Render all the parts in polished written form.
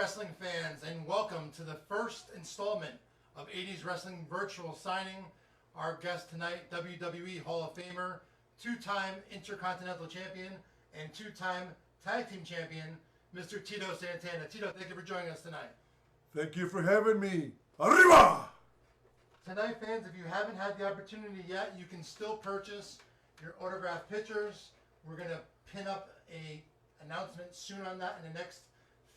wrestling fans, and welcome to the first installment of 80's Wrestling Virtual Signing. Our guest tonight, WWE Hall of Famer, two-time Intercontinental Champion, and two-time Tag Team Champion, Mr. Tito Santana. Tito, thank you for joining us tonight. Thank you for having me. Arriba! Tonight, fans, if you haven't had the opportunity yet, you can still purchase your autographed pictures. We're going to pin up a announcement soon on that in the next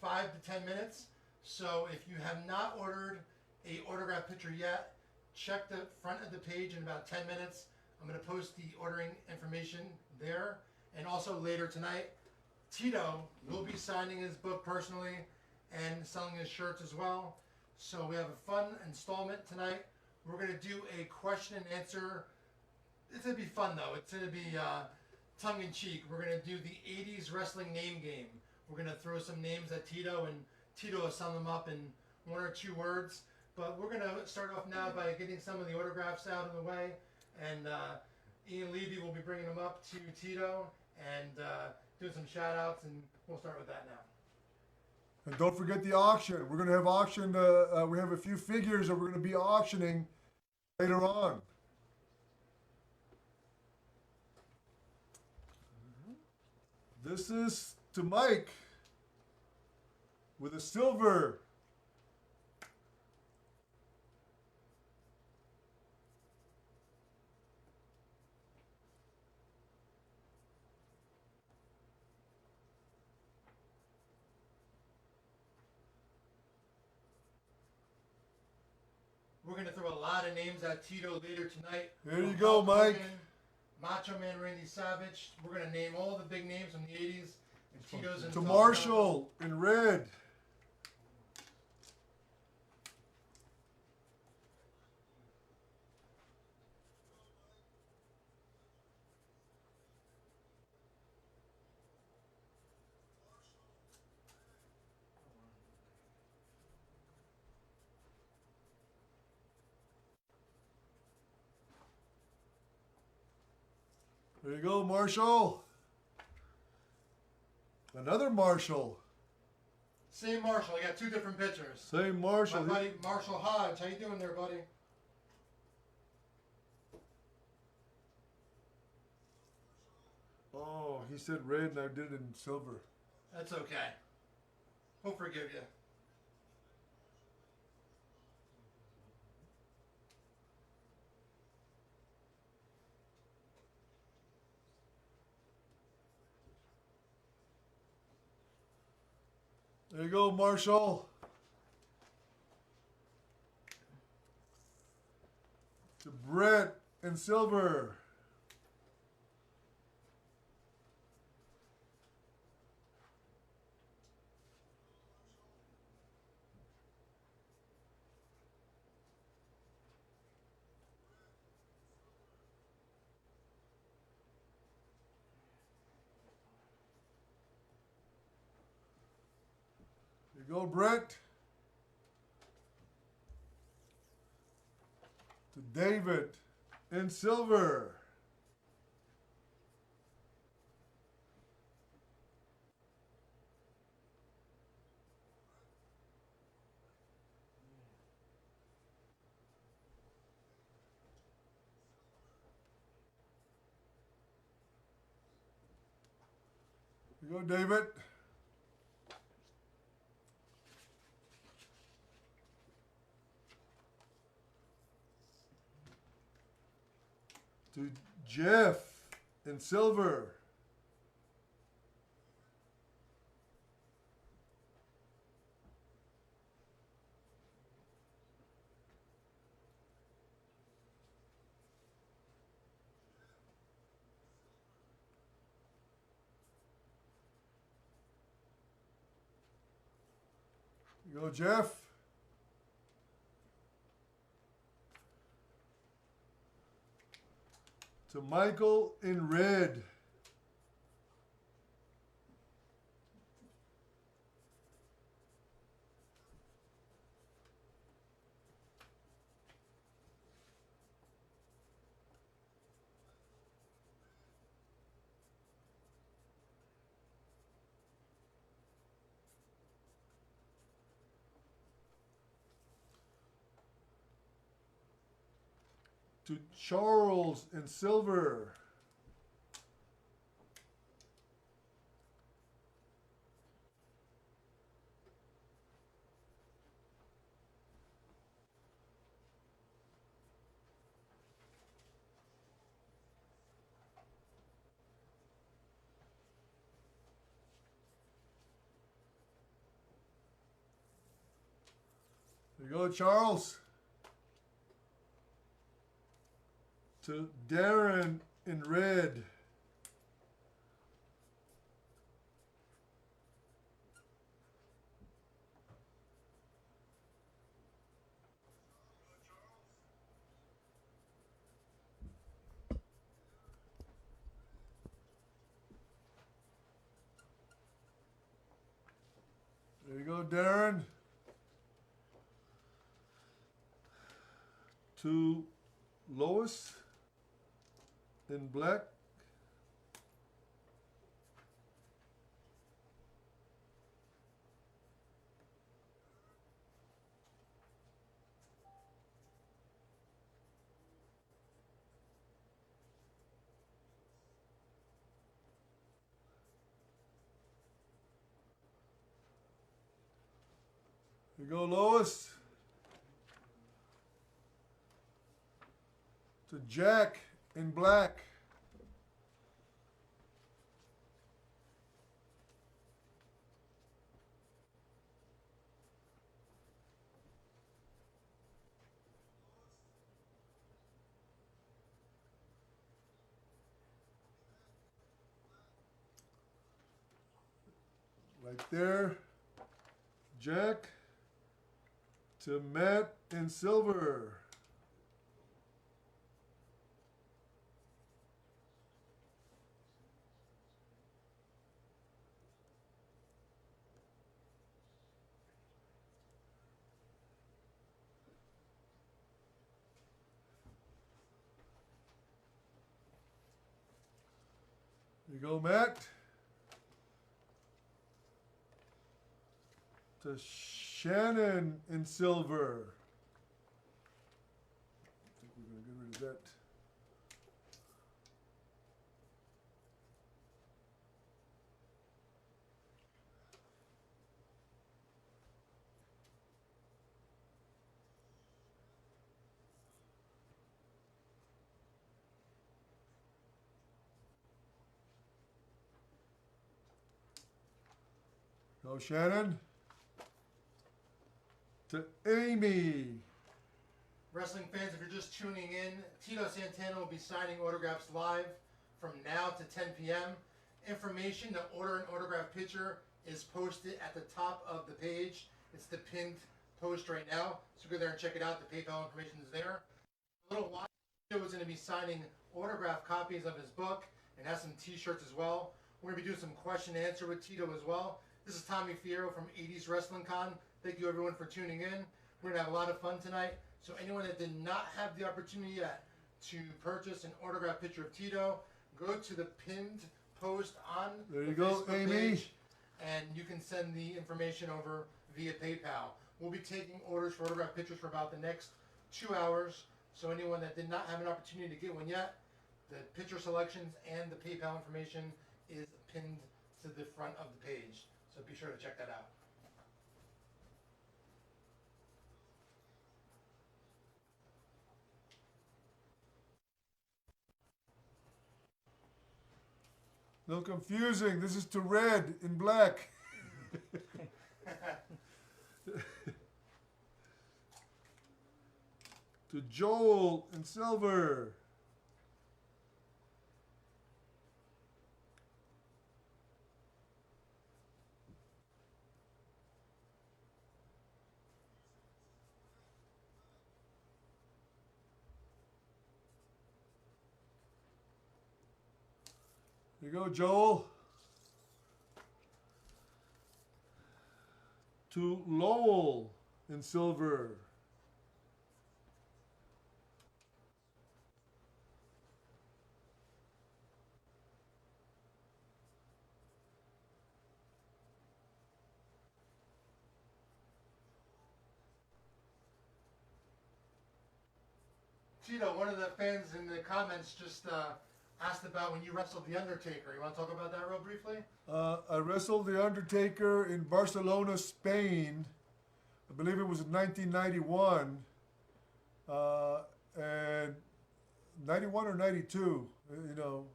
5 to 10 minutes. So if you have not ordered a autographed picture yet, check the front of the page in about 10 minutes. I'm going to post the ordering information there. And also later tonight, Tito will be signing his book personally and selling his shirts as well. So we have a fun installment tonight. We're going to do a question and answer. It's going to be fun though. It's going to be tongue-in-cheek. We're going to do the 80's wrestling name game. We're going to throw some names at Tito, and Tito will sum them up in 1 or 2 words. But we're going to start off now by getting some of the autographs out of the way. And Ian Levy will be bringing them up to Tito and doing some shout-outs, and we'll start with that now. And don't forget the auction. We're going to have auction. We have a few figures that we're going to be auctioning later on. This is to Mike with a silver. We're going to throw a lot of names at Tito later tonight. There you go, Mike. Macho Man Randy Savage. We're going to name all the big names from the 80's. And Tito's in to Marshall in red. There you go, Marshall. Another Marshall. Same Marshall. I got 2 different pictures. Same Marshall. My buddy Marshall Hodge. How you doing there, buddy? Oh, he said red and I did it in silver. That's okay. We'll forgive you. There you go, Marshall. To Brett in silver. There you go, Brett. To David in silver. There you go, David. To Jeff in silver. You go, Jeff. To Michael in red. To Charles in silver. There you go, Charles. To Darren in red. There you go, Darren. To Lois in black. There you go, Lois. To Jack in black. Right there. Jack. To Matt in silver. There you go, Matt. To Shannon in silver. I think we're going to get rid of that. Go, Shannon. To Amy. Wrestling fans, if you're just tuning in, Tito Santana will be signing autographs live from now to 10 p.m. Information to order an autograph picture is posted at the top of the page. It's the pinned post right now. So go there and check it out. The PayPal information is there. A little while, Tito is going to be signing autograph copies of his book and has some t-shirts as well. We're going to be doing some question and answer with Tito as well. This is Tommy Fierro from 80's Wrestling Con. Thank you everyone for tuning in. We're going to have a lot of fun tonight. So anyone that did not have the opportunity yet to purchase an autograph picture of Tito, go to the pinned post on There you the go, Facebook Amy. page, and you can send the information over via PayPal. We'll be taking orders for autograph pictures for about the next 2 hours. So anyone that did not have an opportunity to get one yet, the picture selections and the PayPal information is pinned to the front of the page. So be sure to check that out. No confusing. This is to red in black. To Joel in silver. There you go, Joel. To Lowell in silver. Tito, one of the fans in the comments just asked about when you wrestled The Undertaker. You want to talk about that real briefly? I wrestled The Undertaker in Barcelona, Spain. I believe it was in 1991. And 91 or 92, you know,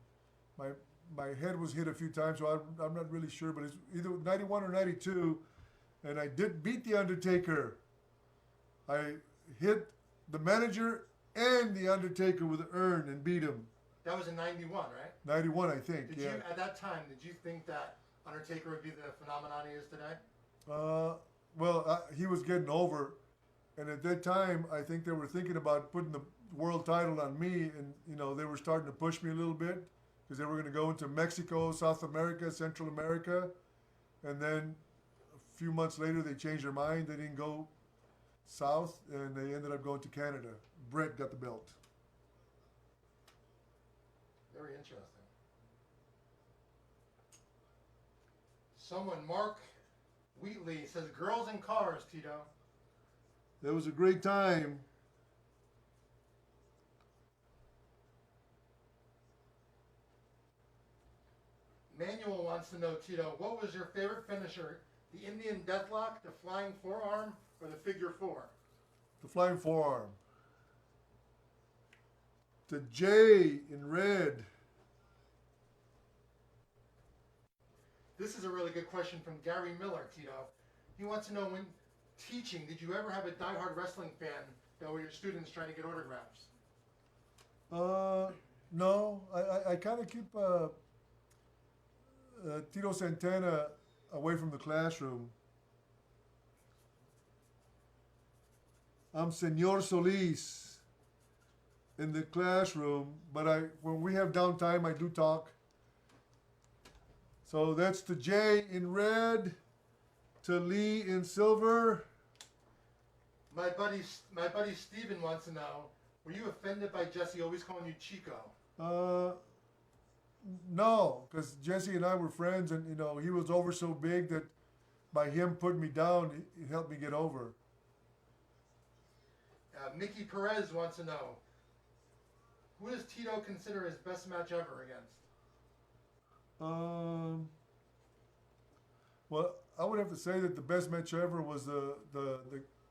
my head was hit a few times, so I'm not really sure, but it's either 91 or 92, and I did beat The Undertaker. I hit the manager and The Undertaker with an urn and beat him. That was in 91, right? 91, I think, Did yeah. you, at that time, did you think that Undertaker would be the phenomenon he is today? Well, he was getting over, and at that time, I think they were thinking about putting the world title on me, and, you know, they were starting to push me a little bit, because they were going to go into Mexico, South America, Central America, and then a few months later, they changed their mind. They didn't go south, and they ended up going to Canada. Brett got the belt. Very interesting. Someone, Mark Wheatley, says, girls in cars, Tito. That was a great time. Manuel wants to know, Tito, what was your favorite finisher? The Indian Deathlock, the Flying Forearm, or the Figure Four? The Flying Forearm. The J in red. This is a really good question from Gary Miller, Tito. He wants to know, when teaching, did you ever have a diehard wrestling fan that were your students trying to get autographs? No. I kind of keep Tito Santana away from the classroom. I'm Senor Solis in the classroom, but when we have downtime, I do talk. So that's the J in red, to Lee in silver. My buddy Steven wants to know, were you offended by Jesse always calling you Chico? No, because Jesse and I were friends, and, you know, he was over so big that by him putting me down, it helped me get over. Mickey Perez wants to know, who does Tito consider his best match ever against? Well, I would have to say that the best match ever was the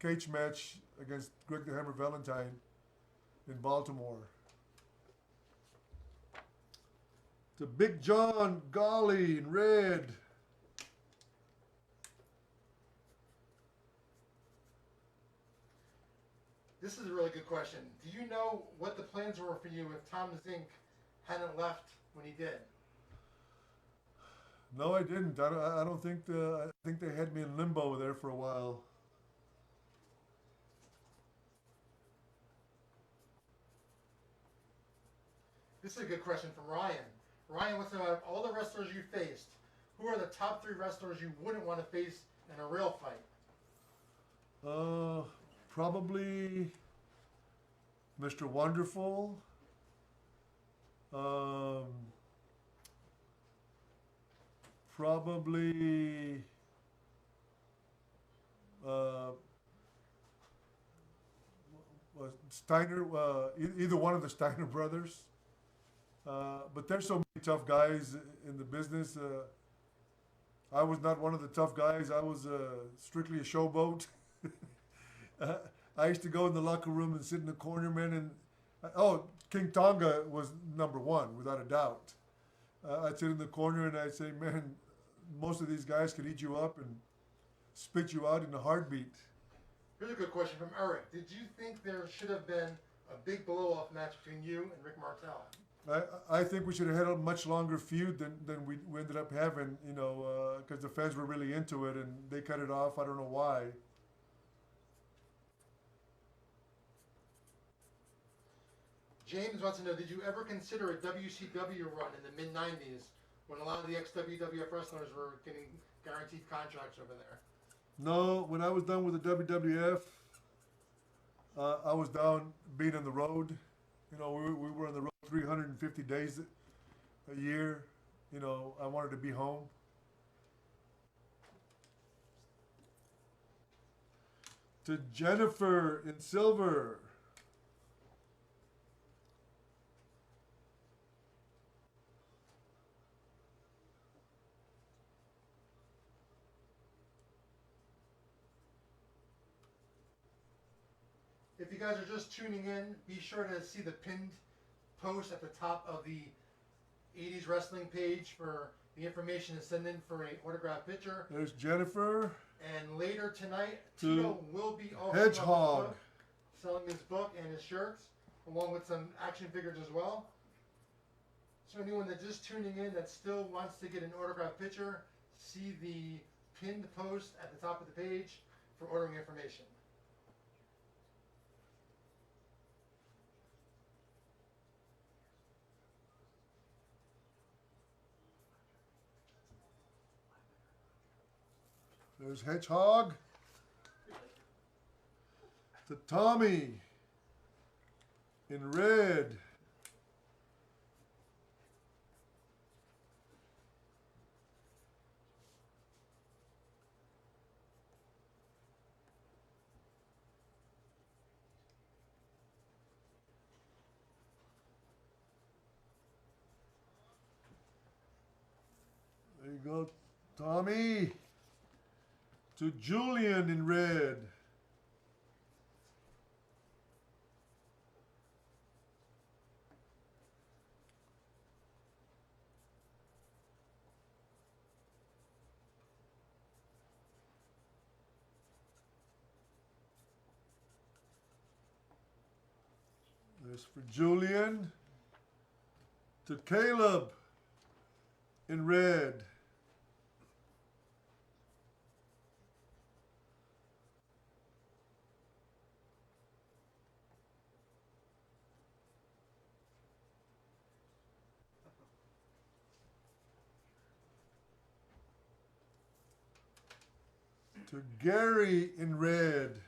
cage match against Greg the Hammer Valentine in Baltimore. To Big John Golly in red. This is a really good question. Do you know what the plans were for you if Tom Zink hadn't left when he did? No, I didn't. I don't think I think they had me in limbo there for a while. This is a good question from Ryan. Ryan wants to know, out of all the wrestlers you faced, who are the top 3 wrestlers you wouldn't want to face in a real fight? Probably Mr. Wonderful. Probably Steiner, either one of the Steiner brothers. But there's so many tough guys in the business. I was not one of the tough guys. I was strictly a showboat. I used to go in the locker room and sit in the corner, man. And King Tonga was number 1, without a doubt. I'd sit in the corner and I'd say, man, most of these guys could eat you up and spit you out in a heartbeat. Here's a good question from Eric. Did you think there should have been a big blow-off match between you and Rick Martel? I think we should have had a much longer feud than we ended up having, you know, because the fans were really into it and they cut it off. I don't know why. James wants to know, did you ever consider a WCW run in the mid-90s when a lot of the ex-WWF wrestlers were getting guaranteed contracts over there? No, when I was done with the WWF, I was down being on the road. You know, we were on the road 350 days a year. You know, I wanted to be home. To Jennifer in silver. If you guys are just tuning in, be sure to see the pinned post at the top of the 80's wrestling page for the information to send in for a autographed picture. There's Jennifer. And later tonight, To Tito will be Hedgehog. selling his book and his shirts, along with some action figures as well. So anyone that's just tuning in that still wants to get an autographed picture, see the pinned post at the top of the page for ordering information. There's Hedgehog. To Tommy in red. There you go, Tommy. To Julian in red. There's for Julian. To Caleb in red. To Gary in red.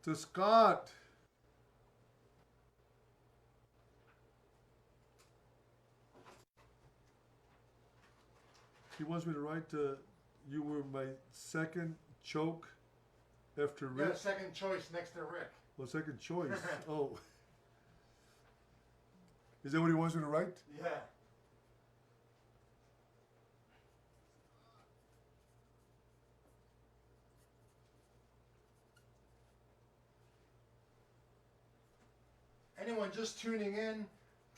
To Scott. He wants me to write, you were my second choke after Rick. Yeah, second choice next to Rick. Well, second choice. Oh. Is that what he wants me to write? Yeah. Anyone just tuning in,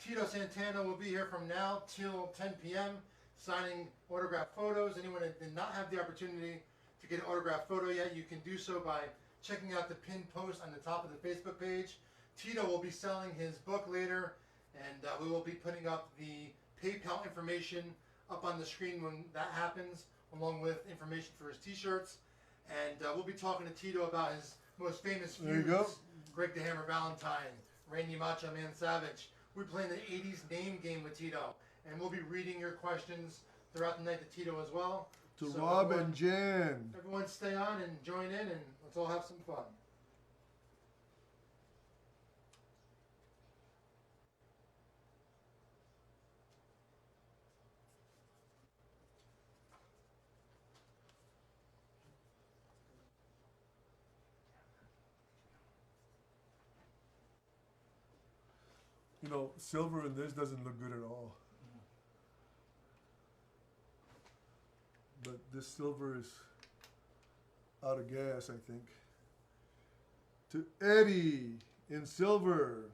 Tito Santana will be here from now till 10 p.m. signing autographed photos. Anyone that did not have the opportunity to get an autographed photo yet, you can do so by checking out the pinned post on the top of the Facebook page. Tito will be selling his book later, and we will be putting up the PayPal information up on the screen when that happens, along with information for his t-shirts. And we'll be talking to Tito about his most famous There you feuds. go. Greg the Hammer Valentine, Randy Macho Man Savage. We're playing the 80's name game with Tito, and we'll be reading your questions throughout the night to Tito as well. To So Rob everyone- and Jan. Everyone stay on and join in, and let's all have some fun. You know, silver in this doesn't look good at all. But this silver is out of gas, I think. To Eddie in silver.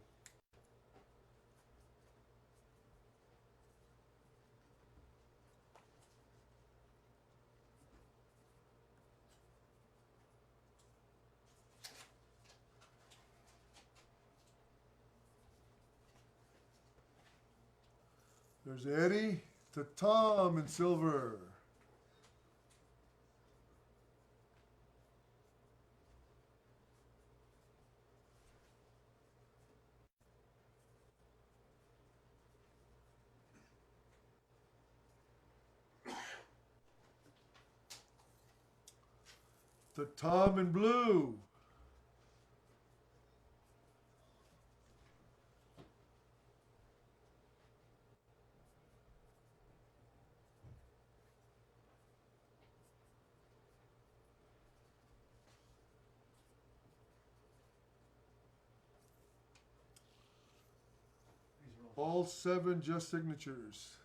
There's Eddie to Tom in silver. To Tom in blue. All 7 just signatures.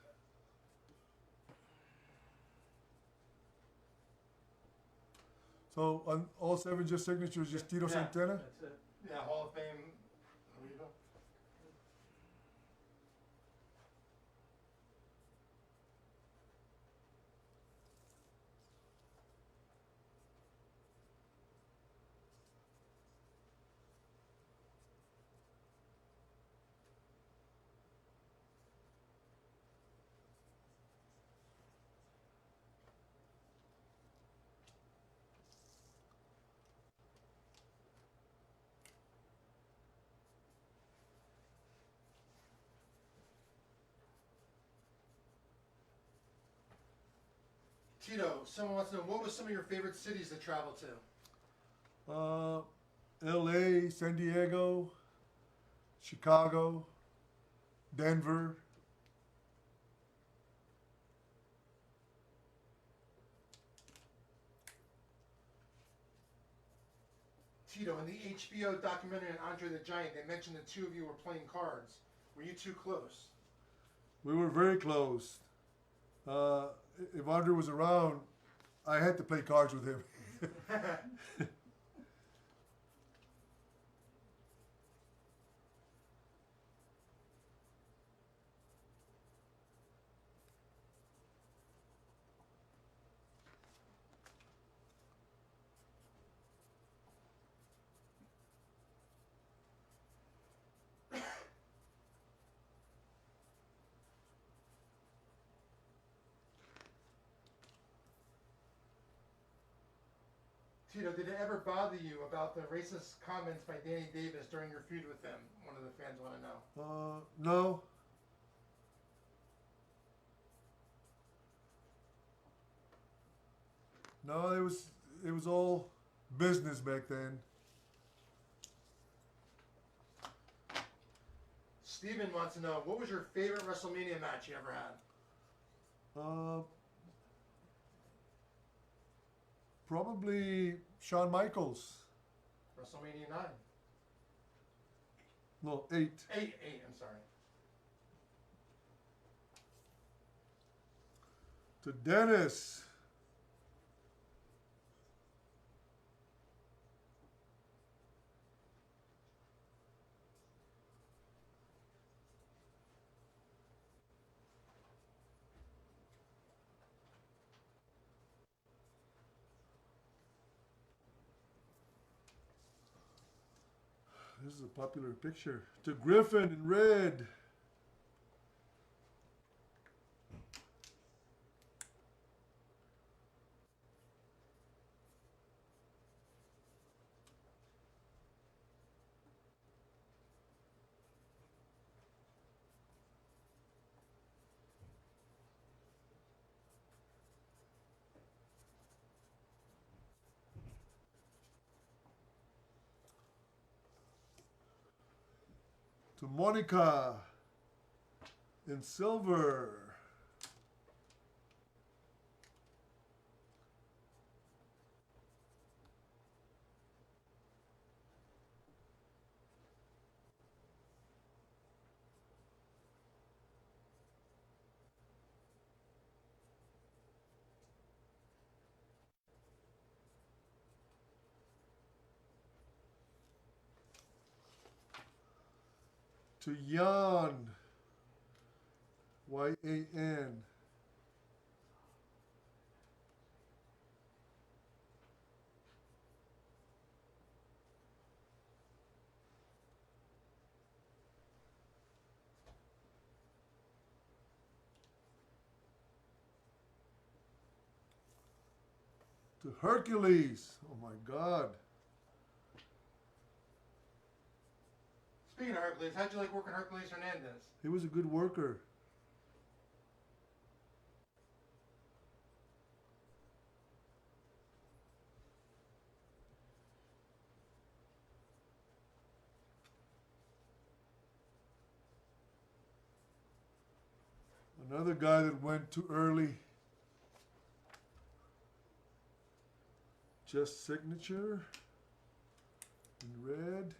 So on all 7 just signatures, just Tito Santana? That's it. Yeah, Hall of Fame. There you go. Tito, someone wants to know, what was some of your favorite cities to travel to? LA, San Diego, Chicago, Denver. Tito, in the HBO documentary on Andre the Giant, they mentioned the two of you were playing cards. Were you too close? We were very close. If Andre was around, I had to play cards with him. Tito, did it ever bother you about the racist comments by Danny Davis during your feud with him? One of the fans want to know. No. No, it was all business back then. Steven wants to know, what was your favorite WrestleMania match you ever had? Probably Shawn Michaels. WrestleMania 9. No, 8. 8, I'm sorry. To Dennis. This is a popular picture. To Griffin in red. To Monica in silver. To Yan, Y-A-N. To Hercules. Oh my God. Speaking of Hercules, how'd you like working Hercules Hernandez? He was a good worker. Another guy that went too early. Just signature in red.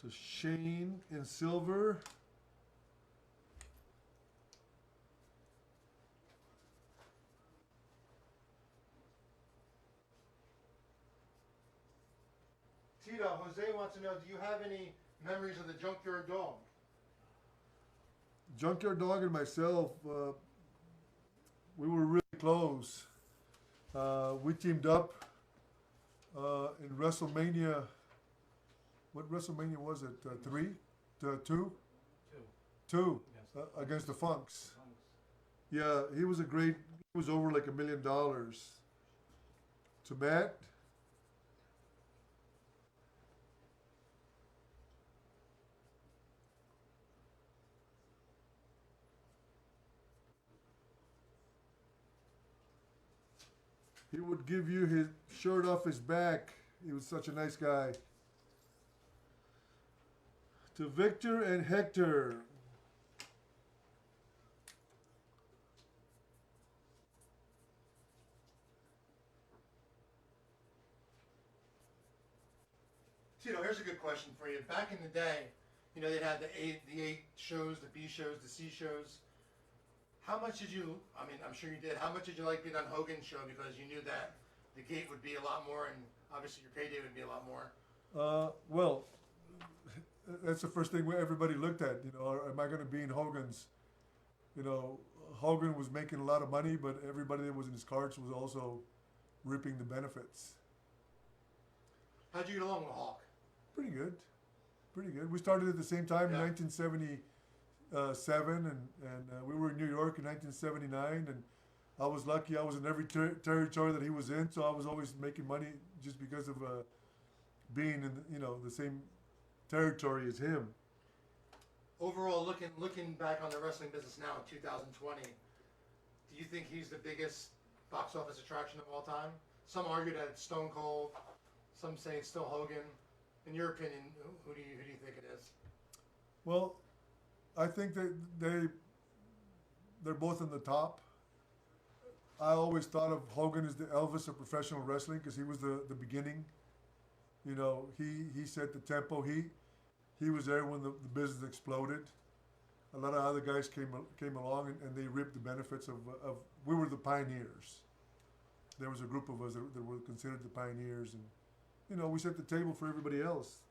To Shane in silver. Tito, Jose wants to know, do you have any memories of the Junkyard Dog? Junkyard Dog and myself, we were really close. We teamed up in WrestleMania. What WrestleMania was it? Two? Two. Two. Yes. Against the Funks. Yeah, he was he was over like $1 million. To Matt. He would give you his shirt off his back. He was such a nice guy. To Victor and Hector. Tito, here's a good question for you. Back in the day, you know, they'd have the A shows, the B shows, the C shows. How much did you, I mean, I'm sure you did, how much did you like being on Hogan's show because you knew that the gate would be a lot more and obviously your payday would be a lot more? Well, that's the first thing everybody looked at. You know, am I going to be in Hogan's? You know, Hogan was making a lot of money, but everybody that was in his carts was also reaping the benefits. How'd you get along with Hawk? Pretty good. Pretty good. We started at the same time in 1977, and we were in New York in 1979, and I was lucky. I was in every territory that he was in, so I was always making money just because of being in the same territory as him. Overall, looking back on the wrestling business now in 2020, do you think he's the biggest box office attraction of all time? Some argue that it's Stone Cold. Some say it's still Hogan. In your opinion, who do you think it is? Well, I think that they're both in the top. I always thought of Hogan as the Elvis of professional wrestling because he was the beginning. You know, he set the tempo. He was there when the business exploded. A lot of other guys came along and they reaped the benefits of we were the pioneers. There was a group of us that were considered the pioneers, and you know, we set the table for everybody else.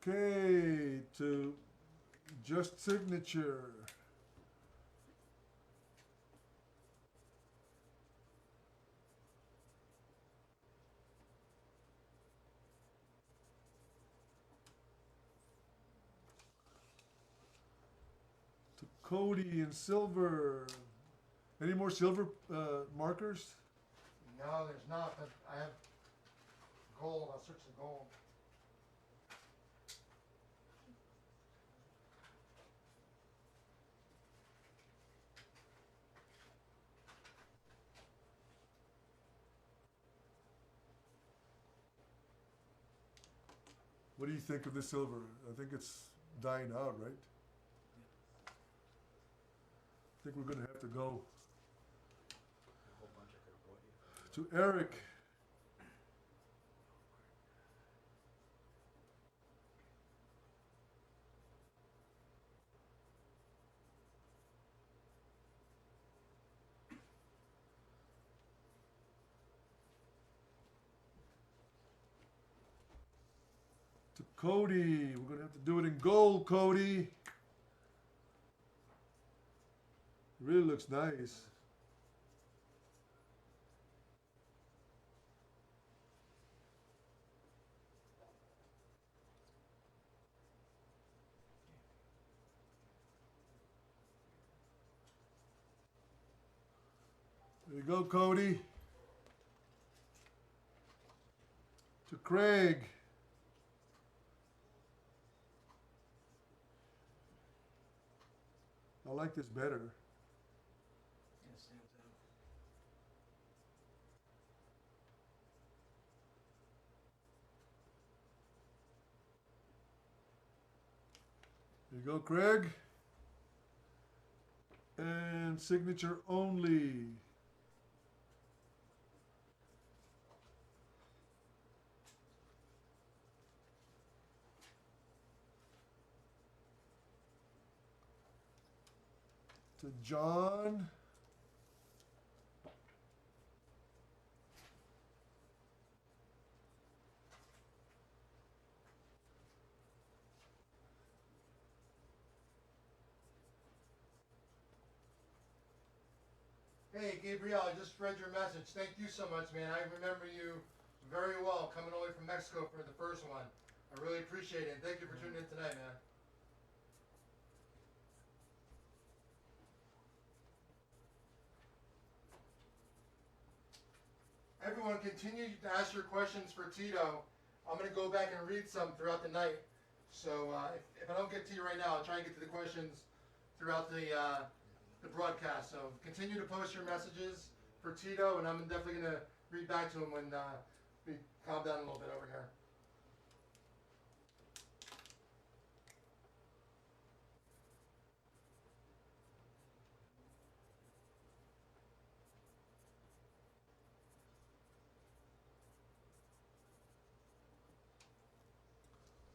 Okay, to Just Signature. To Cody in silver. Any more silver markers? No, there's not, but I have gold. I'll search the gold. What do you think of the silver? I think it's dying out, right? I think we're going to have to go. To Eric. To Cody. We're going to have to do it in gold, Cody. It really looks nice. There you go, Cody. To Craig. I like this better. Yeah, stands out. There you go, Craig. And signature only. To John. Hey, Gabriel, I just read your message. Thank you so much, man. I remember you very well coming all the way from Mexico for the first one. I really appreciate it. And thank you for tuning in tonight, man. Everyone, continue to ask your questions for Tito. I'm going to go back and read some throughout the night. So if I don't get to you right now, I'll try and get to the questions throughout the broadcast. So continue to post your messages for Tito, and I'm definitely going to read back to him when we calm down a little bit over here.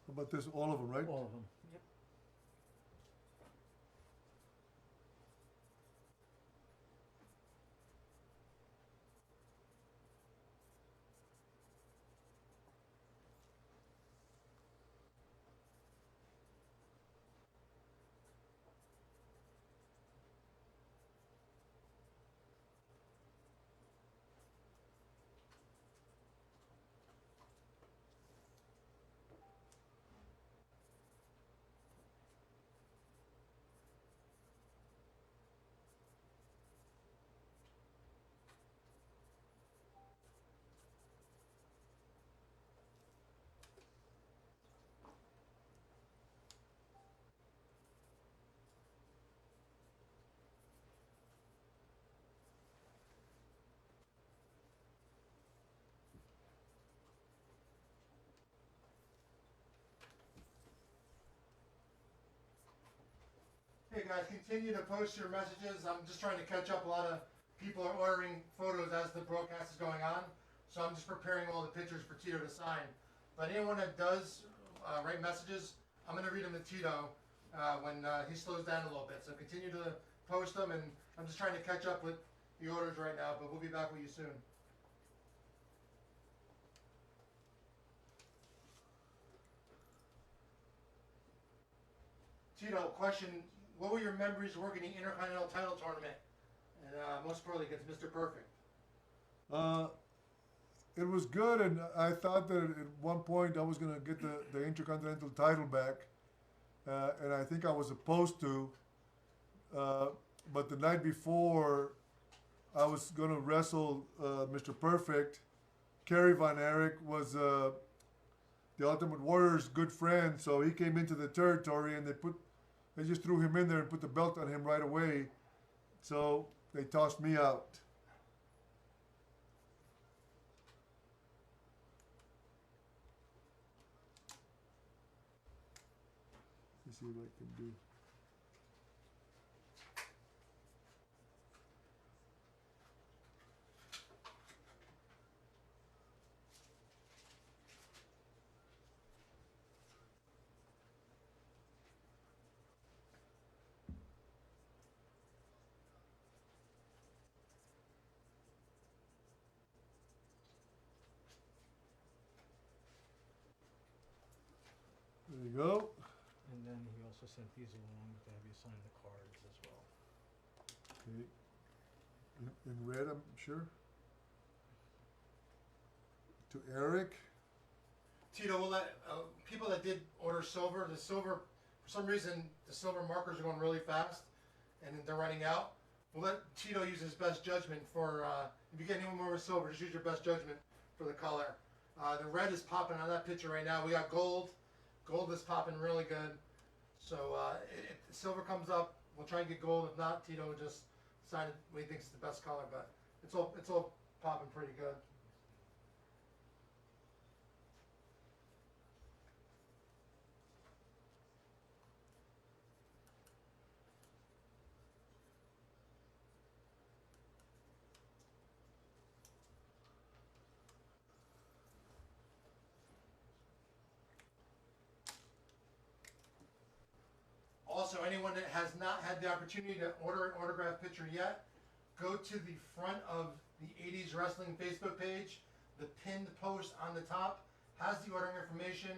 How about this? All of them, right? All of them. Yep. Hey guys, continue to post your messages. I'm just trying to catch up. A lot of people are ordering photos as the broadcast is going on. So I'm just preparing all the pictures for Tito to sign. But anyone that does write messages, I'm going to read them to Tito when he slows down a little bit. So continue to post them, and I'm just trying to catch up with the orders right now, but we'll be back with you soon. Tito, question, what were your memories working the Intercontinental title tournament? And most importantly against Mr. Perfect. It was good, and I thought that at one point I was going to get the Intercontinental title back, and I think I was supposed to. But the night before, I was going to wrestle Mr. Perfect. Kerry Von Erich was the Ultimate Warrior's good friend, so he came into the territory, and they just threw him in there and put the belt on him right away. So they tossed me out. Let's see what I can do. There you go. And then he also sent these along to have you sign the cards as well. Okay. In red, I'm sure. To Eric. Tito, we'll let people that did order silver, the silver, for some reason, the silver markers are going really fast and they're running out. We'll let Tito use his best judgment for, if you get anyone more with silver, just use your best judgment for the color. The red is popping on that picture right now. We got gold. Gold is popping really good. So if silver comes up, we'll try and get gold. If not, Tito will just sign it what he thinks is the best color. But it's all popping pretty good. also, anyone that has not had the opportunity to order an autographed picture yet, go to the front of the 80's Wrestling Facebook page. The pinned post on the top has the ordering information,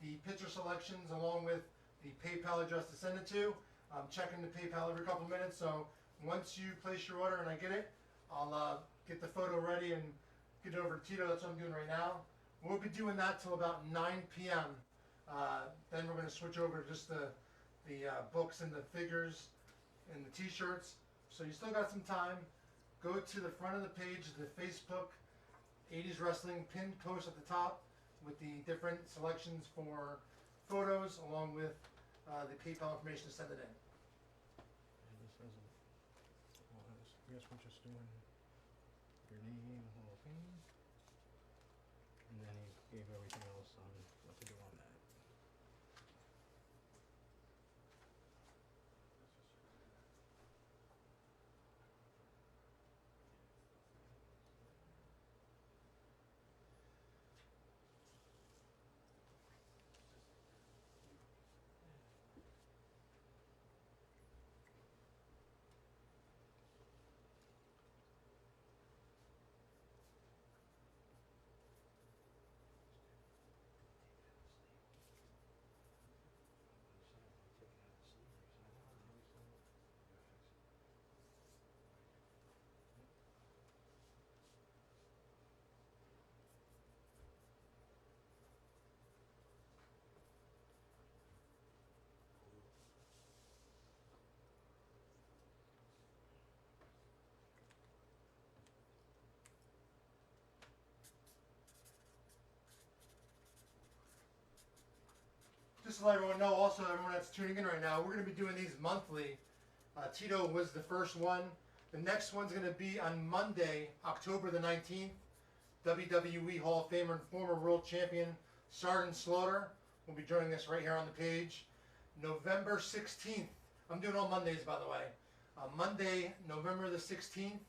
the picture selections, along with the PayPal address to send it to. I'm checking the PayPal every couple minutes, so once you place your order and I get it, I'll get the photo ready and get it over to Tito. That's what I'm doing right now. We'll be doing that till about 9 p.m. Then we're going to switch over to just the books and the figures and the t-shirts. So you still got some time. Go to the front of the page, the Facebook 80's Wrestling pinned post at the top with the different selections for photos along with the PayPal information to send it in. And this has a, well, I guess we're just doing your name, Hall of Fame, and then he gave everything else on what to do on that. Just to let everyone know, also everyone that's tuning in right now, we're going to be doing these monthly. Tito was the first one. The next one's going to be on Monday, October the 19th. WWE Hall of Famer and former world champion Sergeant Slaughter will be joining us right here on the page. November 16th. I'm doing all Mondays, by the way. Monday, November the 16th.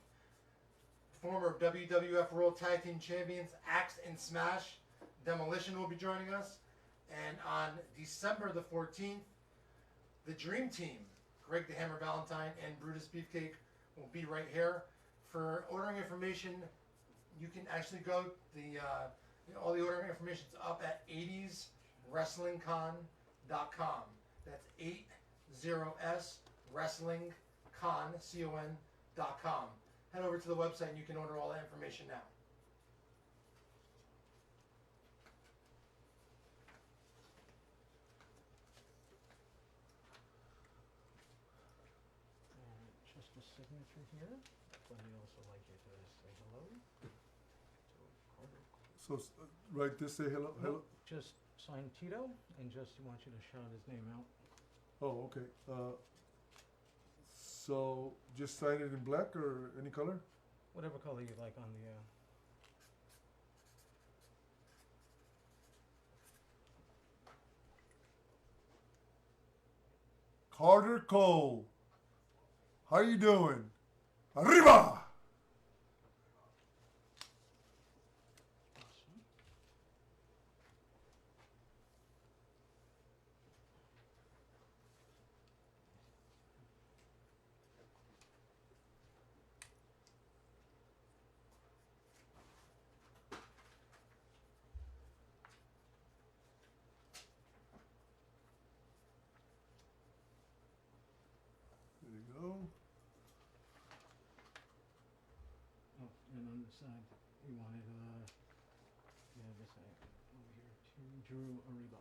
Former WWF World Tag Team Champions Axe and Smash Demolition will be joining us. And on December the 14th, the Dream Team, Greg the Hammer Valentine and Brutus Beefcake, will be right here. For ordering information, you can actually go, all the ordering information is up at 80'swrestlingcon.com. That's 80s wrestlingcon, C-O-N.com. Head over to the website and you can order all that information now. Just a signature here, but I'd also like you to say hello to Carter. So, right, this say hello, hello? Just sign Tito, and just want you to shout his name out. Oh, okay. So, just sign it in black or any color? Whatever color you like on the, Carter Cole. How you doing? Arriba! awesome. There you go. Oh, and on the side, you wanted, yeah, this side, over here, to Drew Ariba.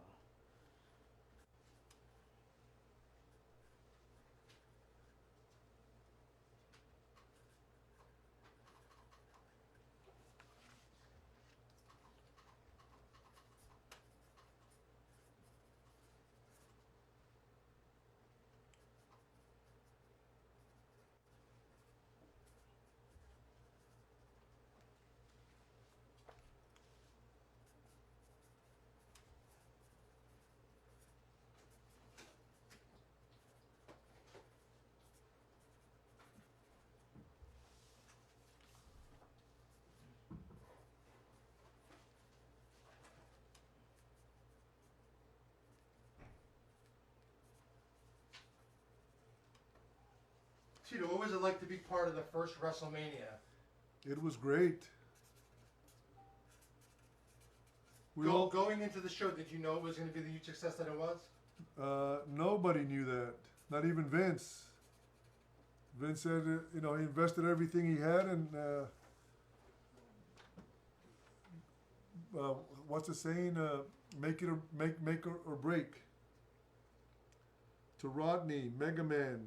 What was it like to be part of the first WrestleMania? It was great. Going into the show, did you know it was going to be the huge success that it was? Nobody knew that. Not even Vince. Vince said, he invested everything he had, and what's the saying? Make or break. To Rodney, Mega Man.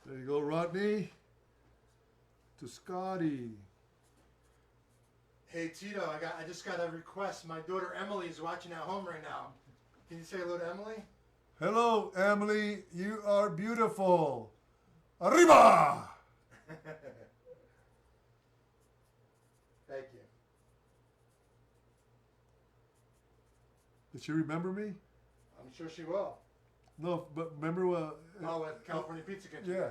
There you go, Rodney. To Scotty. Hey Tito, I just got a request. My daughter Emily is watching at home right now. Can you say hello to Emily? Hello, Emily. You are beautiful. Arriba! Thank you. Did she remember me? I'm sure she will. No, but remember At California Pizza Kitchen. yeah.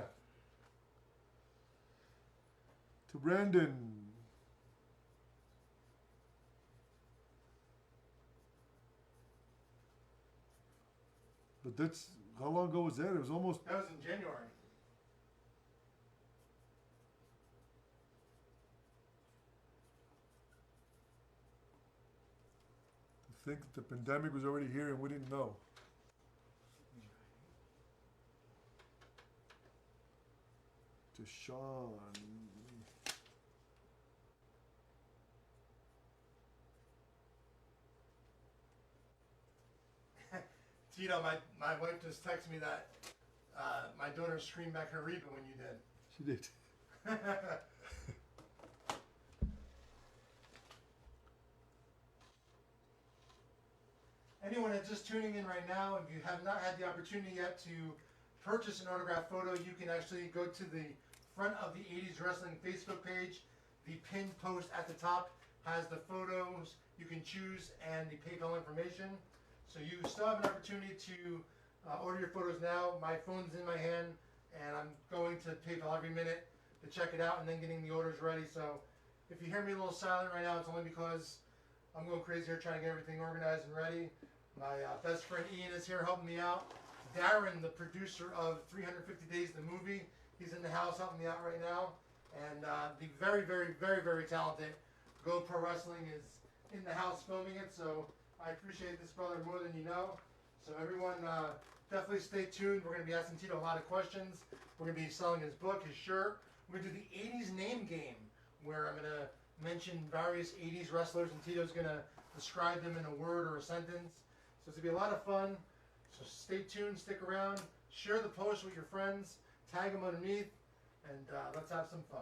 To Brandon. But that's, how long ago was that? It was almost, That was in January. I think the pandemic was already here and we didn't know. To Sean. Tito, my wife just texted me that my daughter screamed back her Reba when you did. She did. Anyone that's just tuning in right now, if you have not had the opportunity yet to purchase an autographed photo, you can actually go to the front of the 80's Wrestling Facebook page. The pinned post at the top has the photos you can choose and the PayPal information. So you still have an opportunity to order your photos now. My phone's in my hand, and I'm going to PayPal every minute to check it out and then getting the orders ready. So if you hear me a little silent right now, it's only because I'm going crazy here trying to get everything organized and ready. My best friend Ian is here helping me out. Darren, the producer of 350 Days, the movie, he's in the house helping me out right now. And the very, very, very, very talented Go Pro Wrestling is in the house filming it. So I appreciate this brother more than you know. So everyone, definitely stay tuned. We're going to be asking Tito a lot of questions. We're going to be selling his book, his shirt. We're going to do the 80's name game, where I'm going to mention various 80's wrestlers, and Tito's going to describe them in a word or a sentence. So it's going to be a lot of fun. So stay tuned, stick around, share the post with your friends, tag them underneath, and let's have some fun.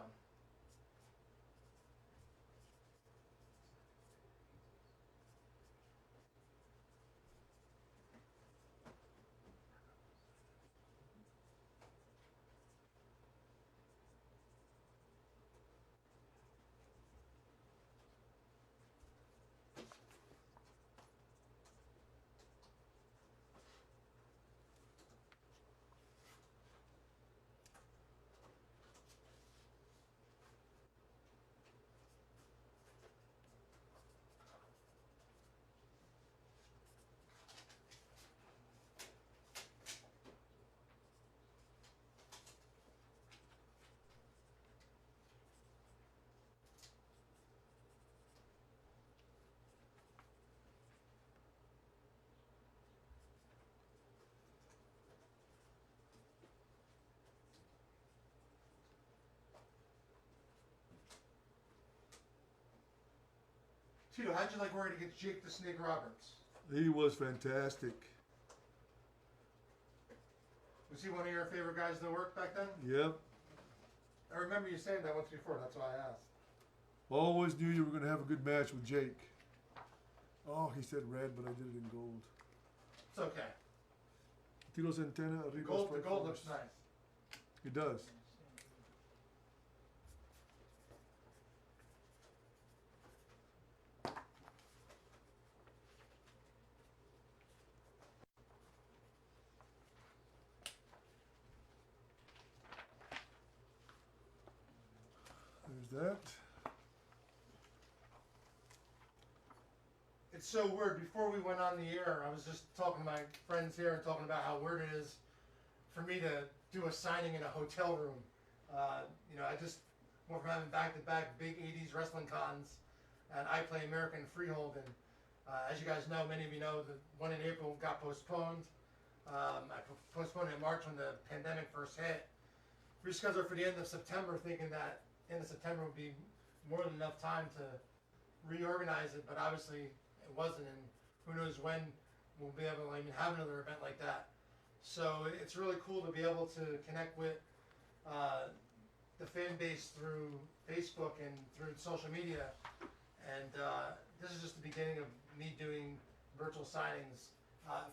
Tito, how'd you like working against Jake the Snake Roberts? He was fantastic. Was he one of your favorite guys to work back then? Yep. I remember you saying that once before, that's why I asked. Always knew you were going to have a good match with Jake. Oh, he said red, but I did it in gold. It's okay. Tito Santana. The gold looks nice. It does. that. It's so weird. Before we went on the air, I was just talking to my friends here and talking about how weird it is for me to do a signing in a hotel room. You know, I just went from having back-to-back big 80s wrestling cons, and I play American Freehold. And as you guys know, many of you know, the one in April got postponed. I postponed it in March when the pandemic first hit. Rescheduled for the end of September, thinking that end of September would be more than enough time to reorganize it, but obviously it wasn't, and who knows when we'll be able to even have another event like that. So it's really cool to be able to connect with the fan base through Facebook and through social media, and this is just the beginning of me doing virtual signings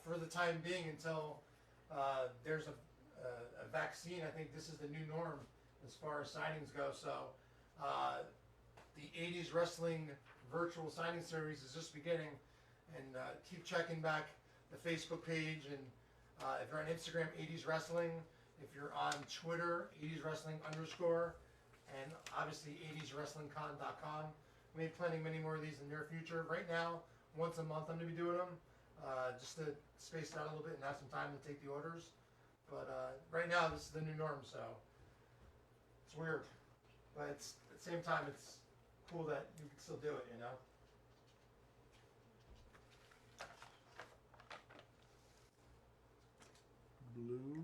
for the time being until there's a vaccine. I think this is the new norm as far as signings go. So the 80s Wrestling virtual signing series is just beginning, and keep checking back the Facebook page, and if you're on Instagram, 80s Wrestling, if you're on Twitter, 80s Wrestling _, and obviously 80swrestlingcon.com. We'll be planning many more of these in the near future. Right now, once a month I'm going to be doing them, just to space it out a little bit and have some time to take the orders. But right now, this is the new norm, so it's weird. But it's, at the same time, it's cool that you can still do it, you know? Blue.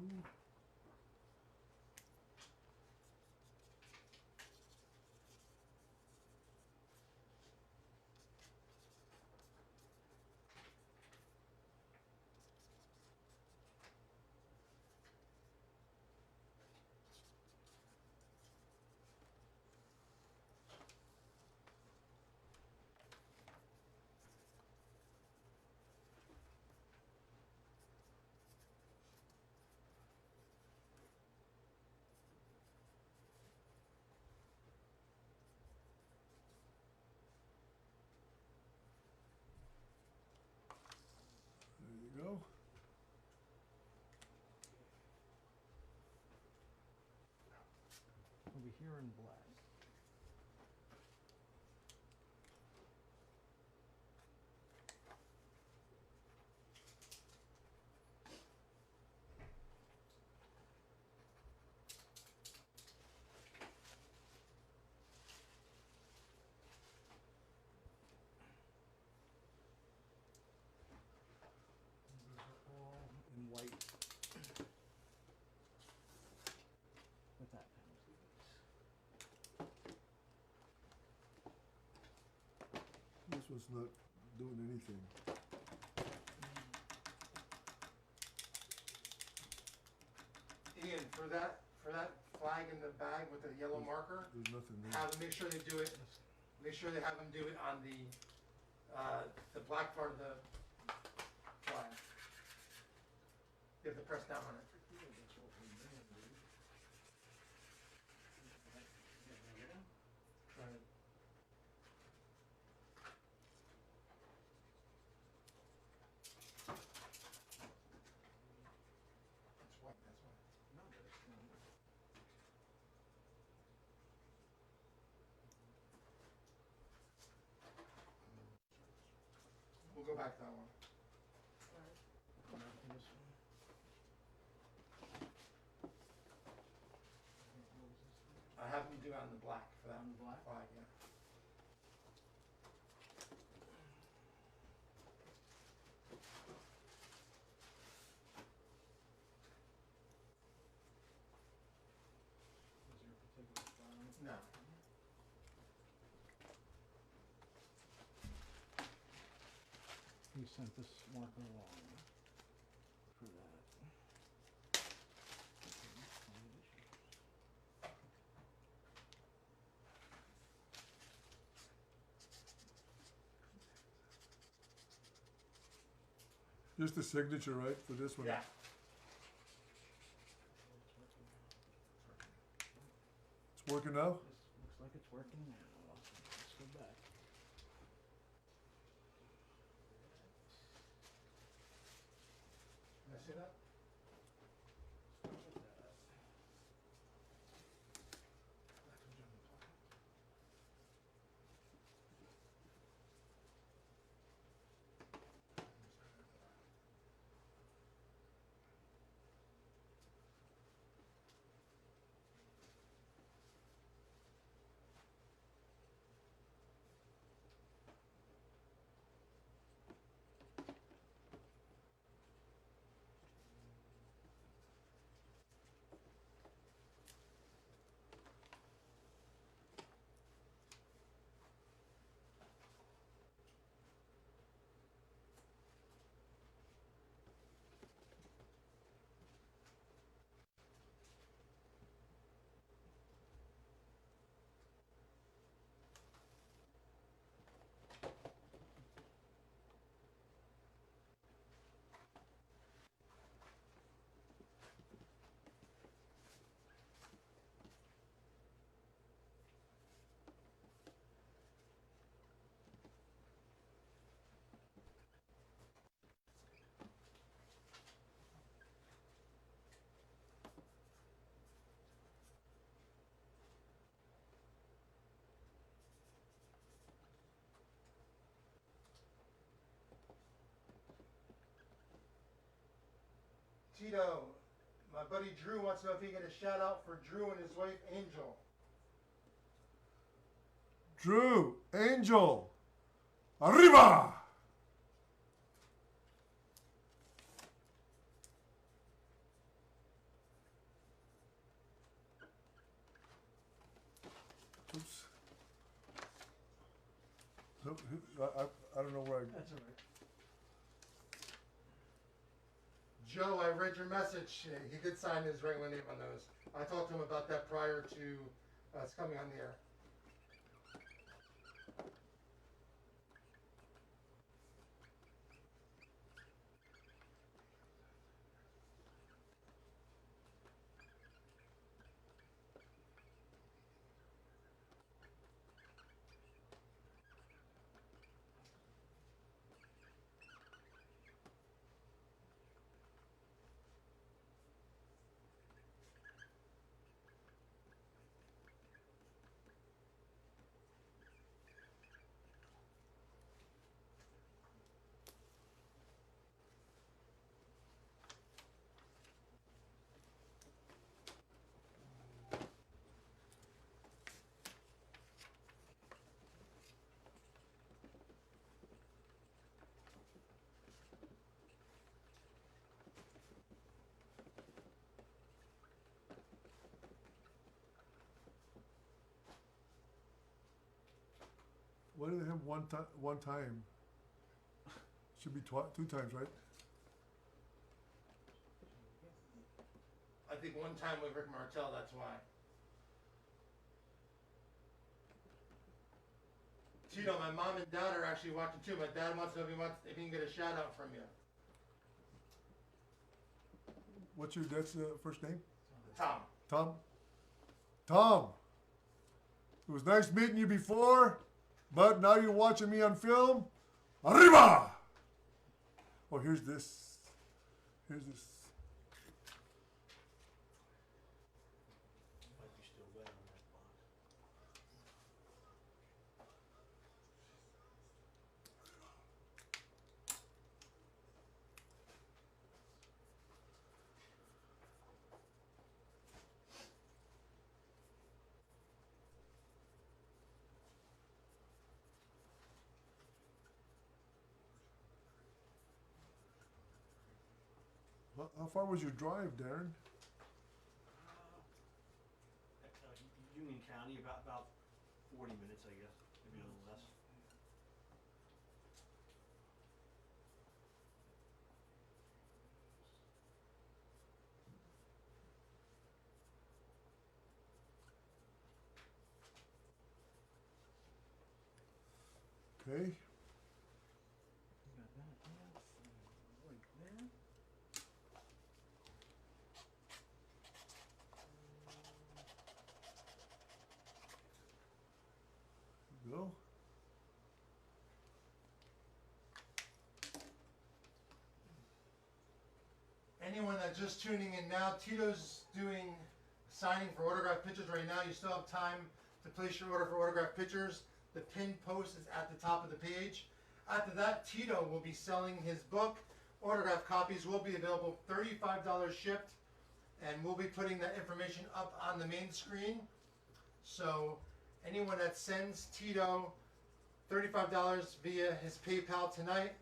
There you go. Over here in black. These are all in white. With that penalty. This one's not doing anything. Ian, for that flag in the bag with the yellow marker, There's nothing there. have them make sure they do it. Make sure they have them do it on the black part of the flag. You have to press down on it. Right. It's white, that's why. We'll go back to that one. I have them do it on the black for that On the black? flag, yeah. Is there a particular style? No. He sent this marker along for that. Just the signature, right, for this one? Yeah. It's working now? This looks like it's working now. Let's go back. Can I see that? Tito, my buddy Drew wants to know if he can get a shout out for Drew and his wife Angel. Drew, Angel, arriba! Oops. Nope, I don't know where I. That's all right. Joe, I read your message. He did sign his regular name on those. I talked to him about that prior to us coming on the air. Why do they have one time? Should be 2 times, right? I think one time with Rick Martel, that's why. Tito, my mom and dad are actually watching too. My dad wants to know if he can get a shout out from you. What's your dad's first name? Tom. Tom? Tom! It was nice meeting you before, but now you're watching me on film. Arriba! Oh, here's this. Here's this. Might be still wet on that box. How far was your drive, Darren? Union County, about 40 minutes, I guess, maybe a little less. Okay. Got that, yeah, like that. Go. Anyone that's just tuning in now, Tito's doing signing for autograph pictures right now. You still have time to place your order for autograph pictures. The pinned post is at the top of the page. After that, Tito will be selling his book. Autograph copies will be available, $35 shipped, and we'll be putting that information up on the main screen. So anyone that sends Tito $35 via his PayPal tonight,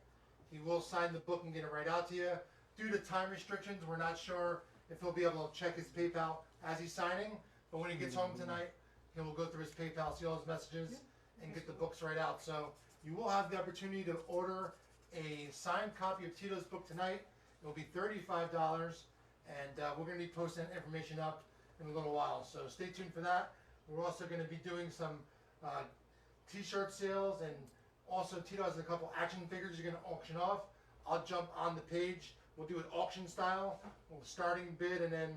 he will sign the book and get it right out to you. Due to time restrictions, we're not sure if he'll be able to check his PayPal as he's signing, but when he gets home tonight, he will go through his PayPal, see all his messages, and get the books right out. So you will have the opportunity to order a signed copy of Tito's book tonight. It will be $35, and we're going to be posting that information up in a little while. So stay tuned for that. We're also going to be doing some t-shirt sales, and also Tito has a couple action figures you're going to auction off. I'll jump on the page. We'll do it auction style. We'll starting bid and then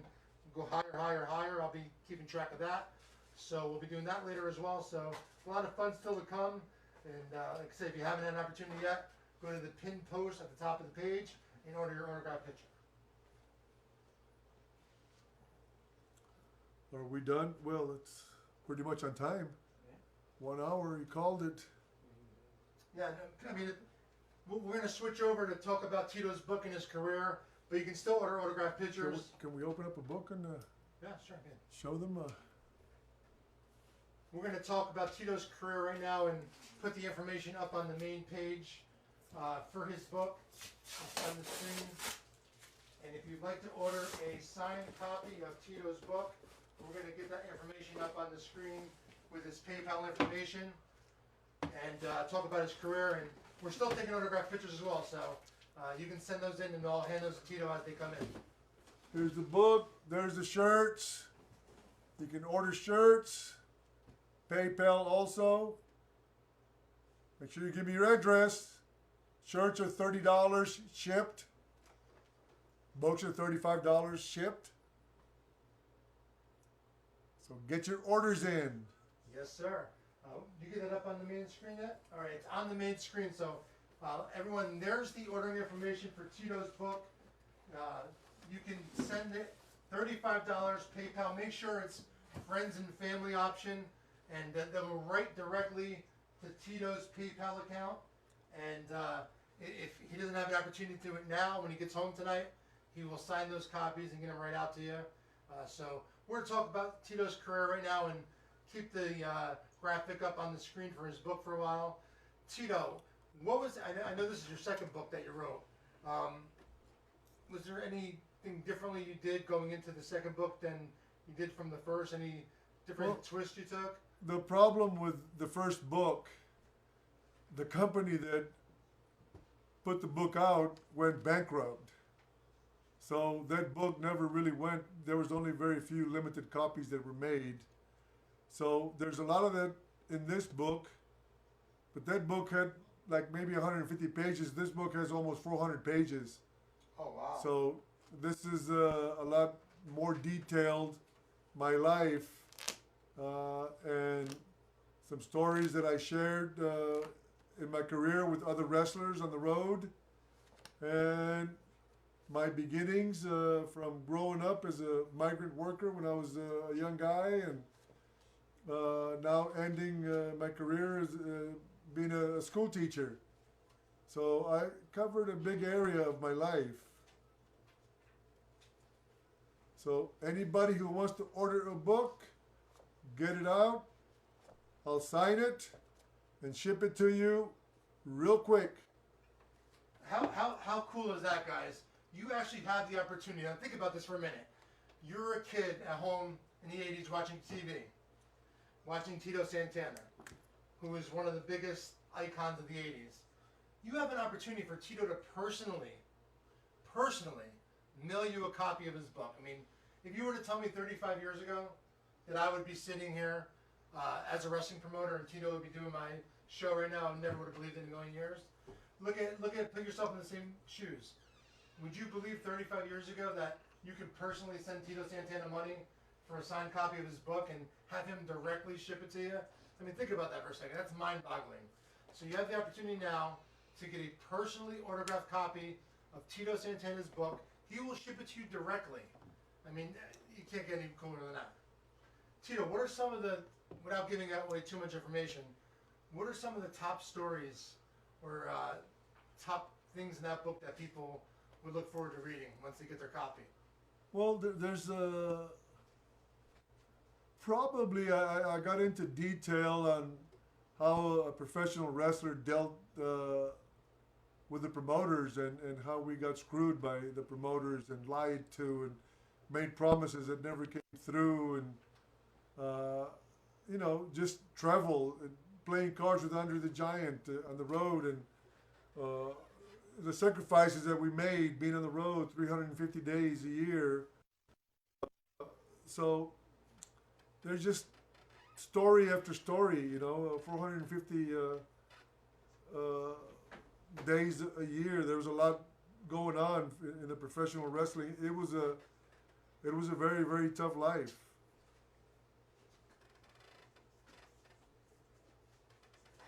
go higher, higher, higher. I'll be keeping track of that. So we'll be doing that later as well. So a lot of fun still to come. And like I said, if you haven't had an opportunity yet, go to the pinned post at the top of the page and order your autograph picture. Are we done? Well, it's pretty much on time. Yeah. 1 hour, you called it. Yeah, no, I mean, we're going to switch over to talk about Tito's book and his career. But you can still order autographed pictures. Can we open up a book and Yeah, sure. Good. show them? We're going to talk about Tito's career right now and put the information up on the main page for his book. It's on the screen. And if you'd like to order a signed copy of Tito's book, we're going to get that information up on the screen with his PayPal information and talk about his career. And we're still taking autographed pictures as well, so you can send those in and I'll hand those to Tito as they come in. Here's the book. There's the shirts. You can order shirts. PayPal also. Make sure you give me your address. Shirts are $30 shipped. Books are $35 shipped. So get your orders in. Yes, sir. You get it up on the main screen yet? All right, it's on the main screen. So everyone, there's the ordering information for Tito's book. You can send it $35 PayPal. Make sure it's friends and family option, and that will write directly to Tito's PayPal account. And if he doesn't have an opportunity to do it now, when he gets home tonight, he will sign those copies and get them right out to you. So we're going to talk about Tito's career right now and keep the graphic up on the screen for his book for a while. Tito, what was, I know this is your second book that you wrote. Was there anything differently you did going into the second book than you did from the first? Any different twist you took? The problem with the first book, the company that put the book out went bankrupt. So that book never really went, there was only very few limited copies that were made. So there's a lot of that in this book, but that book had like maybe 150 pages. This book has almost 400 pages. Oh, wow. So this is a lot more detailed, my life, and some stories that I shared in my career with other wrestlers on the road, and my beginnings from growing up as a migrant worker when I was a young guy, and now ending my career as being a school teacher. So I covered a big area of my life. So anybody who wants to order a book, get it out. I'll sign it and ship it to you real quick. How cool is that, guys? You actually have the opportunity. Now think about this for a minute. You're a kid at home in the 80s watching TV, watching Tito Santana, who is one of the biggest icons of the 80s. You have an opportunity for Tito to personally mail you a copy of his book. I mean, if you were to tell me 35 years ago that I would be sitting here as a wrestling promoter and Tito would be doing my show right now, I never would have believed it in a million years. Look at, put yourself in the same shoes. Would you believe 35 years ago that you could personally send Tito Santana money for a signed copy of his book and have him directly ship it to you? I mean, think about that for a second. That's mind-boggling. So you have the opportunity now to get a personally autographed copy of Tito Santana's book. He will ship it to you directly. I mean, you can't get any cooler than that. Tito, what are some of the, without giving away too much information, what are some of the top stories or top things in that book that people would look forward to reading once they get their copy? Well, there's probably I got into detail on how a professional wrestler dealt with the promoters and how we got screwed by the promoters and lied to and made promises that never came through, and you know, just travel and playing cards with Andre the Giant on the road, and the sacrifices that we made being on the road 350 days a year. So there's just story after story, you know, 450 days a year. There was a lot going on in the professional wrestling. It was a very, very tough life.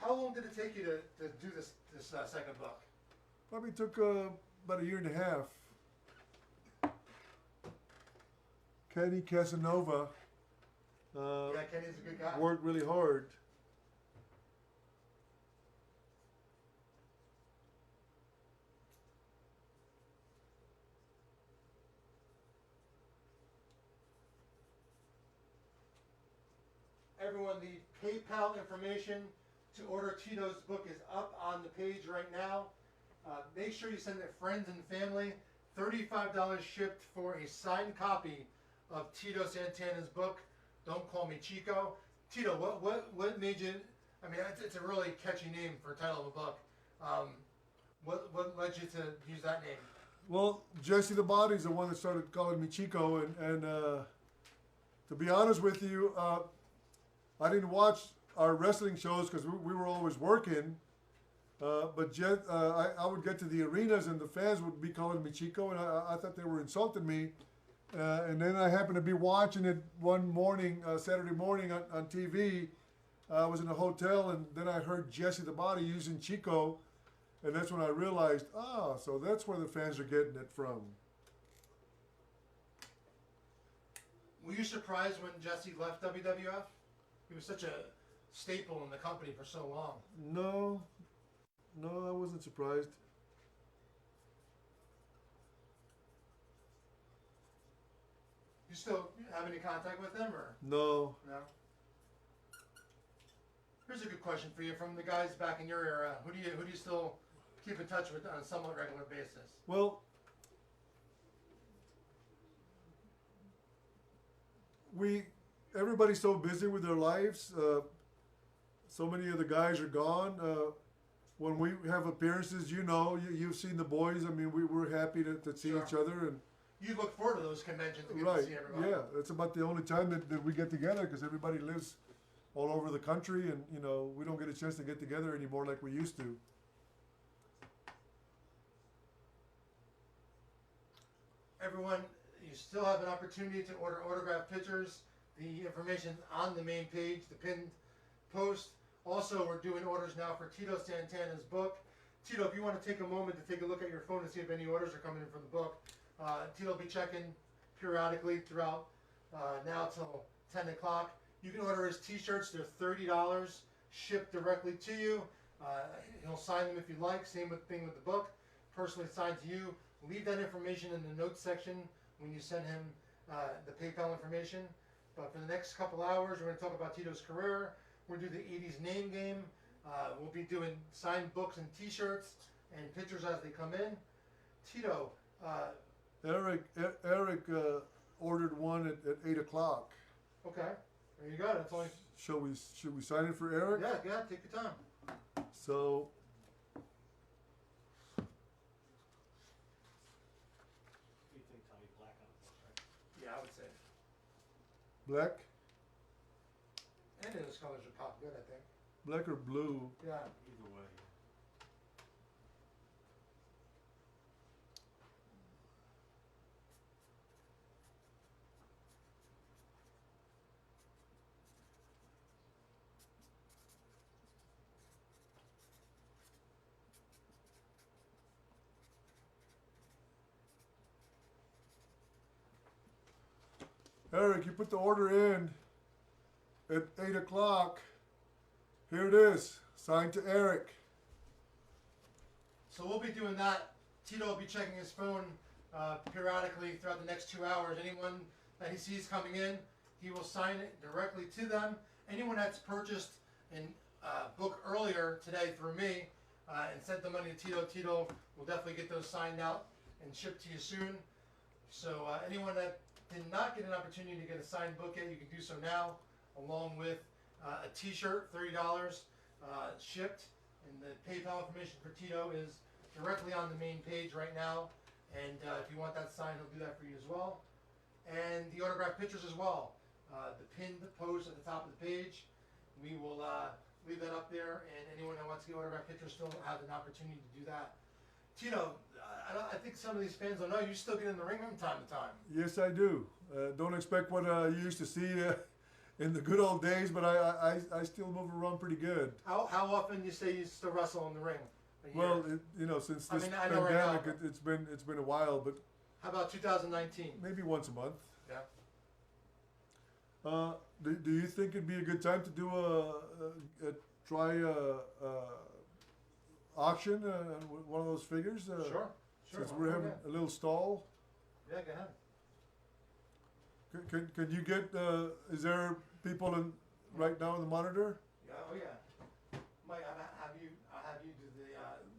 How long did it take you to do this second book? Probably took about a year and a half. Kenny Casanova Yeah, Kenny's a good guy. worked really hard. everyone, the PayPal information to order Tito's book is up on the page right now. Make sure you send it friends and family. $35 shipped for a signed copy of Tito Santana's book. Don't Call Me Chico. Tito, what made you? I mean, it's a really catchy name for a title of a book. What led you to use that name? Well, Jesse the Body's the one that started calling me Chico, and to be honest with you, I didn't watch our wrestling shows because we were always working. But I would get to the arenas and the fans would be calling me Chico, and I thought they were insulting me. And then I happened to be watching it one morning, Saturday morning on TV. I was in a hotel, and then I heard Jesse the Body using Chico, and that's when I realized, so that's where the fans are getting it from. Were you surprised when Jesse left WWF? He was such a staple in the company for so long. No, I wasn't surprised. You still have any contact with him, or No. no? Here's a good question for you from the guys back in your era. Who do you still keep in touch with on a somewhat regular basis? Well, everybody's so busy with their lives. So many of the guys are gone. When we have appearances, you've seen the boys. I mean, we're happy to see Sure. each other, and You look forward to those conventions to get right, to see everybody. yeah, it's about the only time that we get together because everybody lives all over the country, and we don't get a chance to get together anymore like we used to. Everyone, you still have an opportunity to order autographed pictures. The information on the main page, the pinned post. Also, we're doing orders now for Tito Santana's book. Tito, if you want to take a moment to take a look at your phone and see if any orders are coming in for the book. Tito will be checking periodically throughout now till 10 o'clock. You can order his t-shirts. They're $30, shipped directly to you. He'll sign them if you'd like. Same thing with the book. Personally signed to you. Leave that information in the notes section when you send him the PayPal information. But for the next couple hours, we're going to talk about Tito's career. We're going to do the 80's name game. We'll be doing signed books and t-shirts and pictures as they come in. Tito. Eric ordered one at 8 o'clock. Okay. There you go. That's only. Should we sign it for Eric? Yeah. Take your time. So. You think Tommy Black on the book, right? Yeah, I would say. Black? Any of those colors would pop good, I think. Black or blue? Yeah. Either way. Eric, you put the order in at 8 o'clock. Here it is. Signed to Eric. So we'll be doing that. Tito will be checking his phone periodically throughout the next 2 hours. Anyone that he sees coming in, he will sign it directly to them. Anyone that's purchased a book earlier today through me and sent the money to Tito will definitely get those signed out and shipped to you soon. So anyone that did not get an opportunity to get a signed book yet, you can do so now, along with a t-shirt, $30 shipped. And the PayPal information for Tito is directly on the main page right now. And if you want that signed, he'll do that for you as well. And the autographed pictures as well. The pinned post at the top of the page. We will leave that up there, and anyone that wants to get autographed pictures still have an opportunity to do that. Tito, I think some of these fans don't know you still get in the ring from time to time. Yes, I do. Don't expect what you used to see in the good old days, but I still move around pretty good. How often do you say you still wrestle in the ring? A year? Well, since I this mean, I know right pandemic, now, it's been a while, but how about 2019? maybe once a month. Yeah. Do you think it'd be a good time to do a auction one of those figures? Sure. Since we're having a little stall. Yeah, go ahead. Can you get? Is there people right now on the monitor? Yeah, oh yeah. Mike, I'll have you do the,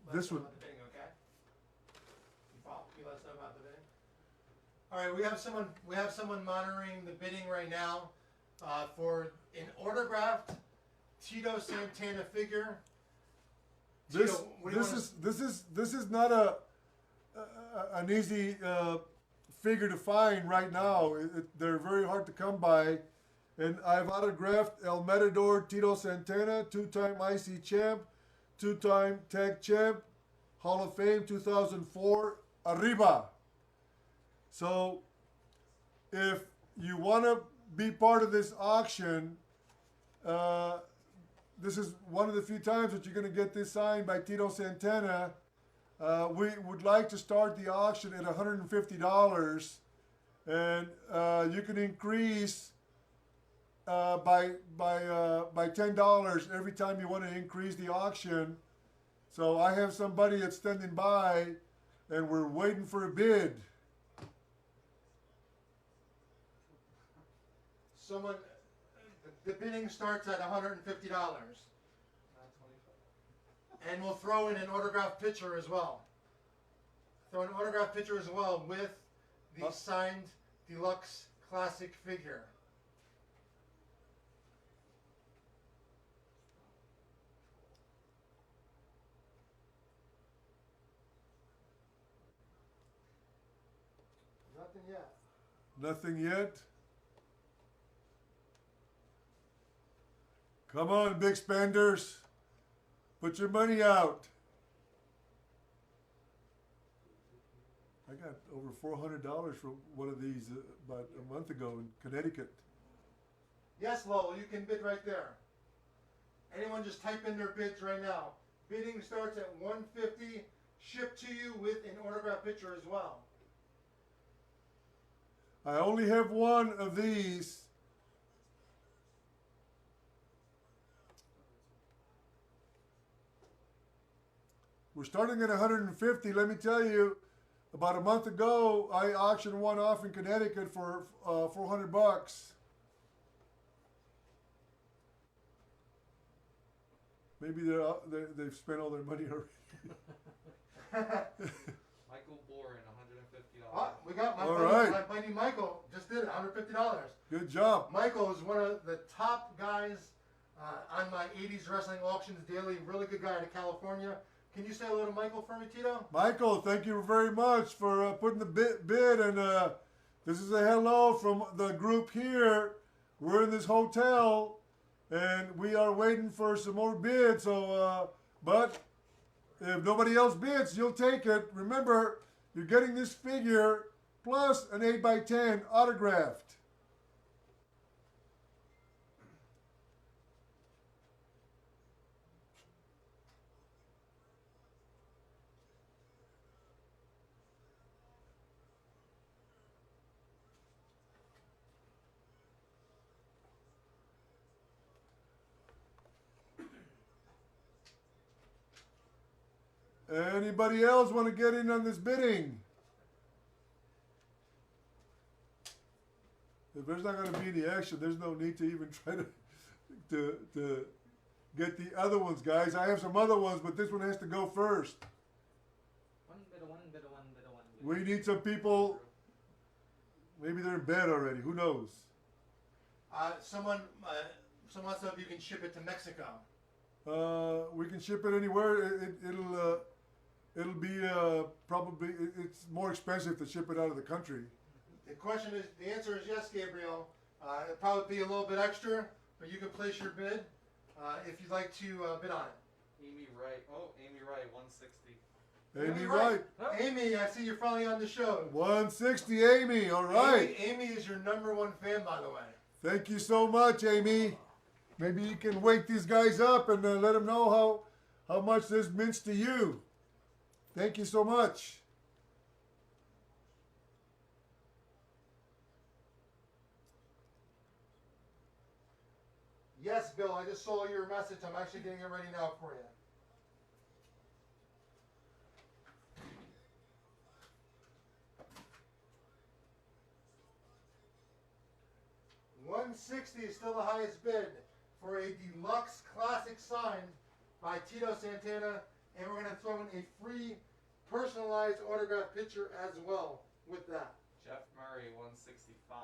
let This us know one. about the bidding, okay? You let us know about the bidding? All right, we have someone monitoring the bidding right now, for an autographed Tito Santana figure. This Tito, what do you this is not an easy figure to find right now. They're very hard to come by, and I've autographed El Matador Tito Santana, two-time IC champ, two-time tag champ, Hall of Fame 2004, arriba. So, if you want to be part of this auction, this is one of the few times that you're going to get this signed by Tito Santana. We would like to start the auction at $150, and you can increase by $10 every time you want to increase the auction. So I have somebody that's standing by, and we're waiting for a bid. The bidding starts at $150. And we'll throw in an autographed picture as well. Throw an autographed picture as well with the signed deluxe classic figure. Nothing yet. Nothing yet? Come on, big spenders. Put your money out. I got over $400 for one of these about a month ago in Connecticut. Yes, Lowell, you can bid right there. Anyone just type in their bids right now. Bidding starts at $150, shipped to you with an autographed picture as well. I only have one of these. We're starting at 150. Let me tell you, about a month ago, I auctioned one off in Connecticut for $400. Maybe they've spent all their money already. Michael Boren, $150. Oh, we got my All buddy, right. my buddy Michael just did it, $150. Good job. Michael is one of the top guys on my 80s Wrestling Auctions Daily. Really good guy out of California. Can you say hello to Michael for me, Tito? Michael, thank you very much for putting the bid, and this is a hello from the group here. We're in this hotel, and we are waiting for some more bids. So, but if nobody else bids, you'll take it. Remember, you're getting this figure plus an 8x10 autographed. Anybody else want to get in on this bidding? If there's not going to be any action, there's no need to even try to get the other ones, guys. I have some other ones, but this one has to go first. One bid of one, bid of one, bid of one. We need some people. Maybe they're in bed already. Who knows? Someone wants to know if you can ship it to Mexico. We can ship it anywhere. It'll be probably. It's more expensive to ship it out of the country. The answer is yes, Gabriel. It'll probably be a little bit extra, but you can place your bid if you'd like to bid on it. Amy Wright. Oh, Amy Wright, 160. Amy Wright. Amy, I see you're finally on the show. 160, Amy. All right. Amy is your #1 fan, by the way. Thank you so much, Amy. Maybe you can wake these guys up and let them know how much this means to you. Thank you so much. Yes, Bill, I just saw your message. I'm actually getting it ready now for you. $160 is still the highest bid. for a deluxe classic signed by Tito Santana, and we're gonna throw in a free personalized autograph picture as well with that. Jeff Murray, 165.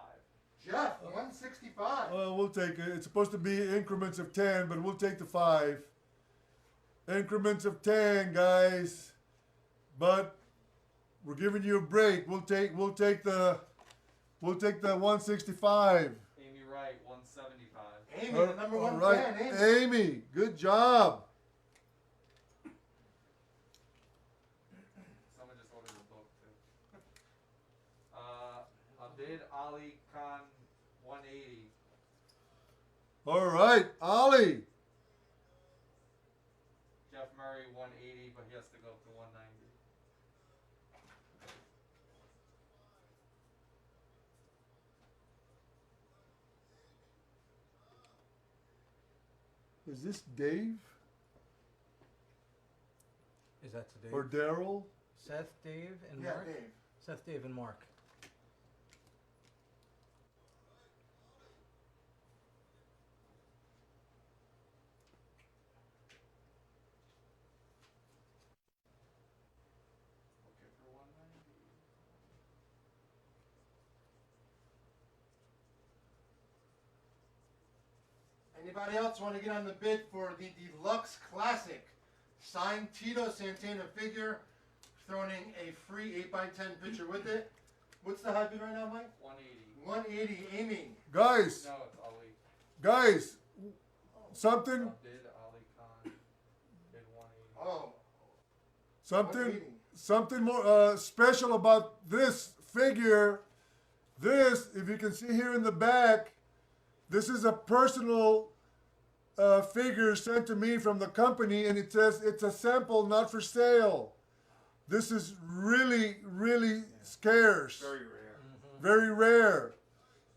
Jeff, 165. We'll take it. It's supposed to be increments of 10, but we'll take the 5. Increments of 10, guys. But we're giving you a break. We'll take the 165. Amy Wright, 175. Amy, the number one All right, fan, Amy. Amy, good job. Someone just ordered a book too. Abid Ali Khan, 180. All right, Ollie. Jeff Murray, 180, but he has to go up to 190. Is this Dave Is that to Dave? or Daryl? Seth, Dave, and Yeah, Mark? Dave. Seth, Dave, and Mark. Okay, for 190. Anybody else want to get on the bid for the deluxe classic signed Tito Santana figure? Throwing in a free 8x10 picture with it. What's the high bid right now, Mike? 180. 180. Amy. Guys, No, it's Ali. guys, something, Abid Ali Khan, bid 180. Oh, something, 180. something more special about this figure. This, if you can see here in the back, this is a personal figure sent to me from the company, and it says it's a sample, not for sale. This is really, really scarce. Very rare. Very rare.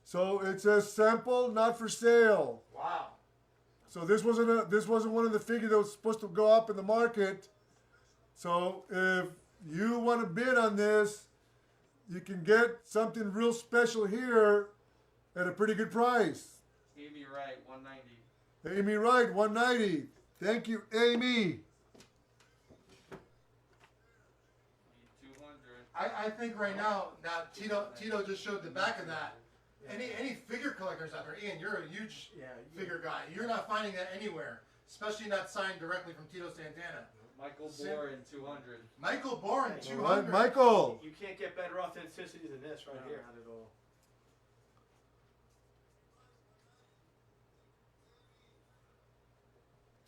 So it says sample, not for sale. Wow. So this wasn't one of the figures that was supposed to go up in the market. So if you want to bid on this, you can get something real special here at a pretty good price. Amy Wright, 190. Amy Wright, 190. Thank you, Amy. 200. I think right now Tito just showed the back of that. Any figure collectors out there, Ian, you're a huge figure guy. You're not finding that anywhere, especially not signed directly from Tito Santana. Michael Boren, 200. Michael Boren, All 200. right, Michael. You can't get better authenticity than this right here. Not at all.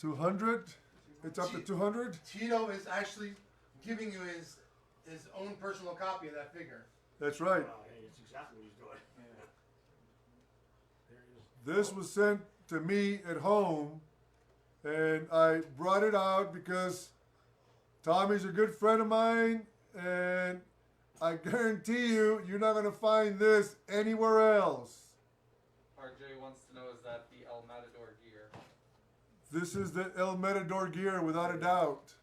$200. It's up to 200. Tito is actually giving you his own personal copy of that figure. That's right. Well, hey, it's exactly what he's doing. There he is. This was sent to me at home, and I brought it out because Tommy's a good friend of mine, and I guarantee you, you're not going to find this anywhere else. RJ wants to know, is that the El Matador gear? This is the El Matador gear, without a doubt.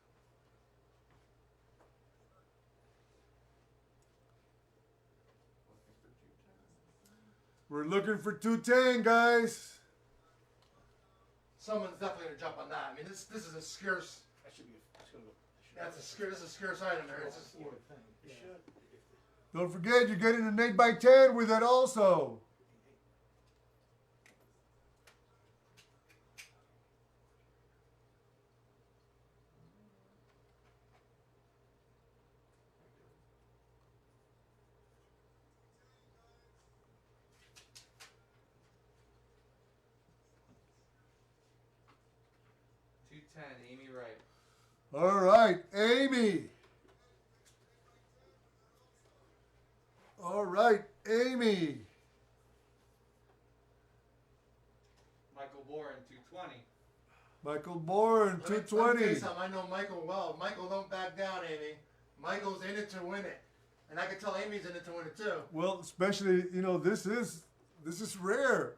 We're looking for 210, guys. Someone's definitely gonna jump on that. I mean, this is a scarce. That should be. That's gonna go. That's a scarce. This is a scarce item there. It's just, You would think. It should. Don't forget, you're getting an 8x10 with it also. Amy Wright. All right, Amy. All right, Amy. Michael Boren, 220. Michael Bourne, let me tell you 220. something. I know Michael well. Michael don't back down, Amy. Michael's in it to win it, and I can tell Amy's in it to win it too. Well, especially, this is rare.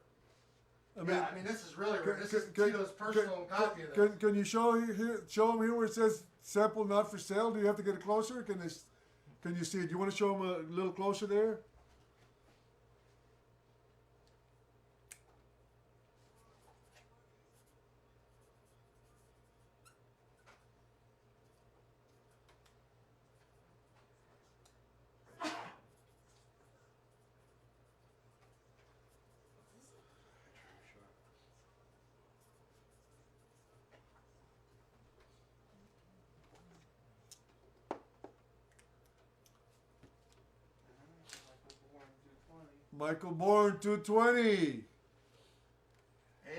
I mean, this is really rare. This is Tito's personal copy of this. can you show him here where it says sample not for sale? Do you have to get it closer? Can you see it? Do you want to show him a little closer there? Michael Bourne, 220.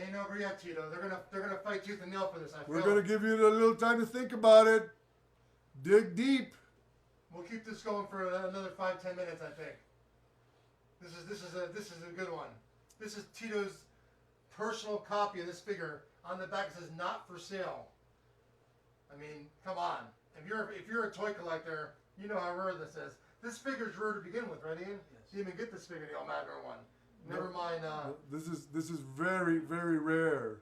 Ain't over yet, Tito. They're gonna fight tooth and nail for this. We're going to give you a little time to think about it. Dig deep. We'll keep this going for another 5-10 minutes, I think. This is a good one. This is Tito's personal copy of this figure. On the back it says "not for sale." I mean, come on. If you're a toy collector, you know how rare this is. This figure's rare to begin with, right, Ian? Yes. You even get this figure, the El Matador one. Never mind. This is very, very rare.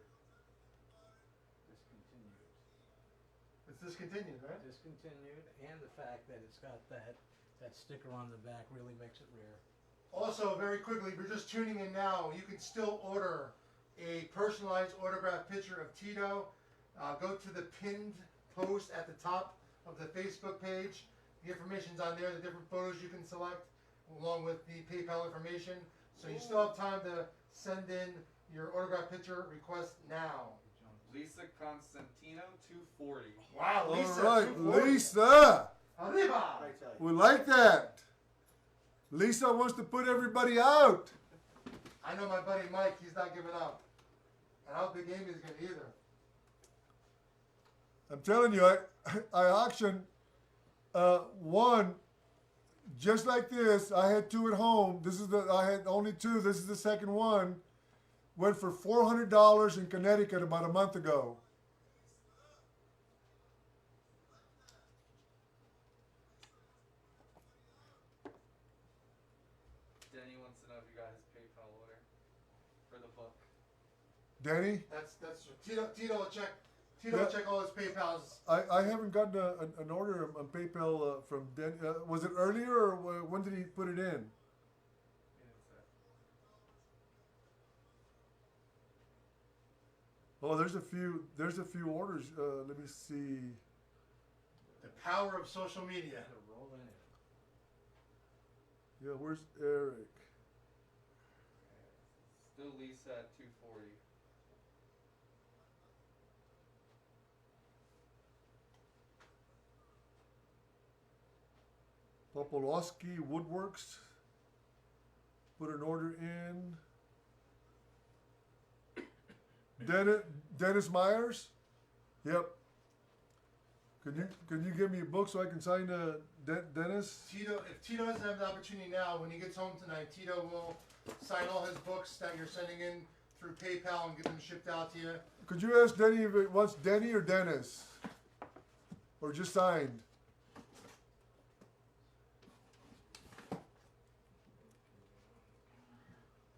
Discontinued. It's discontinued, right? Discontinued, and the fact that it's got that sticker on the back really makes it rare. Also, very quickly, if you're just tuning in now, you can still order a personalized autographed picture of Tito. Go to the pinned post at the top of the Facebook page. The information's on there, the different photos you can select, along with the PayPal information. So you still have time to send in your autograph picture request now. Lisa Constantino, 240. Wow, Lisa. All right, 240. Lisa. Arriba. I tell you. We like that. Lisa wants to put everybody out. I know my buddy Mike, he's not giving up. And I don't think Amy's going to either. I'm telling you, I auctioned one just like this. I had two at home. I had only two. This is the second one. Went for $400 in Connecticut about a month ago. Denny wants to know if you got his PayPal order for the book. Danny, That's Tito will check. Tito will check all his PayPals. I haven't gotten an order on PayPal from Danny. Was it earlier or when did he put it in? He didn't say. Oh, there's a few orders. Let me see. The power of social media. Gotta roll in it. Yeah, where's Eric? Still Lisa at 240. Popolowski Woodworks. Put an order in. Dennis Myers. Yep. Can you give me a book so I can sign Dennis? Tito, if Tito doesn't have the opportunity now, when he gets home tonight, Tito will sign all his books that you're sending in through PayPal and get them shipped out to you. Could you ask Denny if it wants Denny or Dennis? Or just signed?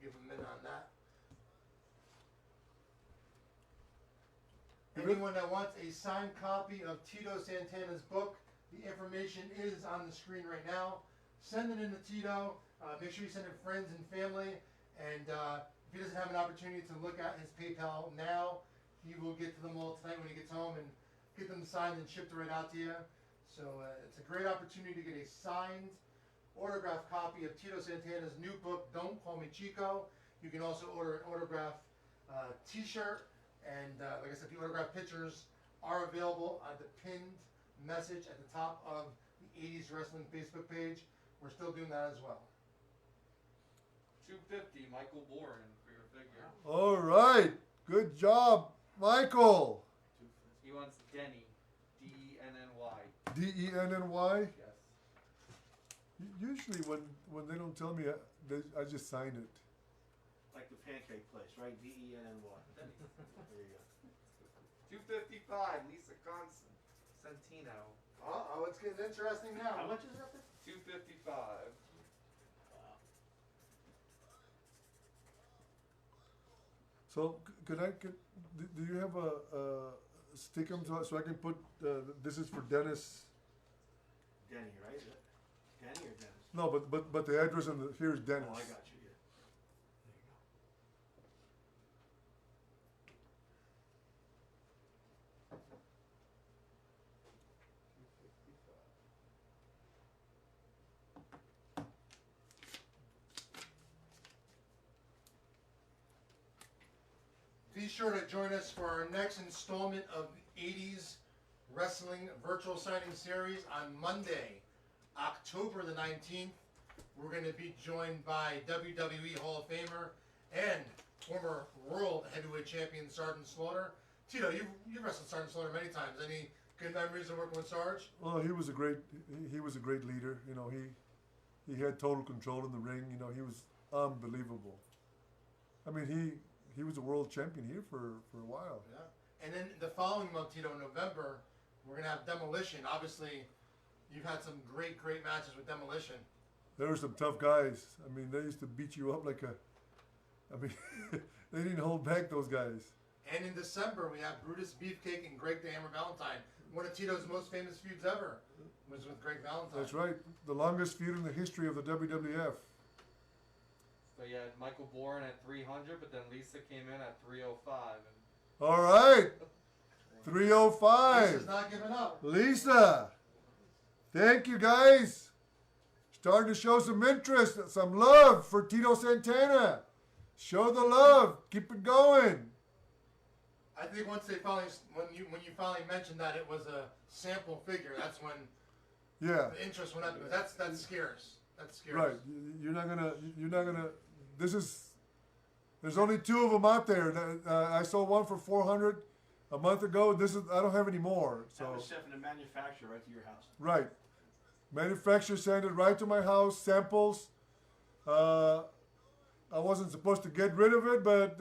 Give him a minute on that. Give it- Anyone that wants a signed copy of Tito Santana's book, the information is on the screen right now. Send it in to Tito. Make sure you send it to friends and family. And if he doesn't have an opportunity to look at his PayPal now, he will get to them all tonight when he gets home and get them signed and shipped right out to you. So it's a great opportunity to get a signed autographed copy of Tito Santana's new book, Don't Call Me Chico. You can also order an autographed t-shirt. And like I said, the autographed pictures are available on the pinned message at the top of the 80's Wrestling Facebook page. We're still doing that as well. 250, Michael Bourne for your figure. All right. Good job, Michael. He wants Denny, D-E-N-N-Y. Denny. Yes. Usually when they don't tell me, I just sign it. Like the pancake place, right? D-E-N-N-Y. There you go. 255, Lisa Constantino. Oh, it's getting interesting now. How much is that? 255. So do you have a stick 'em so I can put this is for Dennis? Denny, right? Is it Denny or Dennis? No, but the address and here's Dennis. Oh, I got you. Yeah. There you go. Be sure to join us for our next installment of the 80's Wrestling Virtual Signing Series on Monday, October the 19th. we're going to be joined by WWE Hall of Famer and former World Heavyweight Champion Sergeant Slaughter. Tito, you've wrestled Sergeant Slaughter many times. Any good memories of working with Sarge? Well, he was a great leader. You know, he had total control in the ring. You know, he was unbelievable. I mean, he was a world champion here for a while. Yeah. And then the following month, Tito, in November, we're going to have Demolition. Obviously, you've had some great matches with Demolition. There were some tough guys. I mean, they used to beat you up like they didn't hold back, those guys. And in December, we have Brutus Beefcake and Greg the Hammer Valentine. One of Tito's most famous feuds ever was with Greg Valentine. That's right. The longest feud in the history of the WWF. So you had Michael Bourne at 300, but then Lisa came in at 305. And All right. Lisa's 305. not giving up. Lisa. Thank you, guys. Starting to show some interest, some love for Tito Santana. Show the love. Keep it going. I think once they finally, when you finally mentioned that it was a sample figure, that's when Yeah. the interest went up. Because that's scarce. That's scarce. Right. You're not gonna. There's only 2 of them out there. I sold one for 400 a month ago. I don't have any more. That So was sent from the manufacturer right to your house. right, manufacturer sent it right to my house. Samples. I wasn't supposed to get rid of it, but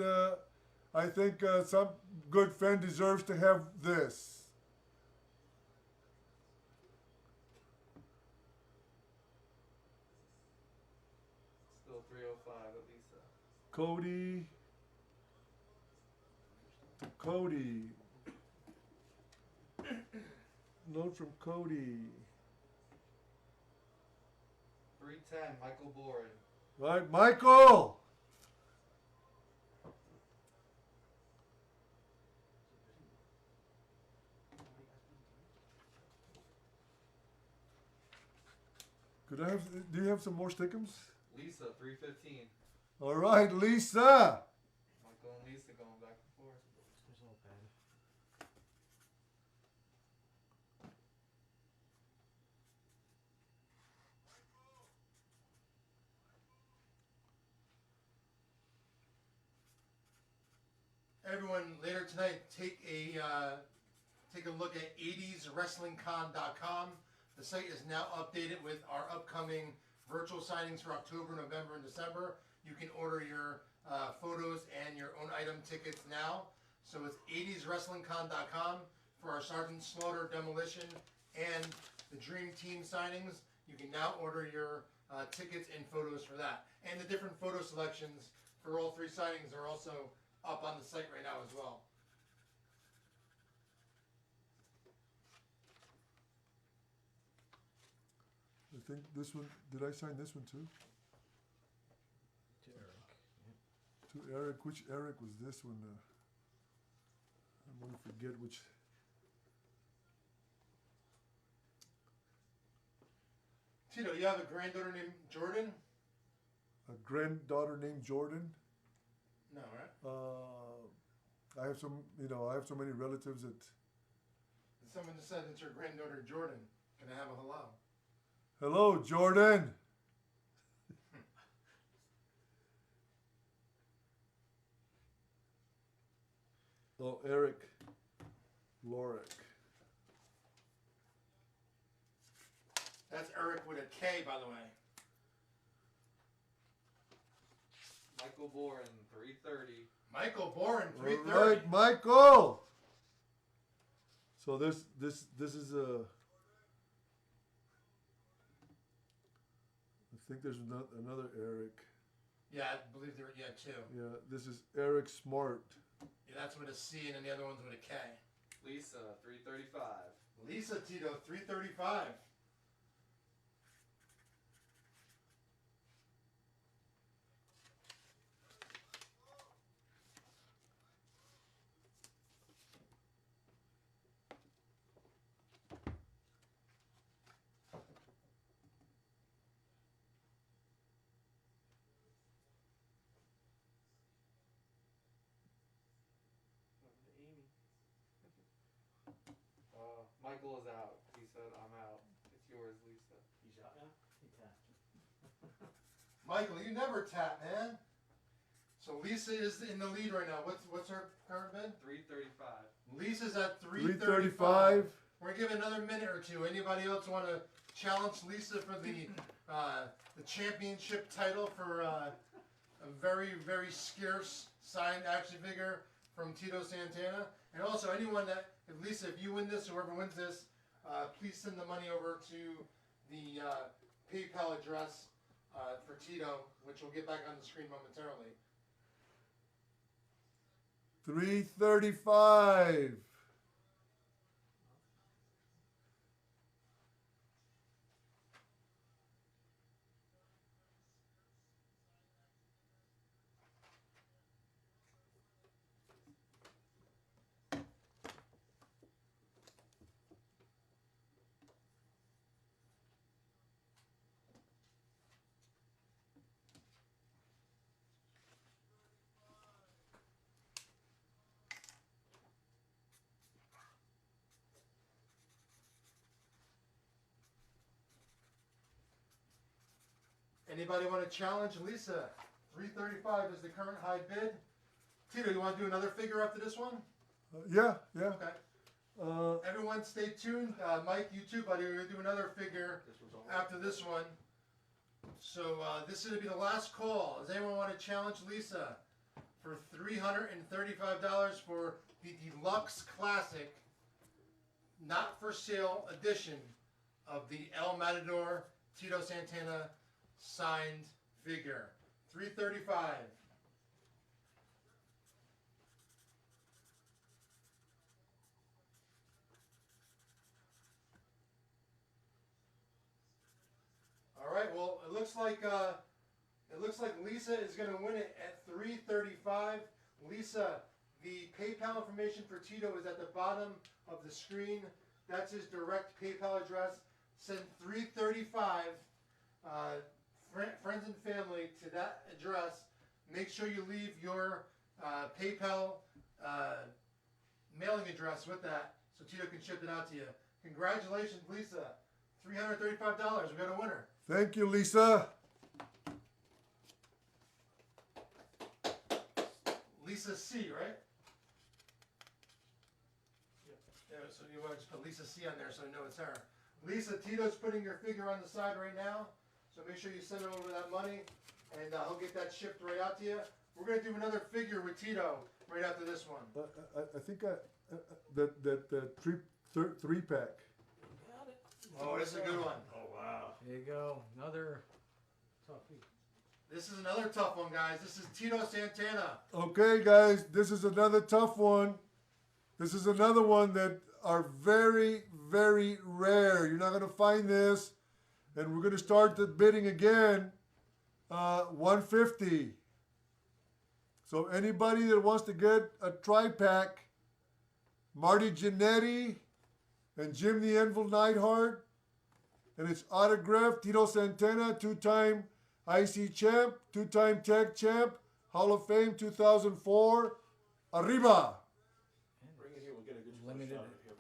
I think some good fan deserves to have this. still 305 at Lisa. Cody. Note from Cody. 310, Michael Bourne. Right, Michael. Do you have some more stickums? Lisa, 315. All right, Lisa. Michael and Lisa going back and forth. There's a little pen. Everyone, later tonight, take a look at 80'swrestlingcon.com. The site is now updated with our upcoming virtual signings for October, November, and December. You can order your photos and your own item tickets now. So it's 80'swrestlingcon.com for our Sergeant Slaughter Demolition and the Dream Team signings. You can now order your tickets and photos for that. And the different photo selections for all 3 signings are also up on the site right now as well. I think this one. Did I sign this one too? To Eric. Yeah. To Eric. Which Eric was this one? I'm gonna forget which. Tito, you have a granddaughter named Jordan? A granddaughter named Jordan. No, right? I have some. I have so many relatives that. Someone just said it's your granddaughter Jordan. Can I have a hello? Hello, Jordan. Oh, Eric Lorick. That's Eric with a K, by the way. Michael Bourne, 330. Michael Bourne, All 330. right, Michael. So this is a. I think there's another Eric. Yeah, I believe there were, 2. Yeah, this is Eric Smart. Yeah, that's with a C and then the other one's with a K. Lisa, 335. Lisa Tito, 335. Michael is out. He said, I'm out. It's yours, Lisa. He's out now? Yeah. Michael, you never tap, man. So Lisa is in the lead right now. What's her current bid? 335. Lisa's at 335. We're gonna give it another minute or two. Anybody else want to challenge Lisa for the championship title for a very, very scarce signed action figure from Tito Santana? And also anyone that, if Lisa, if you win this, whoever wins this, please send the money over to the PayPal address for Tito, which we'll get back on the screen momentarily. 335. Anybody want to challenge Lisa? 335 is the current high bid. Tito, you want to do another figure after this one? Yeah. Okay. Everyone stay tuned. Mike, you too, buddy. We're going to do another figure This was all. after this one. So this is going to be the last call. Does anyone want to challenge Lisa for $335 for the deluxe classic, not for sale edition of the El Matador Tito Santana signed figure? 335. All right. Well, it looks like Lisa is going to win it at 335. Lisa, the PayPal information for Tito is at the bottom of the screen. That's his direct PayPal address. Send 335 friends and family to that address. Make sure you leave your PayPal mailing address with that so Tito can ship it out to you. Congratulations, Lisa. $335. We got a winner. Thank you, Lisa. Lisa C, right? Yeah, so you want to just put Lisa C on there so I know it's her. Lisa, Tito's putting your figure on the side right now, so make sure you send her over that money, and he'll get that shipped right out to you. We're going to do another figure with Tito right after this one. I think that three pack. Oh, this is a good one. Oh, wow. There you go. Another tough piece. This is another tough one, guys. This is Tito Santana. Okay, guys, this is another tough one. This is another one that are very, very rare. You're not going to find this. And we're going to start the bidding again. 150. So anybody that wants to get a tri-pack, Marty Jannetty and Jim the Anvil Neidhart, and it's autographed Tito Santana, two-time IC champ, two-time tag champ, Hall of Fame 2004. Arriba! Bring it here, we'll get a good Limited. shot of it here.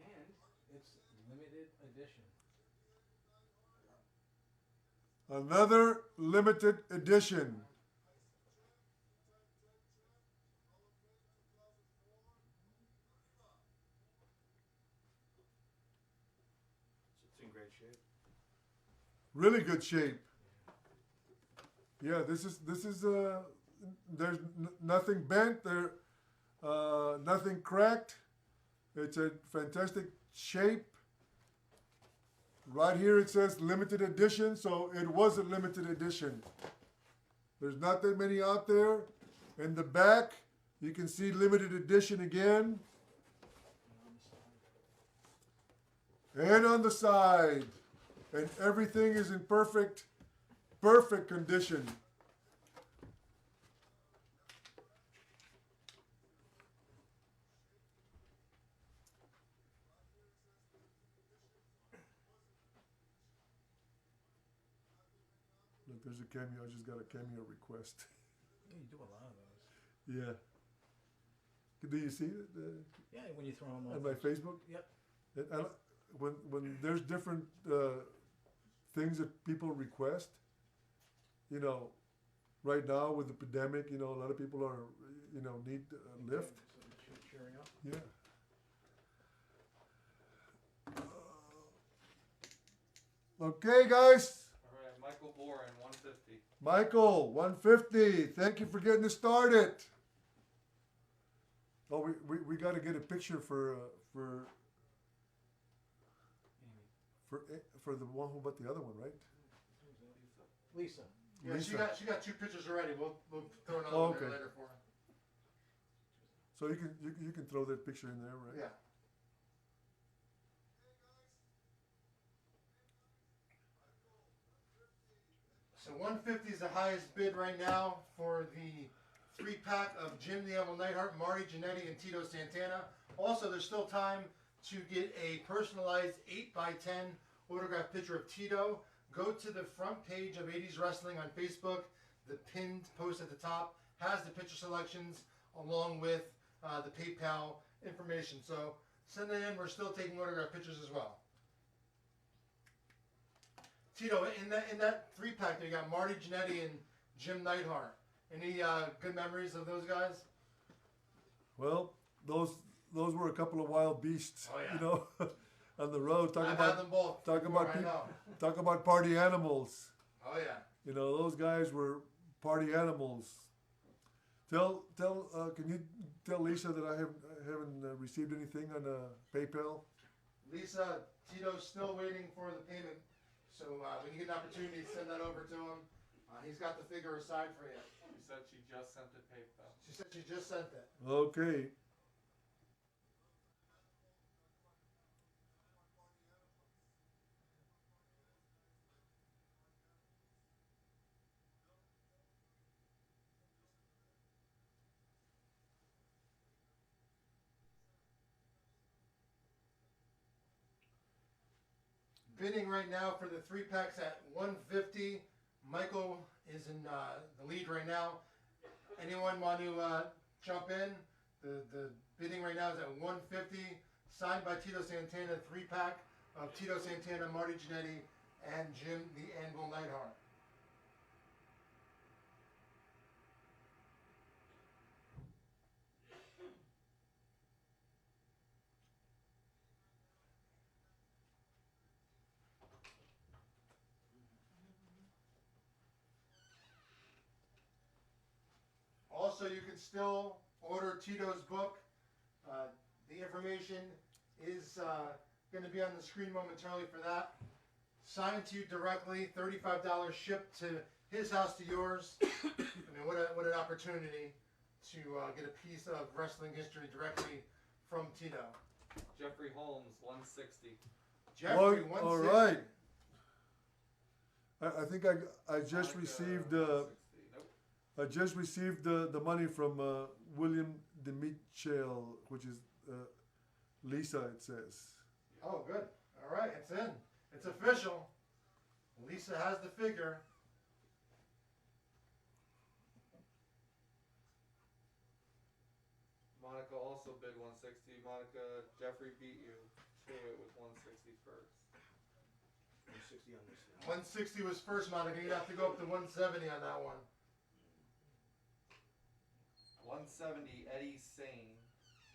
And it's limited edition. Another limited edition. It's in great shape. Really good shape. Yeah, this is there's nothing bent there, nothing cracked. It's a fantastic shape. Right here it says limited edition, so it was a limited edition. There's not that many out there. In the back, you can see limited edition again. And on the side. And everything is in perfect condition. Look, there's a cameo. I just got a cameo request. Yeah, you do a lot of those. Yeah. Do you see it Yeah, when you throw them on on my Facebook? Yep. And when there's different things that people request, you know, right now with the pandemic, you know, a lot of people are, you know, need a lift. Cheering up. Yeah. Okay, guys. All right, Michael Boren, 150. Michael, 150. Thank you for getting us started. Oh, we got to get a picture for the one who bought the other one, right? Lisa. Yeah, Lisa. she got 2 pictures already. We'll throw another Oh, one there okay. later for her. So you can throw that picture in there, right? Yeah. So 150 is the highest bid right now for the 3-pack of Jim the Animal Neidhart, Marty Jannetty, and Tito Santana. Also, there's still time to get a personalized 8x10 autographed picture of Tito. Go to the front page of 80's Wrestling on Facebook. The pinned post at the top has the picture selections along with the PayPal information. So send it in. We're still taking autographed pictures as well. Tito, in that 3-pack, there you got Marty Jannetty and Jim Neidhart. Any good memories of those guys? Well, those were a couple of wild beasts, Oh, yeah. you know, on the road. I've had them both. talk before, about I know. talk about party animals. Oh yeah. You know, those guys were party animals. Can you tell Lisa that I haven't received anything on PayPal? Lisa, Tito's still waiting for the payment. So when you get an opportunity, send that over to him. He's got the figure aside for you. She said she just sent it PayPal. She said she just sent it. Okay. Bidding right now for the 3-packs at $150. Michael is in the lead right now. Anyone want to jump in? The bidding right now is at $150. Signed by Tito Santana, 3-pack of Tito Santana, Marty Jannetty, and Jim the Anvil Neidhart. Also, you can still order Tito's book. The information is going to be on the screen momentarily for that. Signed to you directly, $35 shipped to his house to yours. I mean, what an opportunity to get a piece of wrestling history directly from Tito. Jeffrey Holmes, 160. Jeffrey, All 160. right. I think I just received 160. Nope. I just received the money from William DeMichel, which is Lisa, it says. Oh, good. All right, it's in. It's official. Lisa has the figure. Monica also bid 160. Monica, Jeffrey beat you to it with 160 first. 160 on this. 160 was first, Monica. You'd have to go up to 170 on that one. 170, Eddie Sane.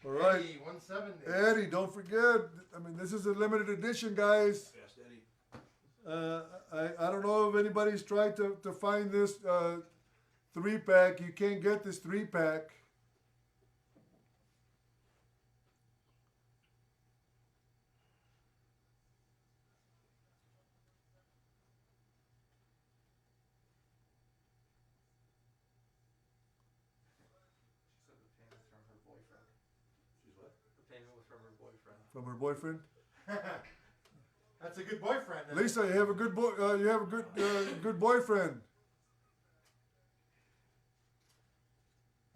All right. Eddie, 170. Eddie, don't forget. I mean, this is a limited edition, guys. Fast Eddie. I don't know if anybody's tried to find this 3-pack. You can't get this 3-pack. She said the payment's from her boyfriend. She's what? The payment was from her boyfriend. From her boyfriend. That's a good boyfriend. isn't it? Lisa, you have a good you have a good boyfriend.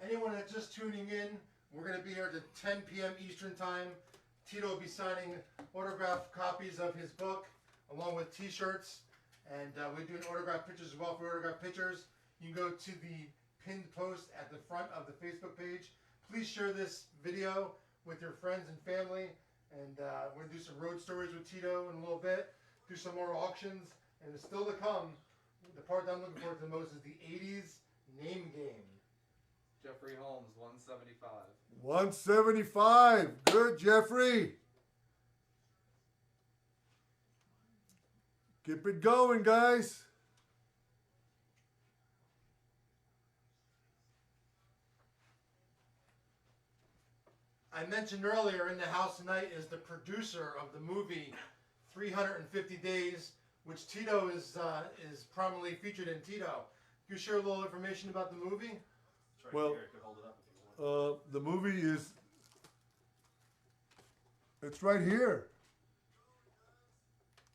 Anyone that's just tuning in, we're going to be here at 10 p.m. Eastern Time. Tito will be signing autographed copies of his book, along with T-shirts, and we're doing autographed pictures as well. For autographed pictures, you can go to the pinned post at the front of the Facebook page. please share this video with your friends and family. And we're going to do some road stories with Tito in a little bit. Do some more auctions. And it's still to come. The part that I'm looking forward to the most is the 80's name game. Jeffrey Holmes, 175. 175. Good, Jeffrey. Keep it going, guys. I mentioned earlier in the house tonight is the producer of the movie 350 Days, which Tito is prominently featured in. Tito, can you share a little information about the movie? It's right Well, here. You can hold it up if you want. The movie is, it's right here.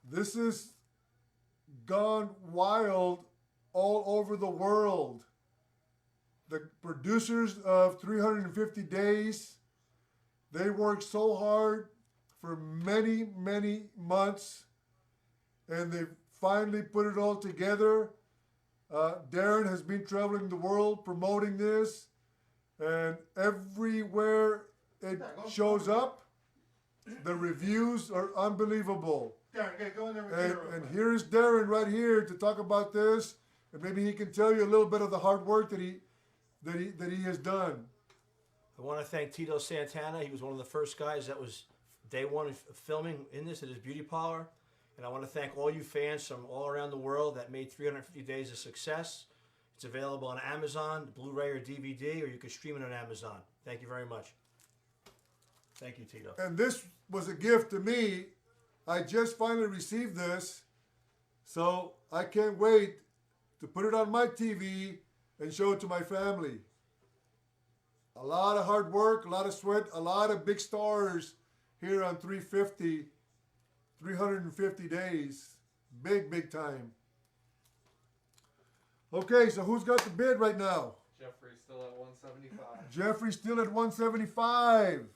This is gone wild all over the world. The producers of 350 Days, they worked so hard for many, many months, and they finally put it all together. Darren has been traveling the world promoting this, and everywhere it shows up, the reviews are unbelievable. Darren, go in there with Tito. And here's Darren right here to talk about this, and maybe he can tell you a little bit of the hard work that he has done. I want to thank Tito Santana. He was one of the first guys that was day one of filming in this at his beauty parlor. And I want to thank all you fans from all around the world that made 350 Days a success. It's available on Amazon, Blu-ray or DVD, or you can stream it on Amazon. Thank you very much. Thank you, Tito. And this was a gift to me. I just finally received this, so I can't wait to put it on my TV and show it to my family. A lot of hard work, a lot of sweat, a lot of big stars here on 350 Days. Big, big time. Okay, so who's got the bid right now? Jeffrey's still at 175. Jeffrey's still at 175.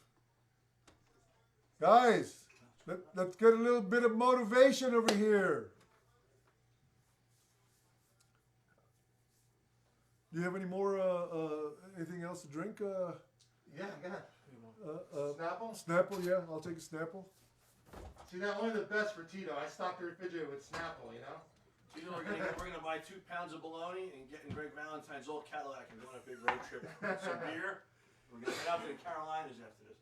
Guys, let's get a little bit of motivation over here. Do you have any more, anything else to drink? Yeah, go ahead. Snapple? Snapple, yeah, I'll take a Snapple. See, not only the best for Tito. I stocked the refrigerator with Snapple, you know? Tito, we're gonna buy 2 pounds of bologna and get in Greg Valentine's old Cadillac and go on a big road trip with some beer. We're gonna head out to the Carolinas after this.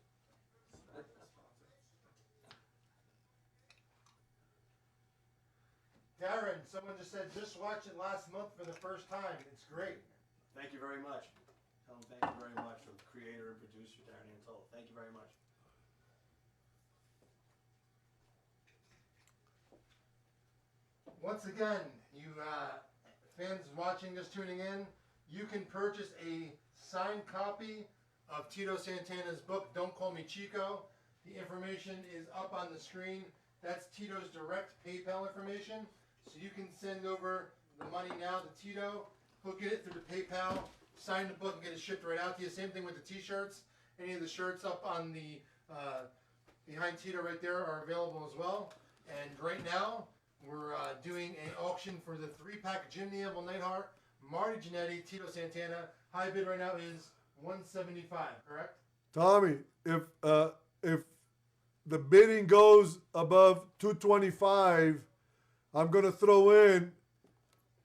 Darren, someone just said, just watch it last month for the first time. It's great. Thank you very much. Tell him thank you very much from creator and producer Darren Antolo. Thank you very much. Once again, you fans watching this, tuning in, you can purchase a signed copy of Tito Santana's book, Don't Call Me Chico. The information is up on the screen. That's Tito's direct PayPal information. So you can send over the money now to Tito. He'll get it through the PayPal, sign the book, and get it shipped right out to you. Same thing with the t-shirts. Any of the shirts up on the behind Tito right there are available as well. And right now, we're doing an auction for the 3-pack Jim the Anvil Neidhart, Marty Jannetty, Tito Santana. High bid right now is $175, correct? Tommy, if the bidding goes above $225, I'm gonna throw in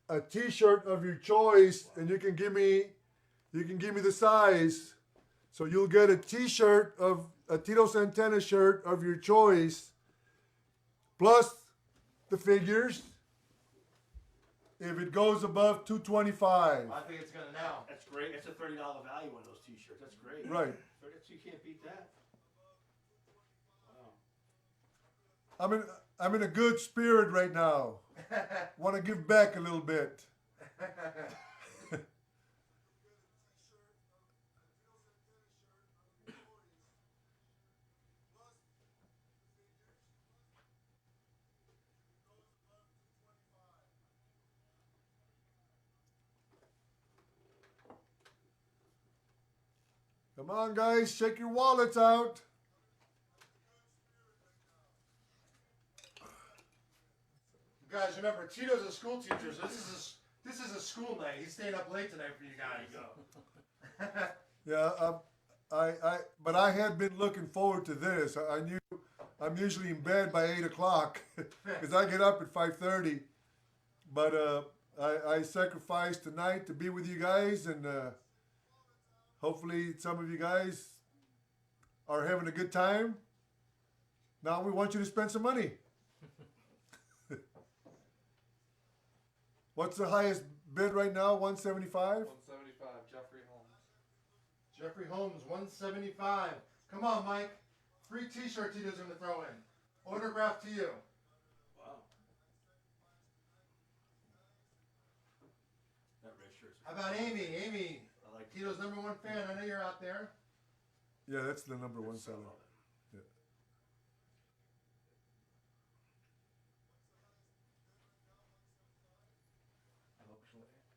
a T-shirt of your choice, and you can give me the size. So you'll get a T-shirt of a Tito Santana shirt of your choice, plus the figures. If it goes above $225, I think it's gonna now. That's great. It's a $30 value on those t-shirts. That's great. right? You can't beat that. Wow. I'm in a good spirit right now. Want to give back a little bit. Come on, guys, shake your wallets out. Guys, remember, Tito's a school teacher, so this is a school night. He's staying up late tonight for you guys. Yeah, but I had been looking forward to this. I knew I'm usually in bed by 8 o'clock because I get up at 5:30. But I sacrificed tonight to be with you guys, and hopefully some of you guys are having a good time. Now we want you to spend some money. What's the highest bid right now? 175? 175. Jeffrey Holmes. Jeffrey Holmes, 175. Come on, Mike. Free T-shirt Tito's going to throw in. Autograph to you. Wow. That red shirt's. How about Amy? Amy, I like Tito's #1 fan. I know you're out there. Yeah, that's the number one seller. Yeah.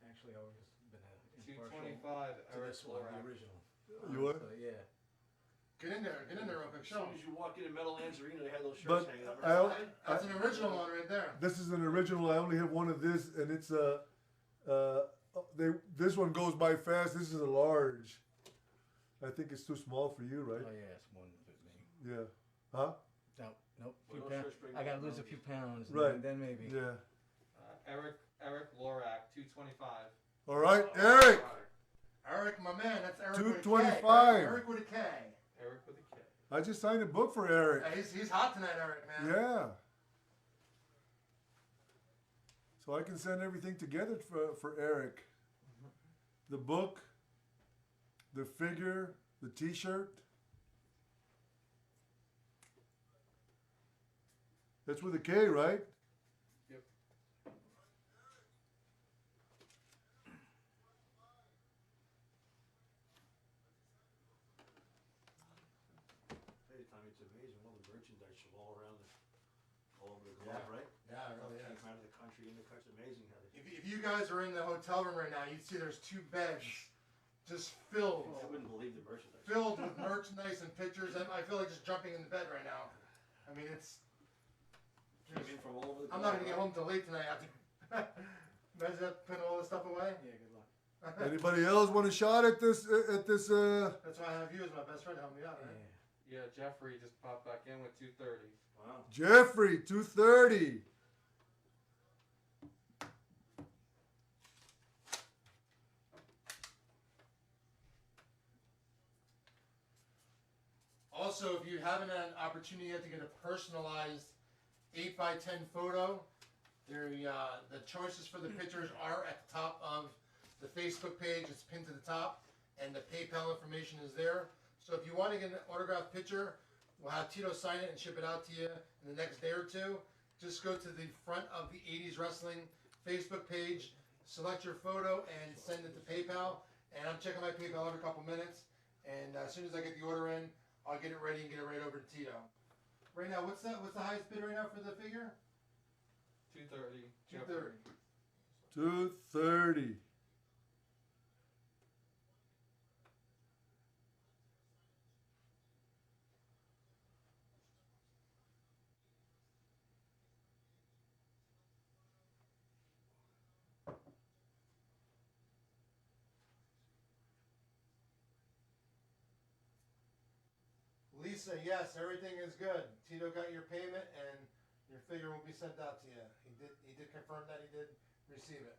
Actually, I always been impartial 225. to Eric this one, the Lorak. original. You what? So, yeah. Get in there real quick. As Show soon 'em. as you walk into Meadowlands Arena, they had those shirts But hanging up. That's an original one right there. This is an original. I only have one of this, and it's this one goes by fast. This is a large. I think it's too small for you, right? Oh yeah, it's one with me. Yeah. Huh? No, nope. Well, Few those pounds. shirts bring I gotta back lose a memories. few pounds. Right. And then maybe. Yeah. Eric Lorak, 225. All right, Eric. Eric, my man. That's Eric 225. Eric with a K. Eric with a K. I just signed a book for Eric. Yeah, he's hot tonight, Eric, man. Yeah. So I can send everything together for Eric. The book, the figure, the T-shirt. That's with a K, right? Yep. Hey, Tommy, it's amazing all the merchandise from all over the globe, right? Yeah, it really is. Came out of the country, in the country. It's amazing how they. If you guys are in the hotel room right now, you'd see there's 2 beds just filled I wouldn't believe the merchandise. with merchandise and pictures. I feel like just jumping in the bed right now. I mean, it's. Came in from all over the I'm globe. not gonna get home till late tonight. I have to measure up, putting all this stuff away. Yeah. Good luck. Anybody else want a shot at this? That's why I have you as my best friend to help me out, right? Yeah. Yeah, Jeffrey just popped back in with 230. Wow. Jeffrey, 230. Also, if you haven't had an opportunity yet to get a personalized 8x10 photo, the choices for the pictures are at the top of the Facebook page. It's pinned to the top, and the PayPal information is there. So if you want to get an autographed picture, we'll have Tito sign it and ship it out to you in the next day or two. Just go to the front of the 80's Wrestling Facebook page, select your photo, and send it to PayPal. And I'm checking my PayPal every couple minutes. And as soon as I get the order in, I'll get it ready and get it right over to Tito. Right now, what's the highest bid right now for the figure? 230. 230. 230. Lisa, yes, everything is good. Tito got your payment and your figure will be sent out to you. He did confirm that he did receive it.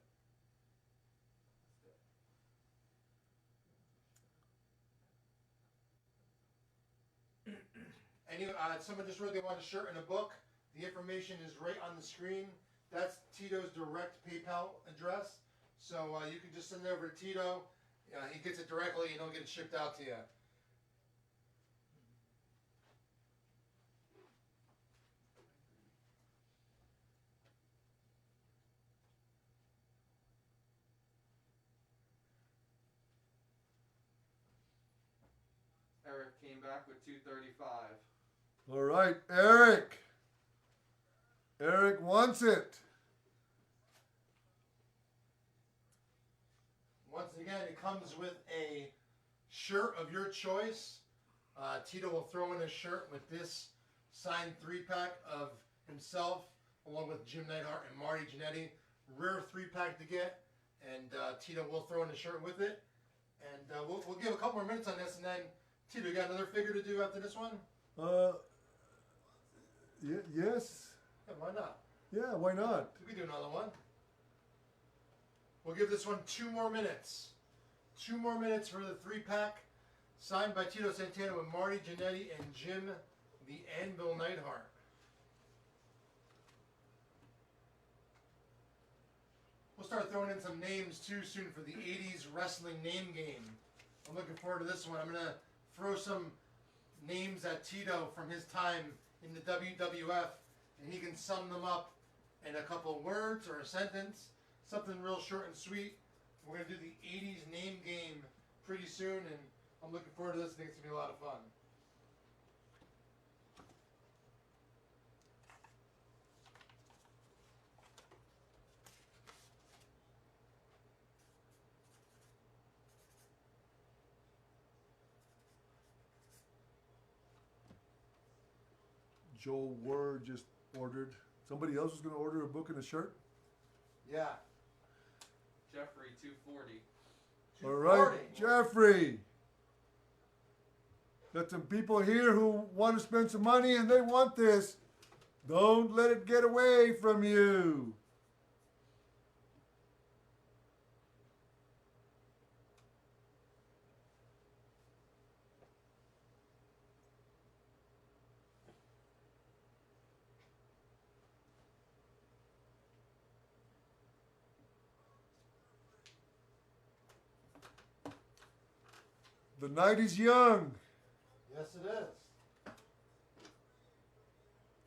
Someone just wrote they want a shirt and a book. The information is right on the screen. That's Tito's direct PayPal address. So you can just send it over to Tito. He gets it directly and he'll get it shipped out to you. Eric came back with 235. All right, Eric. Eric wants it. Once again, it comes with a shirt of your choice. Tito will throw in a shirt with this signed 3-pack of himself, along with Jim Neidhart and Marty Jannetty. Rare 3-pack to get, and Tito will throw in a shirt with it. And we'll give a couple more minutes on this, and then Tito, you got another figure to do after this one? Yes. Yeah, why not? Yeah, why not? We can do another one. We'll give this one 2 more minutes. 2 more minutes for the 3-pack. Signed by Tito Santana with Marty Jannetty and Jim the Anvil Neidhart. We'll start throwing in some names too soon for the 80s wrestling name game. I'm looking forward to this one. I'm going to throw some names at Tito from his time in the WWF, and he can sum them up in a couple words or a sentence, something real short and sweet. We're going to do the 80s name game pretty soon, and I'm looking forward to this. I think it's going to be a lot of fun. Joel Word just ordered. Somebody else was going to order a book and a shirt? Yeah. Jeffrey 240. All right, Jeffrey. Got some people here who want to spend some money and they want this. Don't let it get away from you. The night is young. Yes, it is.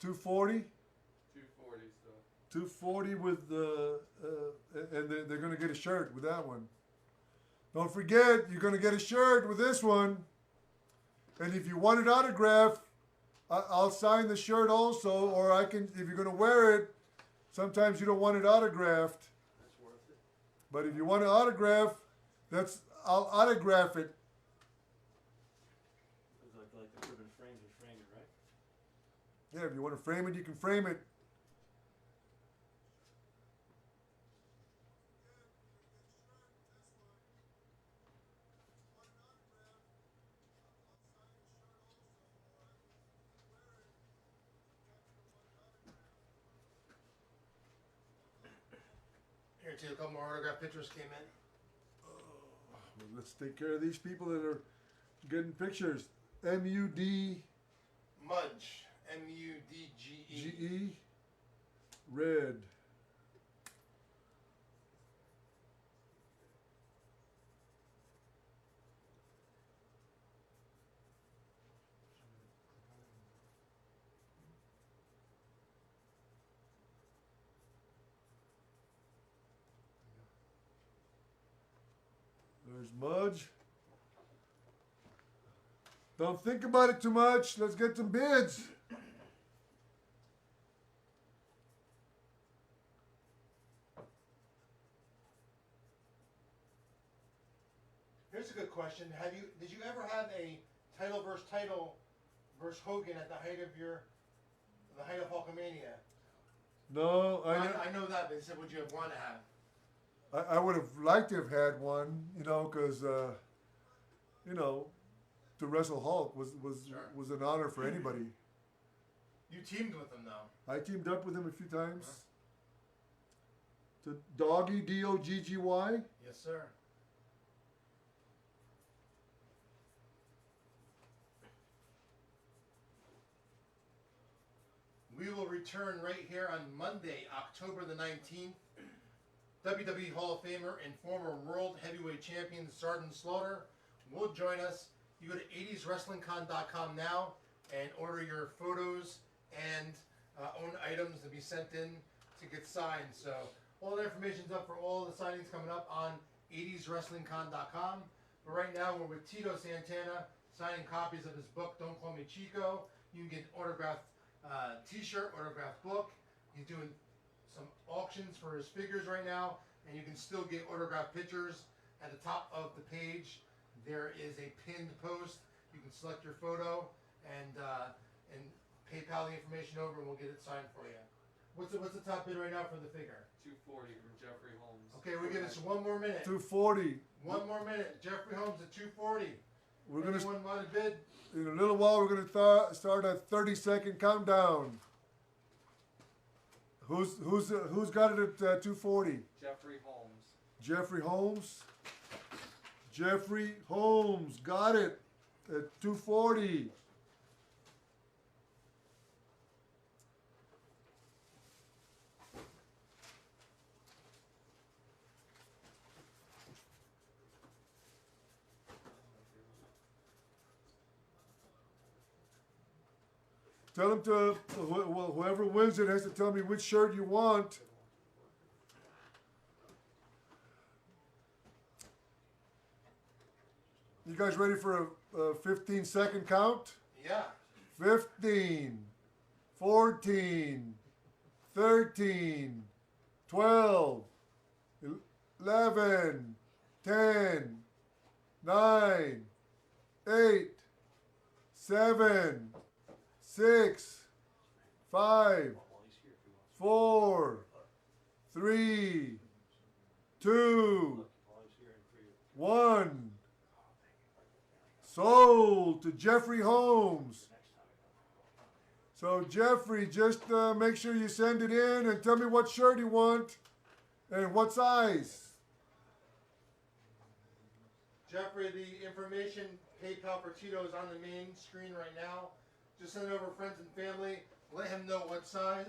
240. 240 still. 240 with the, and they're going to get a shirt with that one. Don't forget, you're going to get a shirt with this one. And if you want it autographed, I'll sign the shirt also, or I can, if you're going to wear it, sometimes you don't want it autographed. That's worth it. But if you want an autograph, I'll autograph it. Like the ribbon frames, you frame it, right? Yeah, if you want to frame it, you can frame it. Here, too, a couple more autograph pictures came in. Well, let's take care of these people that are getting pictures. M-U-D-G-E, Mudge. M-U-D-G-E. red. There's Mudge. Don't think about it too much. Let's get some bids. Here's a good question. Did you ever have a title versus Hogan at the height of Hulkamania? No, I know that, but they said, would you have wanted to have? I would have liked to have had one, because, to wrestle Hulk was an honor for anybody. You teamed with him, though. I teamed up with him a few times. To Doggy, D-O-G-G-Y. Yes, sir. We will return right here on Monday, October the 19th. WWE Hall of Famer and former World Heavyweight Champion Sergeant Slaughter will join us. You go to 80swrestlingcon.com now and order your photos and own items to be sent in to get signed. So all the information's up for all the signings coming up on 80swrestlingcon.com. But right now we're with Tito Santana signing copies of his book, Don't Call Me Chico. You can get an autographed t-shirt, autographed book. He's doing some auctions for his figures right now, and you can still get autographed pictures. At the top of the page there is a pinned post. You can select your photo and PayPal the information over, and we'll get it signed for you. What's the top bid right now for the figure? 240 from Jeffrey Holmes. Okay, we give us 1 more minute. 240. 1 more minute. Jeffrey Holmes at 240. We're gonna Anyone want to bid? in a little while. We're gonna start a 30-second countdown. Who's got it at 240? Jeffrey Holmes. Jeffrey Holmes. Jeffrey Holmes got it at 240. Tell him to, whoever wins it has to tell me which shirt you want. You guys ready for a 15-second count? Yeah. 15, 14, 13, 12, 11, 10, 9, 8, 7, 6, 5, 4, 3, 2, 1. Sold to Jeffrey Holmes. So Jeffrey, just make sure you send it in and tell me what shirt you want and what size. Jeffrey, the information PayPal for Tito is on the main screen right now. Just send it over friends and family. Let him know what size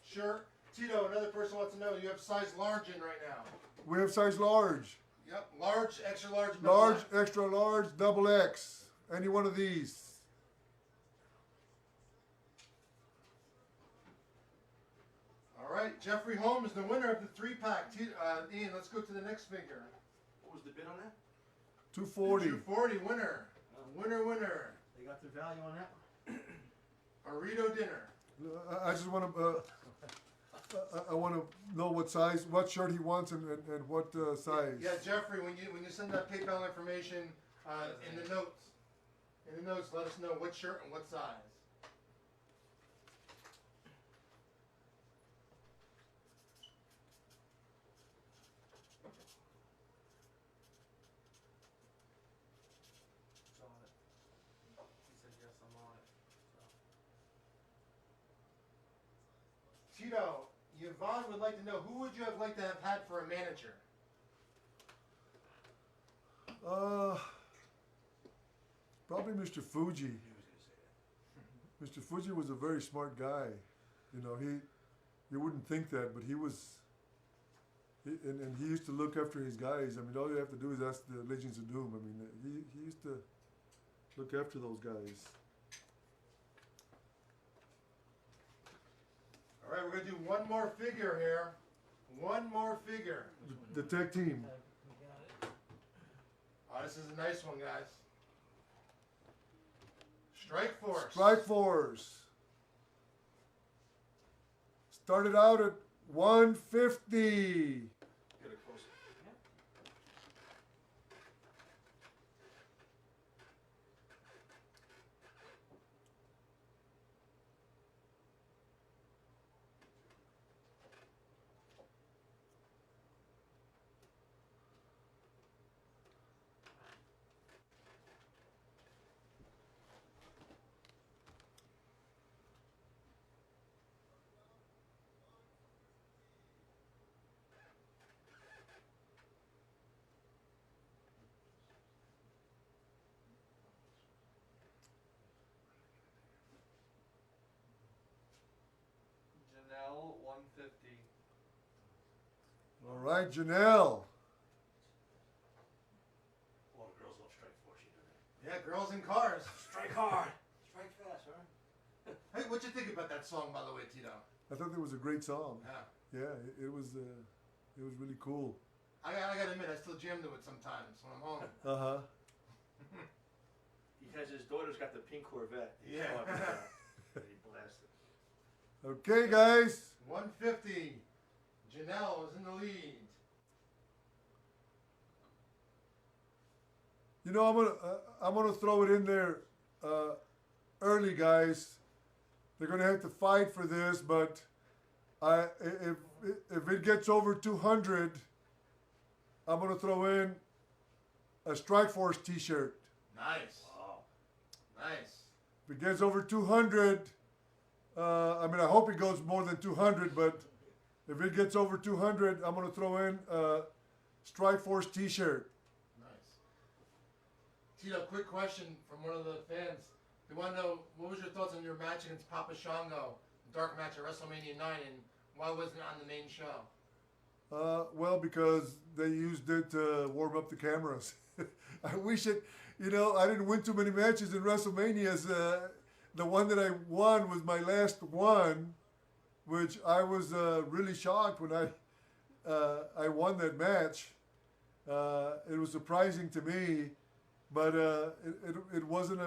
shirt. Tito, another person wants to know, you have size large in right now. We have size large. Yep, large, extra large, Large, double X. extra large, double X. Any one of these. All right, Jeffrey Holmes, the winner of the 3-pack. Ian, let's go to the next figure. What was the bid on that? 240. 240, winner. Winner. They got their value on that one? Burrito dinner. I just want to. I want to know what size, what shirt he wants, and what size. Yeah, Jeffrey, when you send that PayPal information in the notes, let us know what shirt and what size. It's on it. He said yes, I'm on it. So. Tito, Yvonne would like to know, who would you have liked to have had for a manager? Probably Mr. Fuji. Mr. Fuji was a very smart guy. You know, you wouldn't think that, but he was, and he used to look after his guys. I mean, all you have to do is ask the Legends of Doom. I mean, he used to look after those guys. All right, we're going to do one more figure here. One more figure. The tech team. Oh, this is a nice one, guys. Strike Force. Strike Force. Started out at 150. Get it closer. Janelle, 150. All right, Janelle. All the girls love Strike Force, you know that. Yeah, girls in cars. Strike hard. Strike fast, huh? Hey, what'd you think about that song, by the way, Tito? I thought that was a great song. Yeah. Yeah, it was really cool. I gotta admit, I still jam to it sometimes when I'm home. Uh-huh. Because his daughter's got the pink Corvette. Yeah. He blasted. Okay, guys. 150. Janelle is in the lead. You know, I'm gonna throw it in there early, guys. They're gonna have to fight for this, but if it gets over 200, I'm gonna throw in a Strike Force T-shirt. Nice. Wow. Nice. If it gets over 200, I mean, I hope it goes more than 200, but if it gets over 200, I'm going to throw in a Strike Force t-shirt. Nice. Tito, quick question from one of the fans. They want to know, what was your thoughts on your match against Papa Shango, dark match at WrestleMania 9, and why wasn't it on the main show? Well, because they used it to warm up the cameras. I wish it, I didn't win too many matches in WrestleManias. The one that I won was my last one, which I was really shocked when I won that match. It was surprising to me, but it wasn't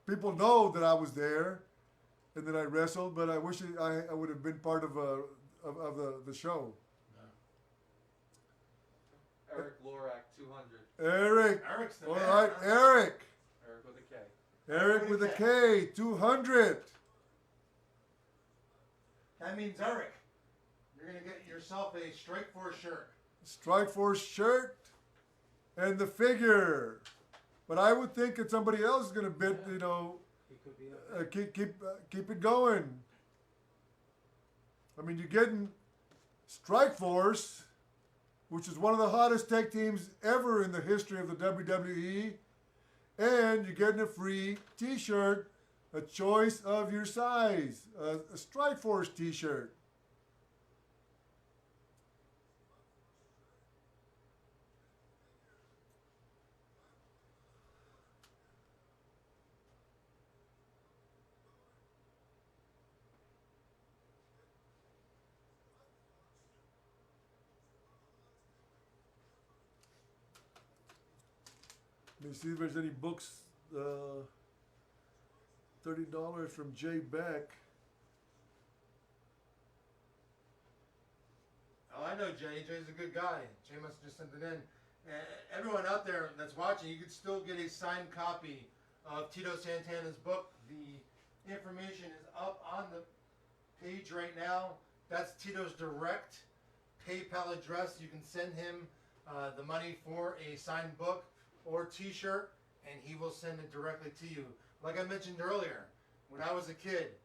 people know that I was there and that I wrestled, but I wish I would have been part of the show. Eric Lorak, 200. Eric. Eric's the All man, right, huh? Eric. Eric with a K. Eric with a K, 200. That means, Eric, you're going to get yourself a Strike Force shirt. Strike Force shirt and the figure. But I would think that somebody else is going to bid, He could be up. keep it going. I mean, you're getting Strike Force, which is one of the hottest tag teams ever in the history of the WWE, and you're getting a free t-shirt, a choice of your size, a Strike Force t-shirt. Let me see if there's any books. $30 from Jay Beck. Oh, I know Jay. Jay's a good guy. Jay must have just sent it in. Everyone out there that's watching, you could still get a signed copy of Tito Santana's book. The information is up on the page right now. That's Tito's direct PayPal address. You can send him the money for a signed book or t-shirt, and he will send it directly to you. Like I mentioned earlier, when I was a kid,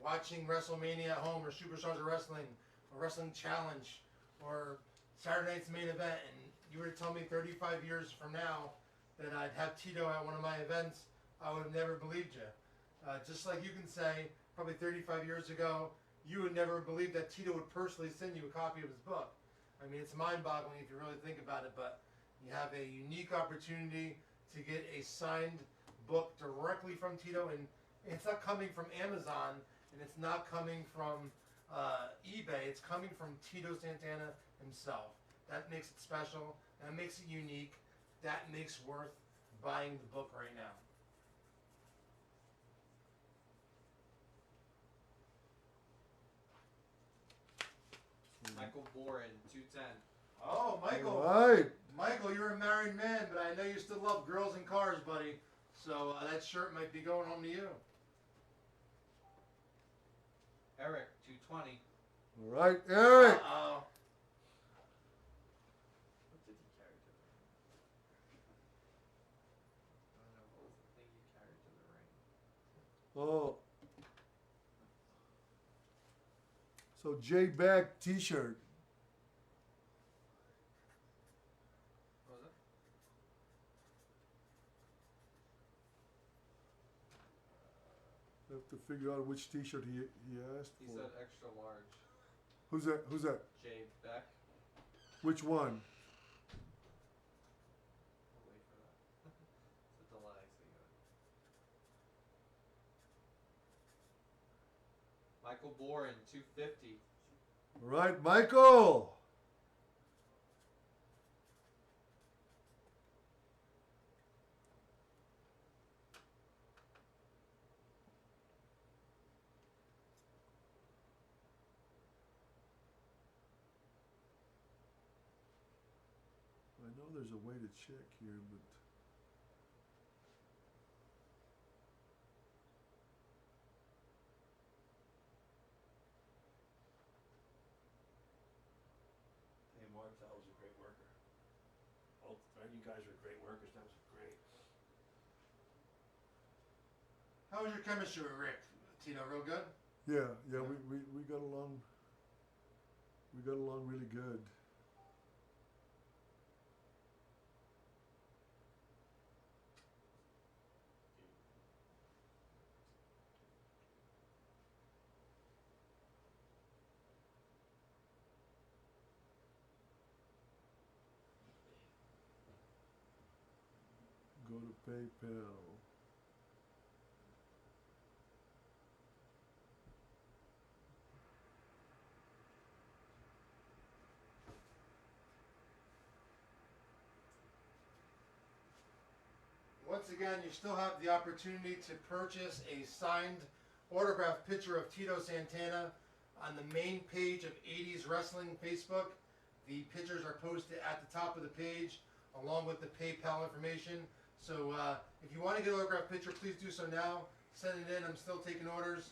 watching WrestleMania at home, or Superstars of Wrestling, or Wrestling Challenge, or Saturday Night's Main Event, and you were to tell me 35 years from now that I'd have Tito at one of my events, I would have never believed you. Just like you can say, probably 35 years ago, you would never believe that Tito would personally send you a copy of his book. I mean, it's mind-boggling if you really think about it, but you have a unique opportunity to get a signed book directly from Tito, and it's not coming from Amazon, and it's not coming from eBay. It's coming from Tito Santana himself. That makes it special. That makes it unique. That makes worth buying the book right now. Michael Boren, 210. Oh, Michael. All right. Michael, you're a married man, but I know you still love girls and cars, buddy. So that shirt might be going home to you. Eric, 220. All right, Eric. Uh-oh. What did he carry to the ring? I don't know. What was the thing he carried to the ring? Oh. So Jay Beck t-shirt. What was it? I have to figure out which t-shirt he asked He for. said extra large. Who's that? Who's that? Jay Beck. Which one? I'll wait for that. It's a delay, so you gotta... Michael Boren, 250. All right, Michael. I know there's a way to check here, but Hey, Mark, that was a great worker. Both you guys are great workers. That was great. How was your chemistry with Rick, Tito? Real good? Yeah, we got along. We got along really good. Go to PayPal. Once again, you still have the opportunity to purchase a signed autographed picture of Tito Santana on the main page of 80's Wrestling Facebook. The pictures are posted at the top of the page along with the PayPal information. So if you want to get an autographed picture, please do so now. Send it in. I'm still taking orders.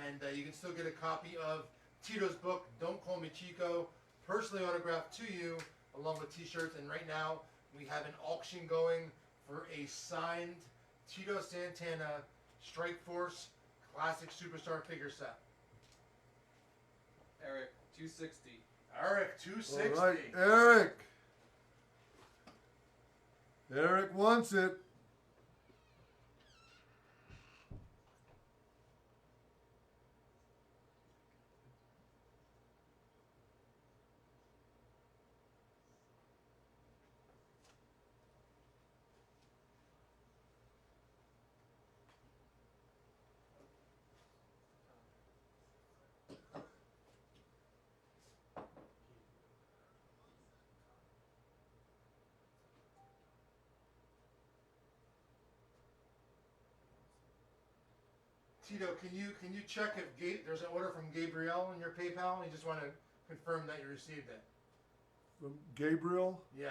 And you can still get a copy of Tito's book, Don't Call Me Chico, personally autographed to you along with t-shirts. And right now we have an auction going for a signed Tito Santana Strike Force Classic Superstar figure set. Eric, 260. Eric, 260. All right, Eric. Eric wants it. Tito, can you check if there's an order from Gabriel in your PayPal? You just want to confirm that you received it. From Gabriel? Yeah.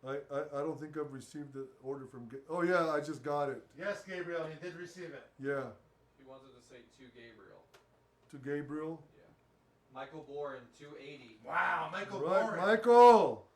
I don't think I've received the order from. Oh yeah, I just got it. Yes, Gabriel, you did receive it. Yeah, He wanted to say to Gabriel. to Gabriel. Yeah. Michael Boren, 280. Wow, Michael Right, Boren. Michael.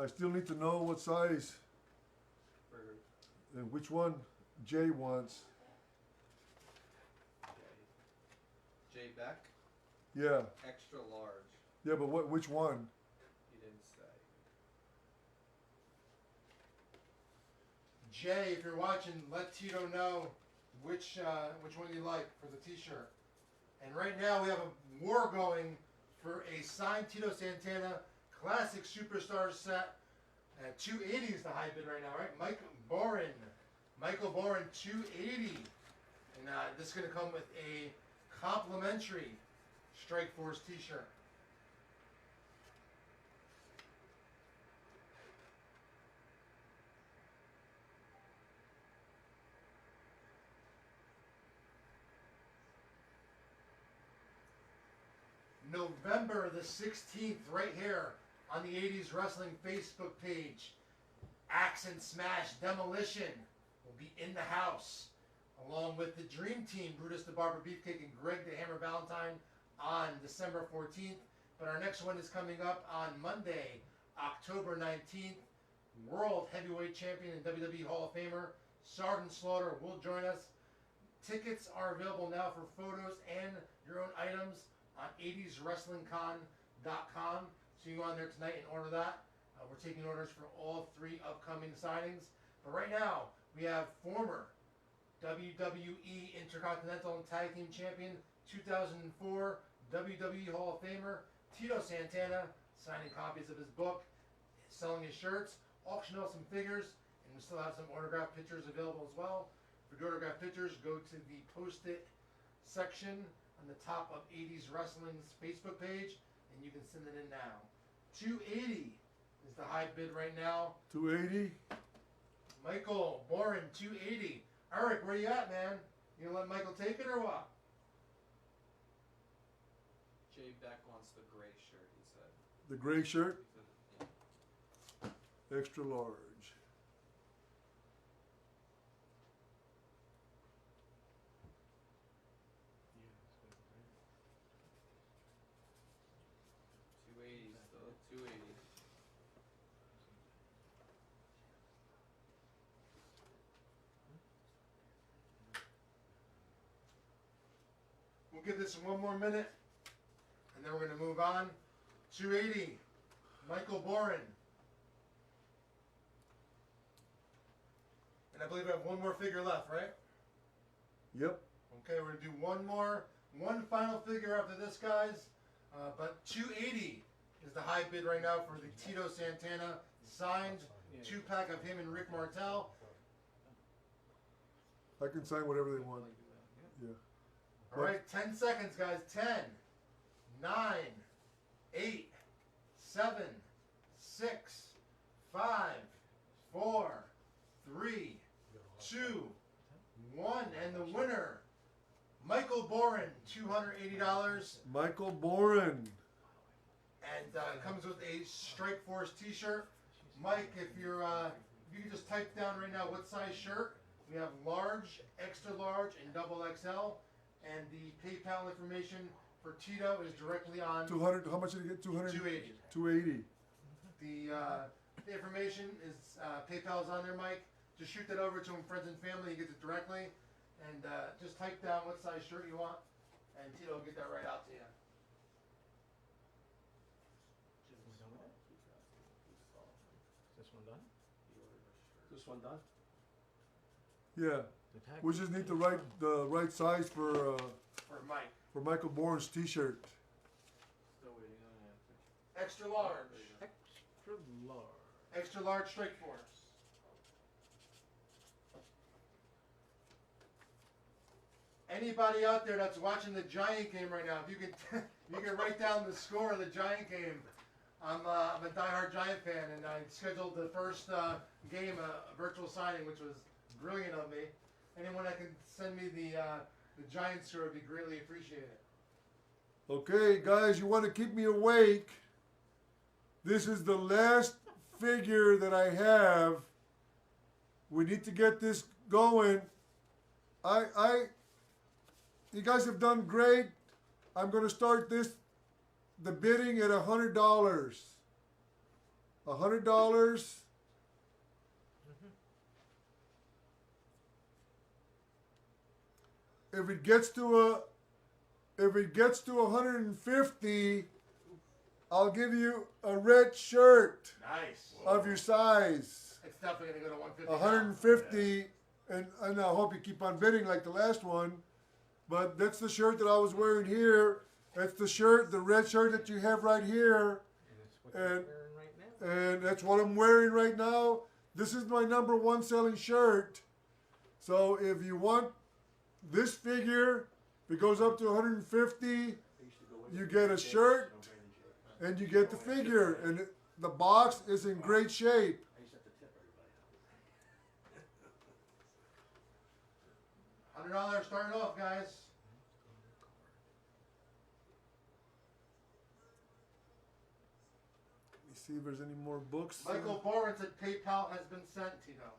I still need to know what size and which one Jay wants. Jay Beck, Yeah, extra large. yeah, but which one? He didn't say. Jay, if you're watching, let Tito know which one you like for the t-shirt. And right now we have a war going for a signed Tito Santana Classic Superstars set. 280 is the high bid right now, right? Michael Boren, 280. And this is going to come with a complimentary Strike Force t-shirt. November the 16th, right here on the 80's Wrestling Facebook page. Axe and Smash Demolition will be in the house, along with the Dream Team, Brutus the Barber Beefcake and Greg the Hammer Valentine on December 14th. But our next one is coming up on Monday, October 19th. World Heavyweight Champion and WWE Hall of Famer Sergeant Slaughter will join us. Tickets are available now for photos and your own items on 80'swrestlingcon.com. So you go on there tonight and order that. We're taking orders for all 3 upcoming signings. But right now, we have former WWE Intercontinental and Tag Team Champion, 2004 WWE Hall of Famer, Tito Santana, signing copies of his book, selling his shirts, auction off some figures, and we still have some autographed pictures available as well. For autographed pictures, go to the post-it section on the top of 80's Wrestling's Facebook page, and you can send it in now. 280 is the high bid right now. 280. Michael Boren, 280. Eric, where you at, man? You gonna let Michael take it or what? Jay Beck wants the gray shirt, he said. The gray shirt, He said yeah. extra large. $280, still $280. We'll give this one more minute, and then we're going to move on. 280, Michael Boren. And I believe I have one more figure left, right? Yep. Okay, we're going to do one final figure after this, guys. But 280 is the high bid right now for the Tito Santana signed 2-pack of him and Rick Martel. I can sign whatever they want. Yeah. All right, 10 seconds, guys. 10, 9, 8, 7, 6, 5, 4, 3, 2, 1. And the winner, Michael Boren, $280. Michael Boren. And it comes with a Strike Force t-shirt. Mike, if you can just type down right now what size shirt. We have large, extra large, and double XL. And the PayPal information for Tito is directly on 200. How much did he get? 200. 280. 280. The information is PayPal's on there, Mike. Just shoot that over to him, friends and family. He gets it directly, and just type down what size shirt you want, and Tito will get that right out to you. Is this one done? This one done? Yeah. The tag We just need the right size for Mike. Michael Boren's T-shirt. Still waiting on an answer. Extra large. extra large. Extra large Strike Force. Anybody out there that's watching the Giant game right now, if you can, you can write down the score of the Giant game. I'm a diehard Giant fan, and I scheduled the first game, a virtual signing, which was brilliant of me. Anyone that can send me the Giant score would be greatly appreciated. Okay, guys, you want to keep me awake? This is the last figure that I have. We need to get this going. You guys have done great. I'm going to start the bidding at $100. $100. If it gets to 150, I'll give you a red shirt Nice. of your size. It's definitely going to go to 150. 150, and I hope you keep on bidding like the last one. But that's the shirt that I was wearing here. That's the shirt, the red shirt that you have right here. And that's what you're wearing right now. And that's what I'm wearing right now. This is my #1 selling shirt. So if you want this figure, if it goes up to 150, you get a shirt and you get the figure. And the box is in great shape. $100 starting off, guys. Let me see if there's any more books. Michael Boren said PayPal has been sent, Tito.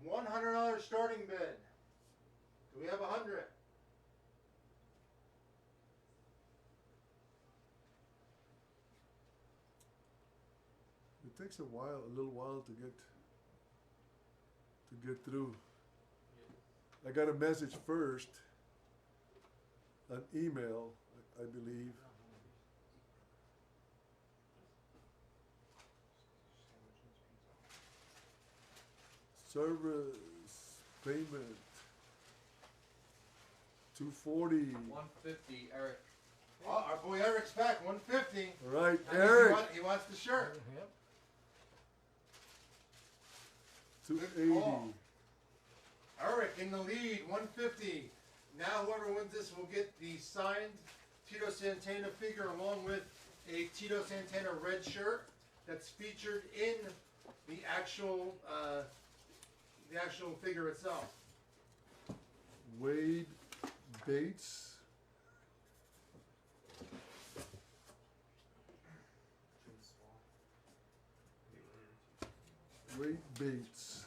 $100 starting bid. Do we have 100? It takes a little while to get through. I got a message first, an email, I believe. Service payment $240. 150, Eric. Oh, our boy Eric's back, 150. All right, That means Eric. He wants the shirt. Yep. to Good 80. call. Eric in the lead, 150. Now whoever wins this will get the signed Tito Santana figure along with a Tito Santana red shirt that's featured in the actual figure itself. Wade Bates. Wade Bates.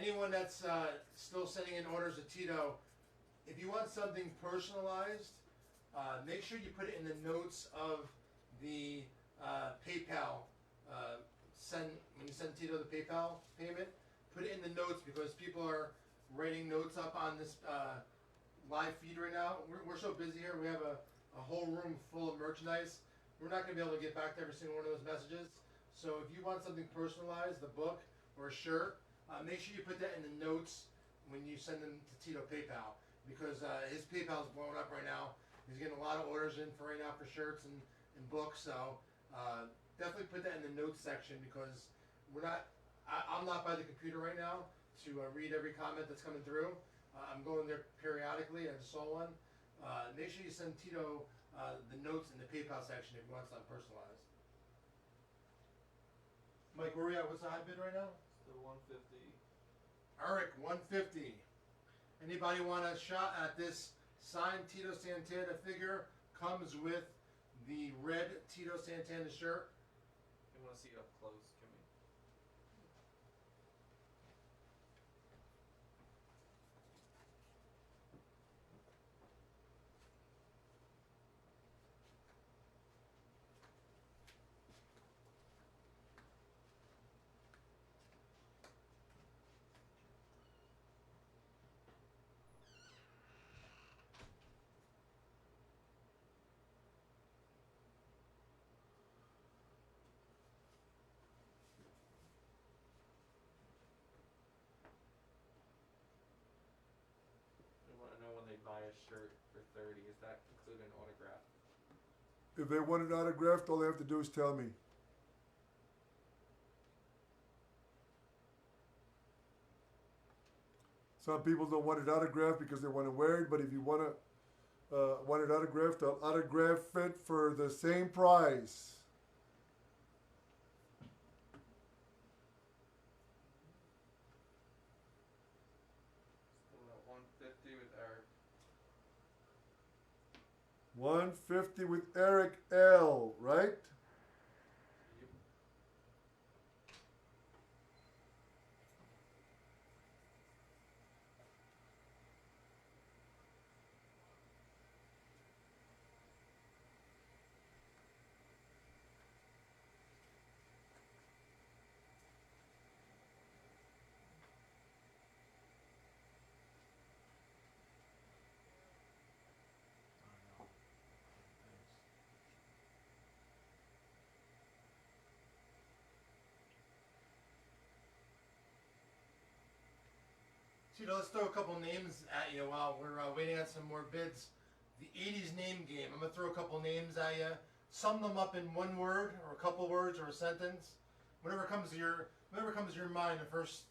Anyone that's still sending in orders to Tito, if you want something personalized, make sure you put it in the notes of the PayPal. When you send Tito the PayPal payment, put it in the notes because people are writing notes up on this live feed right now. We're so busy here. We have a whole room full of merchandise. We're not going to be able to get back to every single one of those messages. So if you want something personalized, the book or a shirt, make sure you put that in the notes when you send them to Tito PayPal because his PayPal is blowing up right now. He's getting a lot of orders in for right now for shirts and books. So definitely put that in the notes section because I'm not by the computer right now to read every comment that's coming through. I'm going there periodically. I just saw one. Make sure you send Tito the notes in the PayPal section if you want something personalized. Mike, where are we at? What's the high bid right now? The 150. Eric, 150. Anybody want a shot at this signed Tito Santana figure? Comes with the red Tito Santana shirt. You want to see it up close, Jimmy? When they buy a shirt for 30, is that include an autograph? If they want it autographed, all they have to do is tell me. Some people don't want it autographed because they want to wear it, but if you want it autographed, I'll autograph it for the same price. Still at 150 with Eric. 150 with Eric L, right? Yep. Tito, let's throw a couple names at you while we're waiting on some more bids. The 80's name game. I'm gonna throw a couple names at you. Sum them up in one word or a couple words or a sentence. Whatever comes to your mind. The first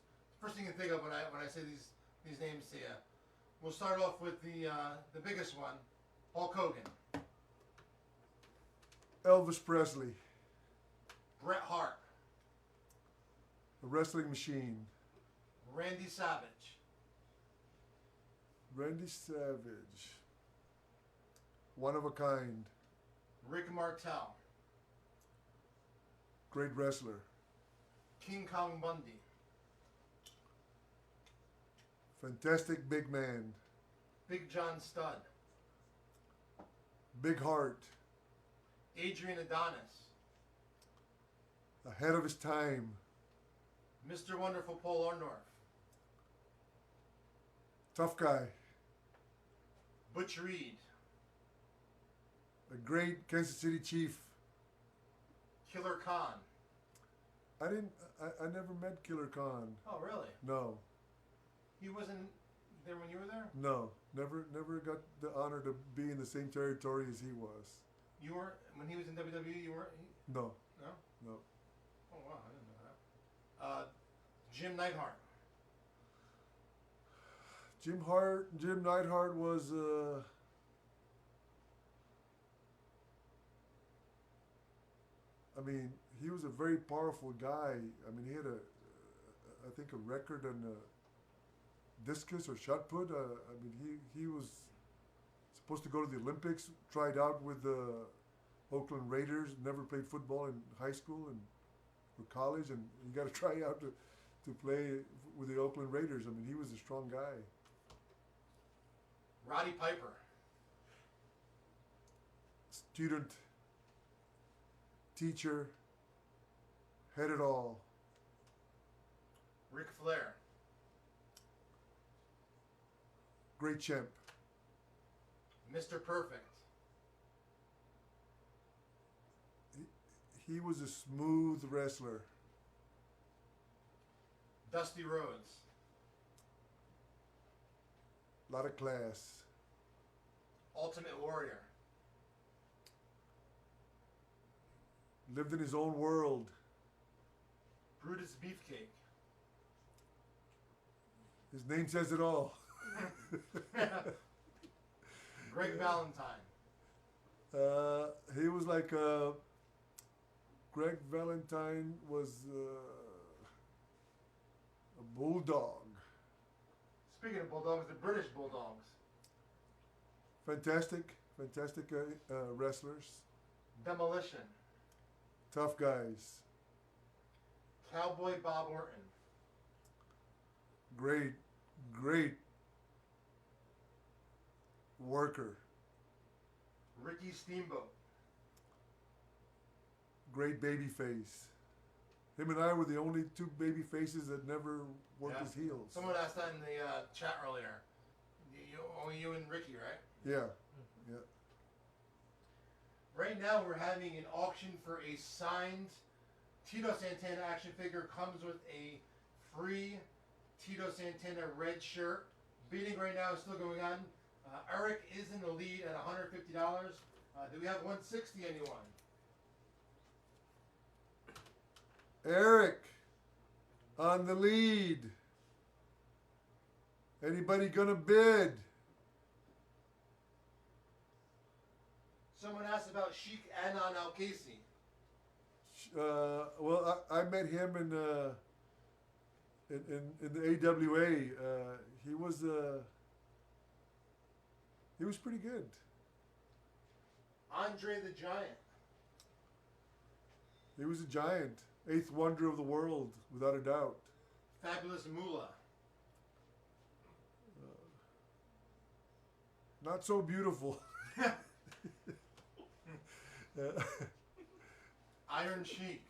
thing you think of when I say these names to you. We'll start off with the biggest one, Hulk Hogan, Elvis Presley, Bret Hart, the wrestling machine, Randy Savage, Randy Savage, one of a kind, Rick Martel, great wrestler, King Kong Bundy, fantastic big man, Big John Studd, big heart, Adrian Adonis, ahead of his time, Mr. Wonderful Paul Orndorff, tough guy, Butch Reed, a great Kansas City Chief, Killer Khan. I never met Killer Khan. Oh, really? No, He wasn't there when you were there? no, never got the honor to be in the same territory as he was. You weren't, when he was in WWE, you weren't? No, No? no. Oh, wow, I didn't know that. Jim Neidhart. Jim Neidhart was I mean, he was a very powerful guy. I mean, he had I think a record on discus or shot put. I mean, he was supposed to go to the Olympics. Tried out with the Oakland Raiders. Never played football in high school and or college, and you got to try out to play with the Oakland Raiders. I mean, he was a strong guy. Roddy Piper. Student, teacher, had it all. Ric Flair. Great champ. Mr. Perfect. He was a smooth wrestler. Dusty Rhodes. A lot of class. Ultimate Warrior. Lived in his own world. Brutus Beefcake. His name says it all. Greg Valentine. He was like Greg Valentine was a bulldog. Speaking of Bulldogs, the British Bulldogs. Fantastic wrestlers. Demolition. Tough guys. Cowboy Bob Orton. Great worker. Ricky Steamboat. Great baby face. Him and I were the only two baby faces that never worked Yeah. his heels. Someone asked that in the chat earlier. Only you and Ricky, right? Yeah. Right now we're having an auction for a signed Tito Santana action figure. Comes with a free Tito Santana red shirt. Bidding right now is still going on. Eric is in the lead at $150. Do we have 160 anyone? Eric on the lead. Anybody gonna bid? Someone asked about Sheik Anon Al-Casey. Well, I met him in the AWA. He was pretty good. Andre the Giant. He was a giant, eighth wonder of the world, without a doubt. Fabulous Moolah. Not so beautiful. Iron Sheik.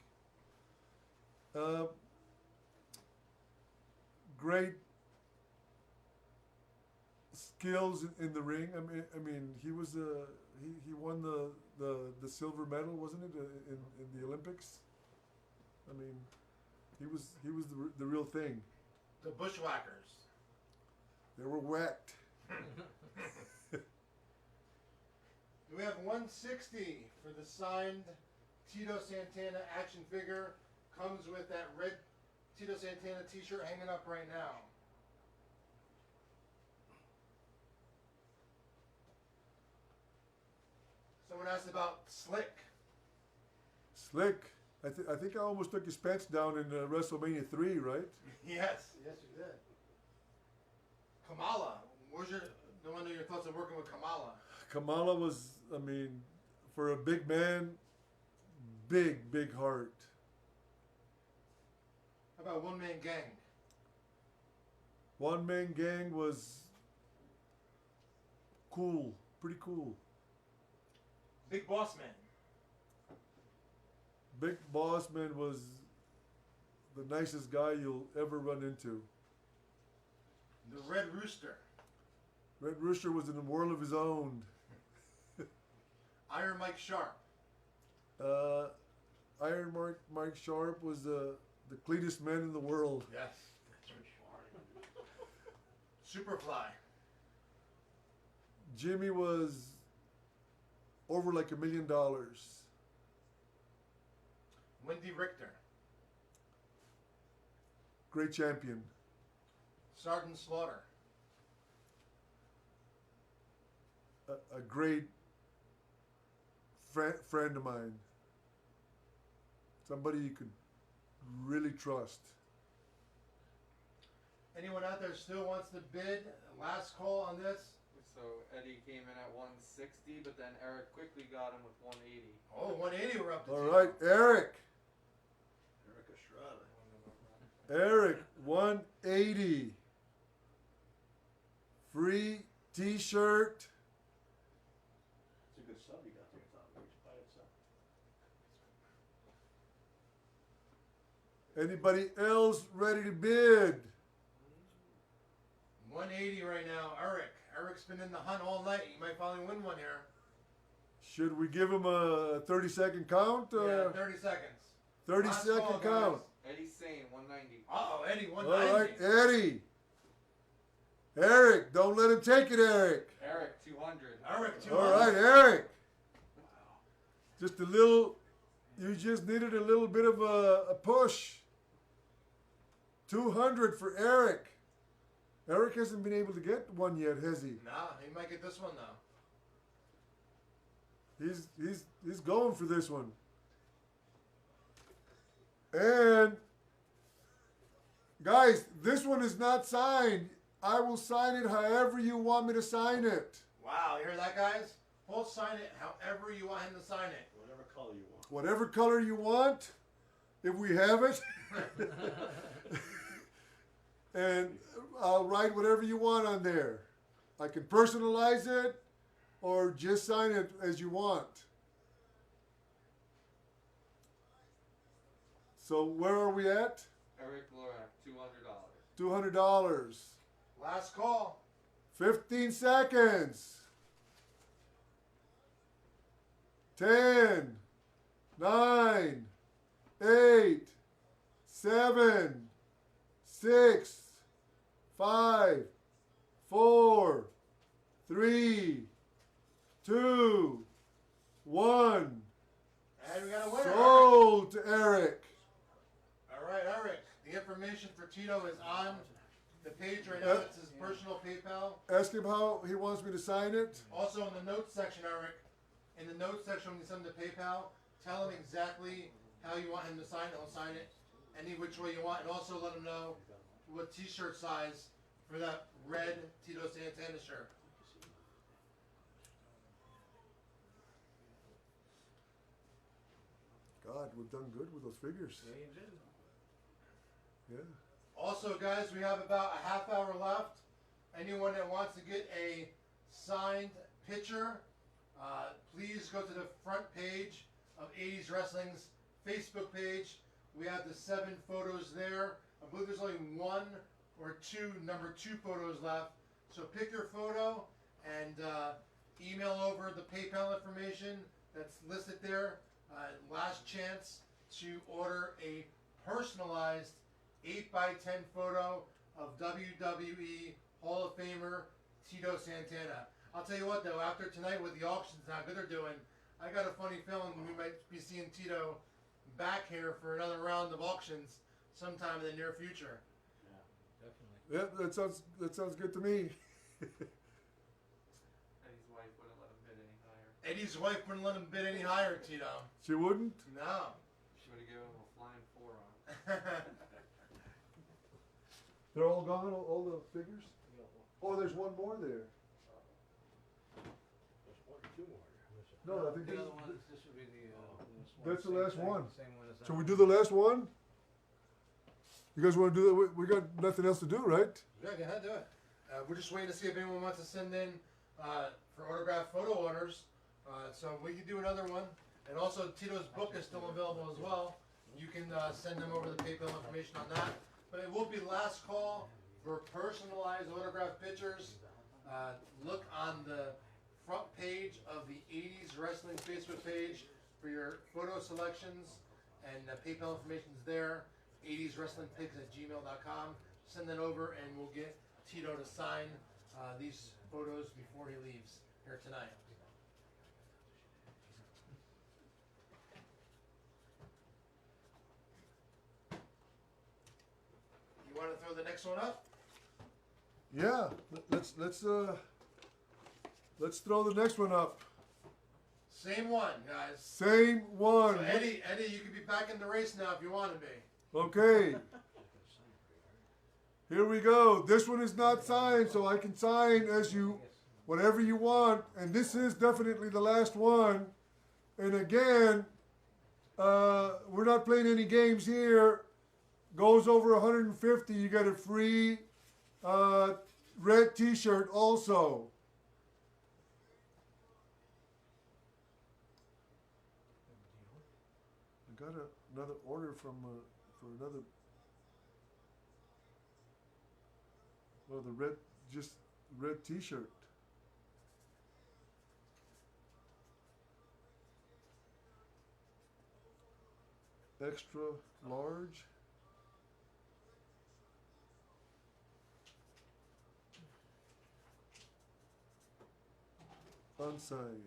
Great skills in the ring. I mean, he was he won the silver medal, wasn't it, in the Olympics? I mean, he was the real thing. The Bushwhackers. They were whacked. We have 160 for the signed Tito Santana action figure. Comes with that red Tito Santana t-shirt hanging up right now. Someone asked about Slick. Slick. I think I almost took his pants down in WrestleMania 3, right? Yes, you did. Kamala. I want to know your thoughts on working with Kamala. Kamala was, I mean, for a big man, big heart. How about One Man Gang? One Man Gang was cool, pretty cool. Big Boss Man. Big Boss Man was the nicest guy you'll ever run into. The Red Rooster. Red Rooster was in a world of his own. Iron Mike Sharp. Iron Mike Sharp was the cleanest man in the world. Yes. Superfly. Jimmy was over like $1 million. Wendy Richter. Great champion. Sergeant Slaughter. A great friend of mine. Somebody you could really trust. Anyone out there still wants to bid? Last call on this. So Eddie came in at 160, but then Eric quickly got him with 180. Oh, 180 we're up to. All right, Eric. Eric, 180. Free T-shirt. It's a good sub you got there, Tom. By itself. Anybody else ready to bid? 180 right now, Eric. Eric's been in the hunt all night. He might finally win one here. Should we give him a 30-second count? Yeah, 30 seconds. 30-second call, count. guys. Eddie's saying 190. Uh-oh, Eddie, All 190. right, Eddie. Eric, don't let him take it, Eric. Eric 200. Eric, 200. All right, Eric. Just a little, you just needed a little bit of a push. 200 for Eric. Eric hasn't been able to get one yet, has he? Nah, he might get this one though. He's going for this one. And guys, this one is not signed. I will sign it however you want me to sign it. Wow, you hear that, guys? We'll sign it however you want him to sign it. Whatever color you want. Whatever color you want, if we have it. And I'll write whatever you want on there. I can personalize it or just sign it as you want. So where are we at? Eric Lorak, $200. $200. Last call. 15 seconds. 10, 9, 8, 7, 6, 5, 4, 3, 2, 1. And we got a winner. Sold to Eric. All right, Eric. The information for Tito is on the page right now. It's his personal PayPal. Ask him how he wants me to sign it. Also in the notes section, Eric, in the notes section when you send him the PayPal, tell him exactly how you want him to sign it. He'll sign it any which way you want. And also let him know what t-shirt size for that red Tito Santana shirt. God, we've done good with those figures. Yeah, you did. Yeah. Also, guys, we have about a half hour left. Anyone that wants to get a signed picture, please go to the front page of 80's Wrestling's Facebook page. We have the 7 photos there. I believe there's only 1 or 2 number 2 photos left. So pick your photo and email over the PayPal information that's listed there. Last chance to order a personalized 8x10 photo of WWE Hall of Famer Tito Santana. I'll tell you what though, after tonight with the auctions and how good they're doing, I got a funny feeling we might be seeing Tito back here for another round of auctions sometime in the near future. Yeah, definitely. Yeah, that sounds good to me. Eddie's wife wouldn't let him bid any higher. Eddie's wife wouldn't let him bid any higher, Tito. She wouldn't? No. She would have given him a flying forearm. They're all gone, all the figures? Oh, there's one more there. There's 1 or 2 more. No, I think The this, other one, this would be the last one. That's the Same last thing, one. Same one as that shall we one. do the last one? You guys want to do that? We got nothing else to do, right? Yeah, go ahead, do it. We're just waiting to see if anyone wants to send in for autographed photo orders. So we can do another one. And also, Tito's book is still available as well. You can send them over the PayPal information on that. But it will be last call for personalized autographed pictures. Look on the front page of the 80's Wrestling Facebook page for your photo selections. and PayPal information's there. 80's wrestlingpigs@gmail.com. Send that over, and we'll get Tito to sign these photos before he leaves here tonight. You want to throw the next one up? Yeah, let's throw the next one up. Same one, guys. Same one. So Eddie, you can be back in the race now if you want to be. Okay. Here we go. This one is not signed, so I can sign as you, whatever you want. And this is definitely the last one. And again, we're not playing any games here. Goes over 150, you get a free red T-shirt also. I got another order from for another. Well, the red T-shirt. Extra large. Unsigned.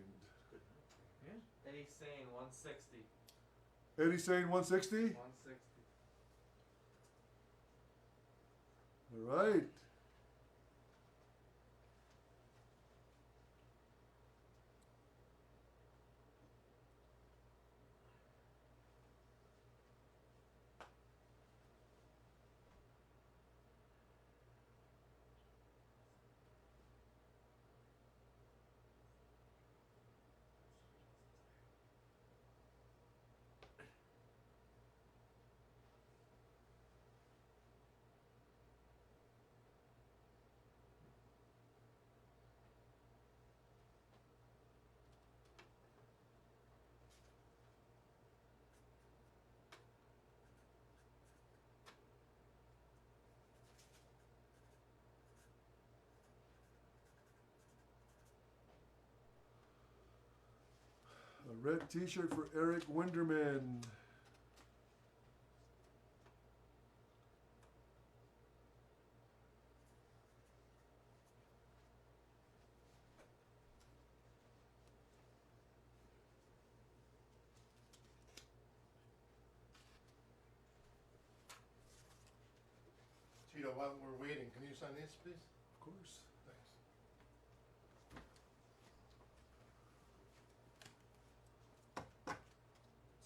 Eddie saying 160. Eddie saying 160? 160. All right. A red T-shirt for Eric Winderman. Tito, while we're waiting, can you sign these, please? Of course. Thanks.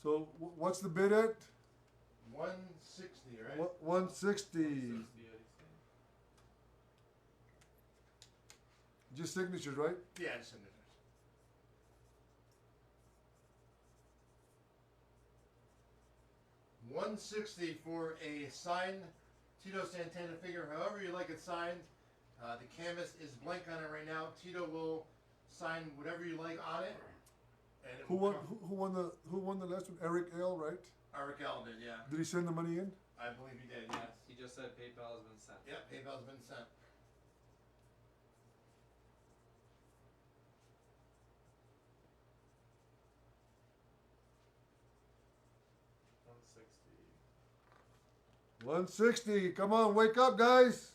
So what's the bid at? 160, right? 160. 160, Eddie saying. Just signatures, right? Yeah, just signatures. $160 for a signed Tito Santana figure, however you like it signed. The canvas is blank on it right now. Tito will sign whatever you like on it. And it Who will won? come- Who won the last one? Eric L. Right? Eric L did, yeah. Did he send the money in? I believe he did, yes. He just said PayPal has been sent. Yep, PayPal's been sent. $160. Come on, wake up, guys.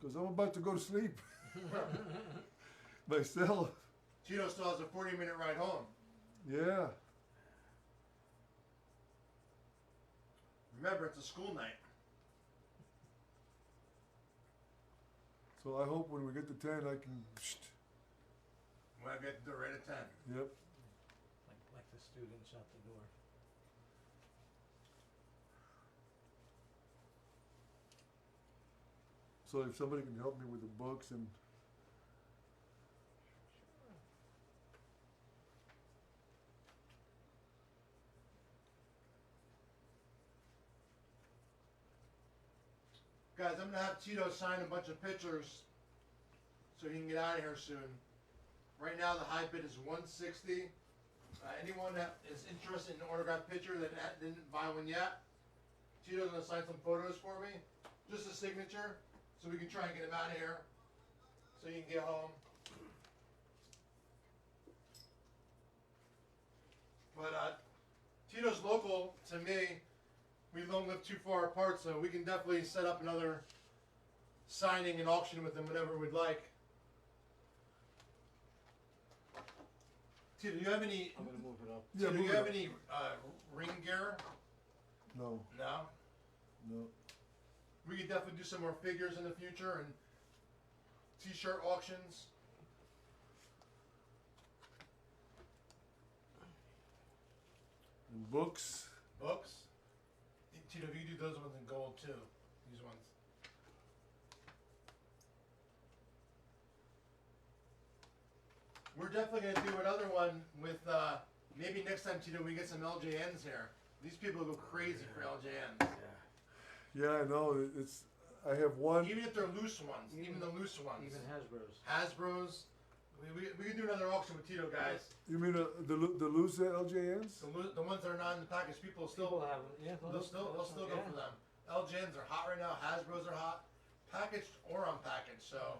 Because I'm about to go to sleep. Myself. Tito still has a 40-minute ride home. Yeah. Remember, it's a school night. So I hope when we get to 10, I can. When I get to the right at 10. Yep. Like the students out the door. So if somebody can help me with the books and. Guys, I'm going to have Tito sign a bunch of pictures so he can get out of here soon. Right now, the high bid is $160. Anyone that is interested in an autographed picture that didn't buy one yet, Tito's going to sign some photos for me. Just a signature so we can try and get him out of here. so you can get home. But Tito's local to me. We don't live too far apart, so we can definitely set up another signing and auction with him whenever we'd like. Tito, do you have any? I'm gonna move it up. Yeah, Tito, do move you it have up. any ring gear? No, No. no. We could definitely do some more figures in the future and t-shirt auctions. And books. Books. Tito, if you do those ones in gold too, these ones. We're definitely gonna do another one with maybe next time, Tito, we get some LJNs here. These people go crazy for LJNs. Yeah, I know. It's. I have one. Even if they're loose ones, even the loose ones. Even Hasbro's. Hasbro's. We can do another auction with Tito, guys. You mean the loose LJNs? The ones that are not in the package, people People still have, yeah. they'll still go for them. LJNs are hot right now. Hasbro's are hot, packaged or unpackaged. So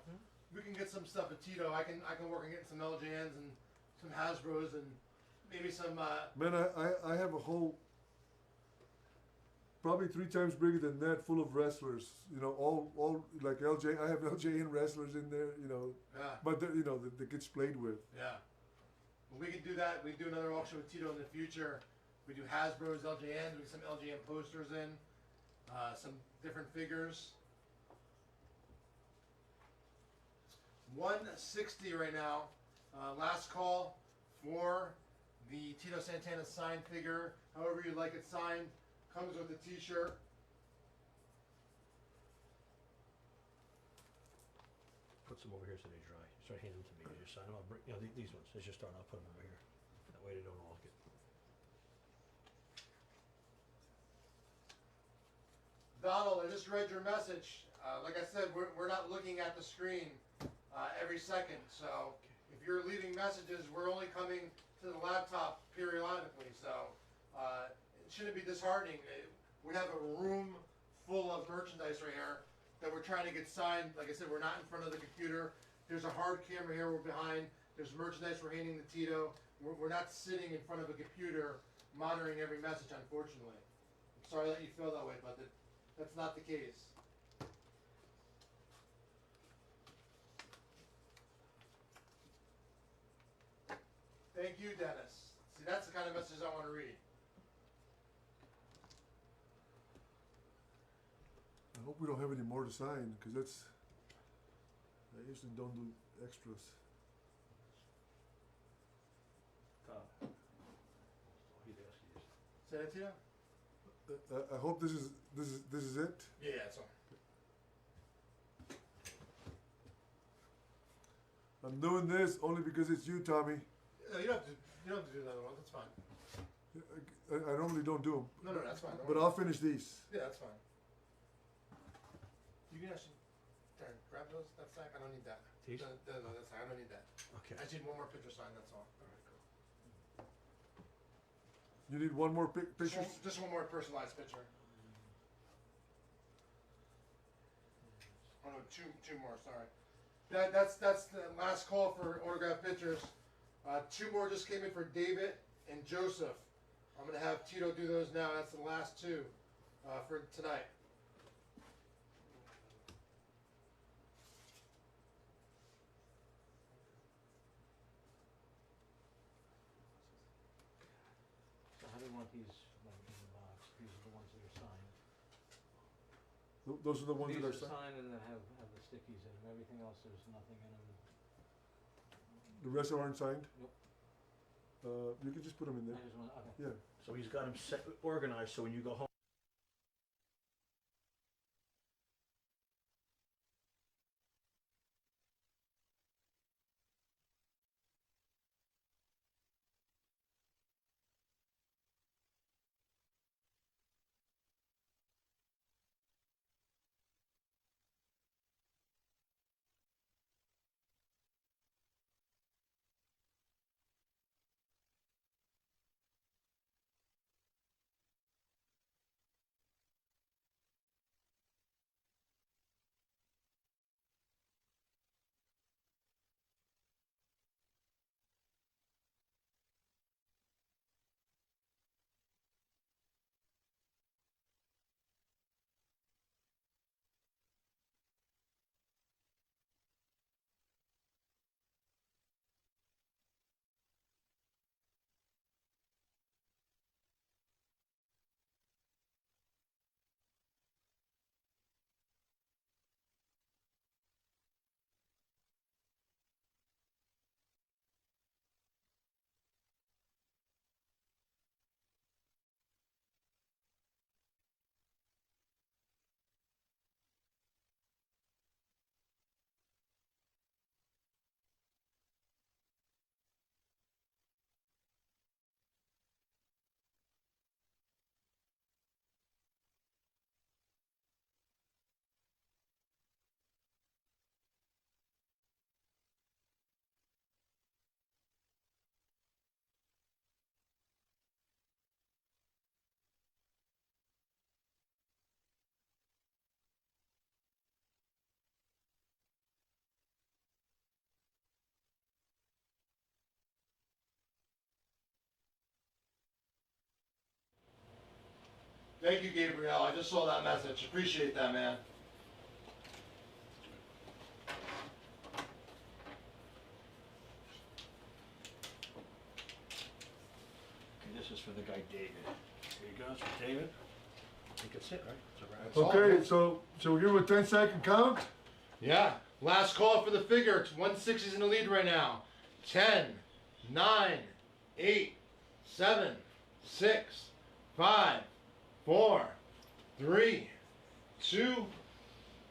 we can get some stuff at Tito. I can work on getting some LJNs and some Hasbro's and maybe some. Man, I have a whole. Probably 3 times bigger than that, full of wrestlers. You know, all like LJ. I have LJN wrestlers in there. You know, Yeah. but you know, that gets played with. Yeah. Well, we can do that. We can do another auction with Tito in the future. We do Hasbro's, LJNs. We get some LJN posters in, some different figures. 160 right now. Last call for the Tito Santana signed figure. However you like it signed. Comes with a t-shirt. Put some over here so they dry. Start handing them to me. You just sign them. I'll bring, you know, these ones. As you start, I'll put them over here. That way they don't all get. Donald, I just read your message. Like I said, we're not looking at the screen every second. So if you're leaving messages, we're only coming to the laptop periodically. So it shouldn't be disheartening. We have a room full of merchandise right here that we're trying to get signed. Like I said, we're not in front of the computer. There's a hard camera here. We're behind. There's merchandise we're handing to Tito. We're not sitting in front of a computer monitoring every message, unfortunately. I'm sorry that you feel that way, but that's not the case. Thank you, Dennis. See, that's the kind of message I want to read. I hope we don't have any more to sign, because that's. I usually don't do extras. Say that to you? I hope this is it. Yeah, it's on. I'm doing this only because it's you, Tommy. No, you don't have to do another one. That's fine. I normally don't do them, No, that's fine. but I'll finish these. Yeah, that's fine. You can actually grab those. That sack. I don't need that. These? No, that's I don't need that. Okay. I just need one more picture signed. That's all. All right, cool. You need one more picture? Just one more personalized picture. Oh no, two more. Sorry. That's the last call for autographed pictures. 2 more just came in for David and Joseph. I'm gonna have Tito do those now. That's the last 2 for tonight. So how do you want these like, in the box? These are the ones that are signed. Those are the ones These that are are signed. signed and then have the stickies in them. Everything else, there's nothing in them. The rest aren't signed? Nope. You can just put them in I there. just want, okay. Yeah. So he's got them set, organized. So when you go home. Thank you, Gabriel. I just saw that message. Appreciate that, man. And this is for the guy David. Here you go, it's for David. I think it's it, right? It's a wrap. That's all, Okay, man. so shall we give him a 10-second count? Yeah. Last call for the figure. 160's in the lead right now. 10, 9, 8, 7, 6, 5, 4, 3, 2.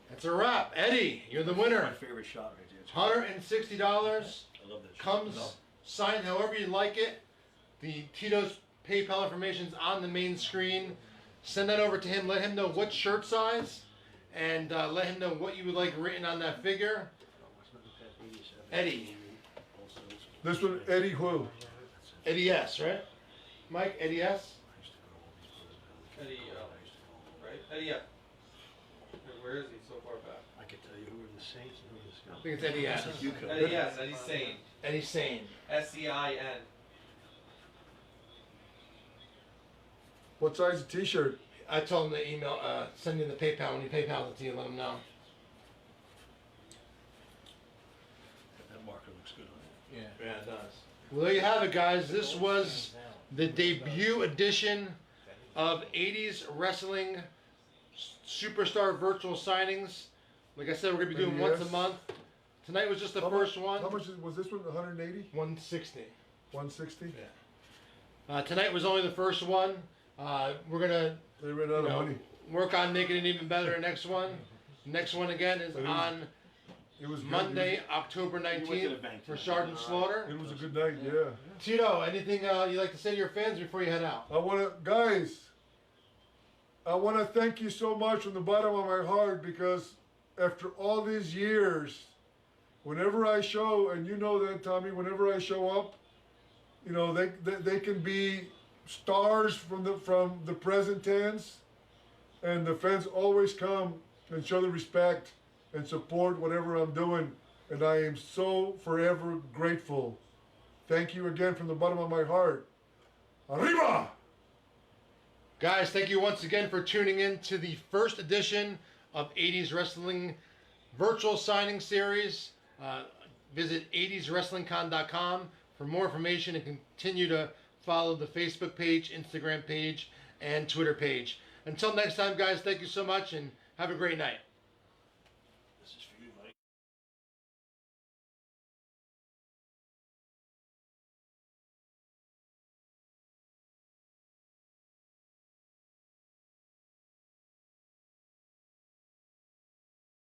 That's a wrap. Eddie, you're the winner. My favorite shot right there. It's $160 I love this. comes signed however you like it. The Tito's PayPal information's on the main screen. Send that over to him. Let him know what shirt size, and let him know what you would like written on that figure. Eddie. This one, Eddie who? Eddie S, right? Mike, Eddie S? Eddie, right? Eddie, yeah. Where is he so far back? I can tell you who are the Saints and who are the Scouts. I think it's Eddie S. You could. Eddie, yes, Eddie Sane. Eddie Sane. S-E-I-N. What size t-shirt? I told him to email, send me the PayPal when he PayPals it to you, let him know. That marker looks good on it. Yeah, it does. Well, there you have it, guys. This was the debut edition of 80's Wrestling Superstar Virtual Signings. Like I said, we're going to be doing once a Yes. month. Tonight was just the How first much, one. How much was this one? 180? 160. 160? Tonight was only the first one. We're going to They ran out of money. work on making it even better the next one. Next one again is But it was on It was good. Monday, October You went to the 19th bank for tonight. Sergeant Slaughter. It was a good night, yeah. Tito, anything you'd like to say to your fans before you head out? I want to, guys, I want to thank you so much from the bottom of my heart, because after all these years, whenever I show, and you know that, Tommy, whenever I show up, you know, they can be stars from the present tense, and the fans always come and show the respect and support whatever I'm doing, and I am so forever grateful. Thank you again from the bottom of my heart. Arriba! Guys, thank you once again for tuning in to the first edition of 80's Wrestling Virtual Signing Series. Visit 80'swrestlingcon.com for more information and continue to follow the Facebook page, Instagram page, and Twitter page. Until next time, guys, thank you so much and have a great night.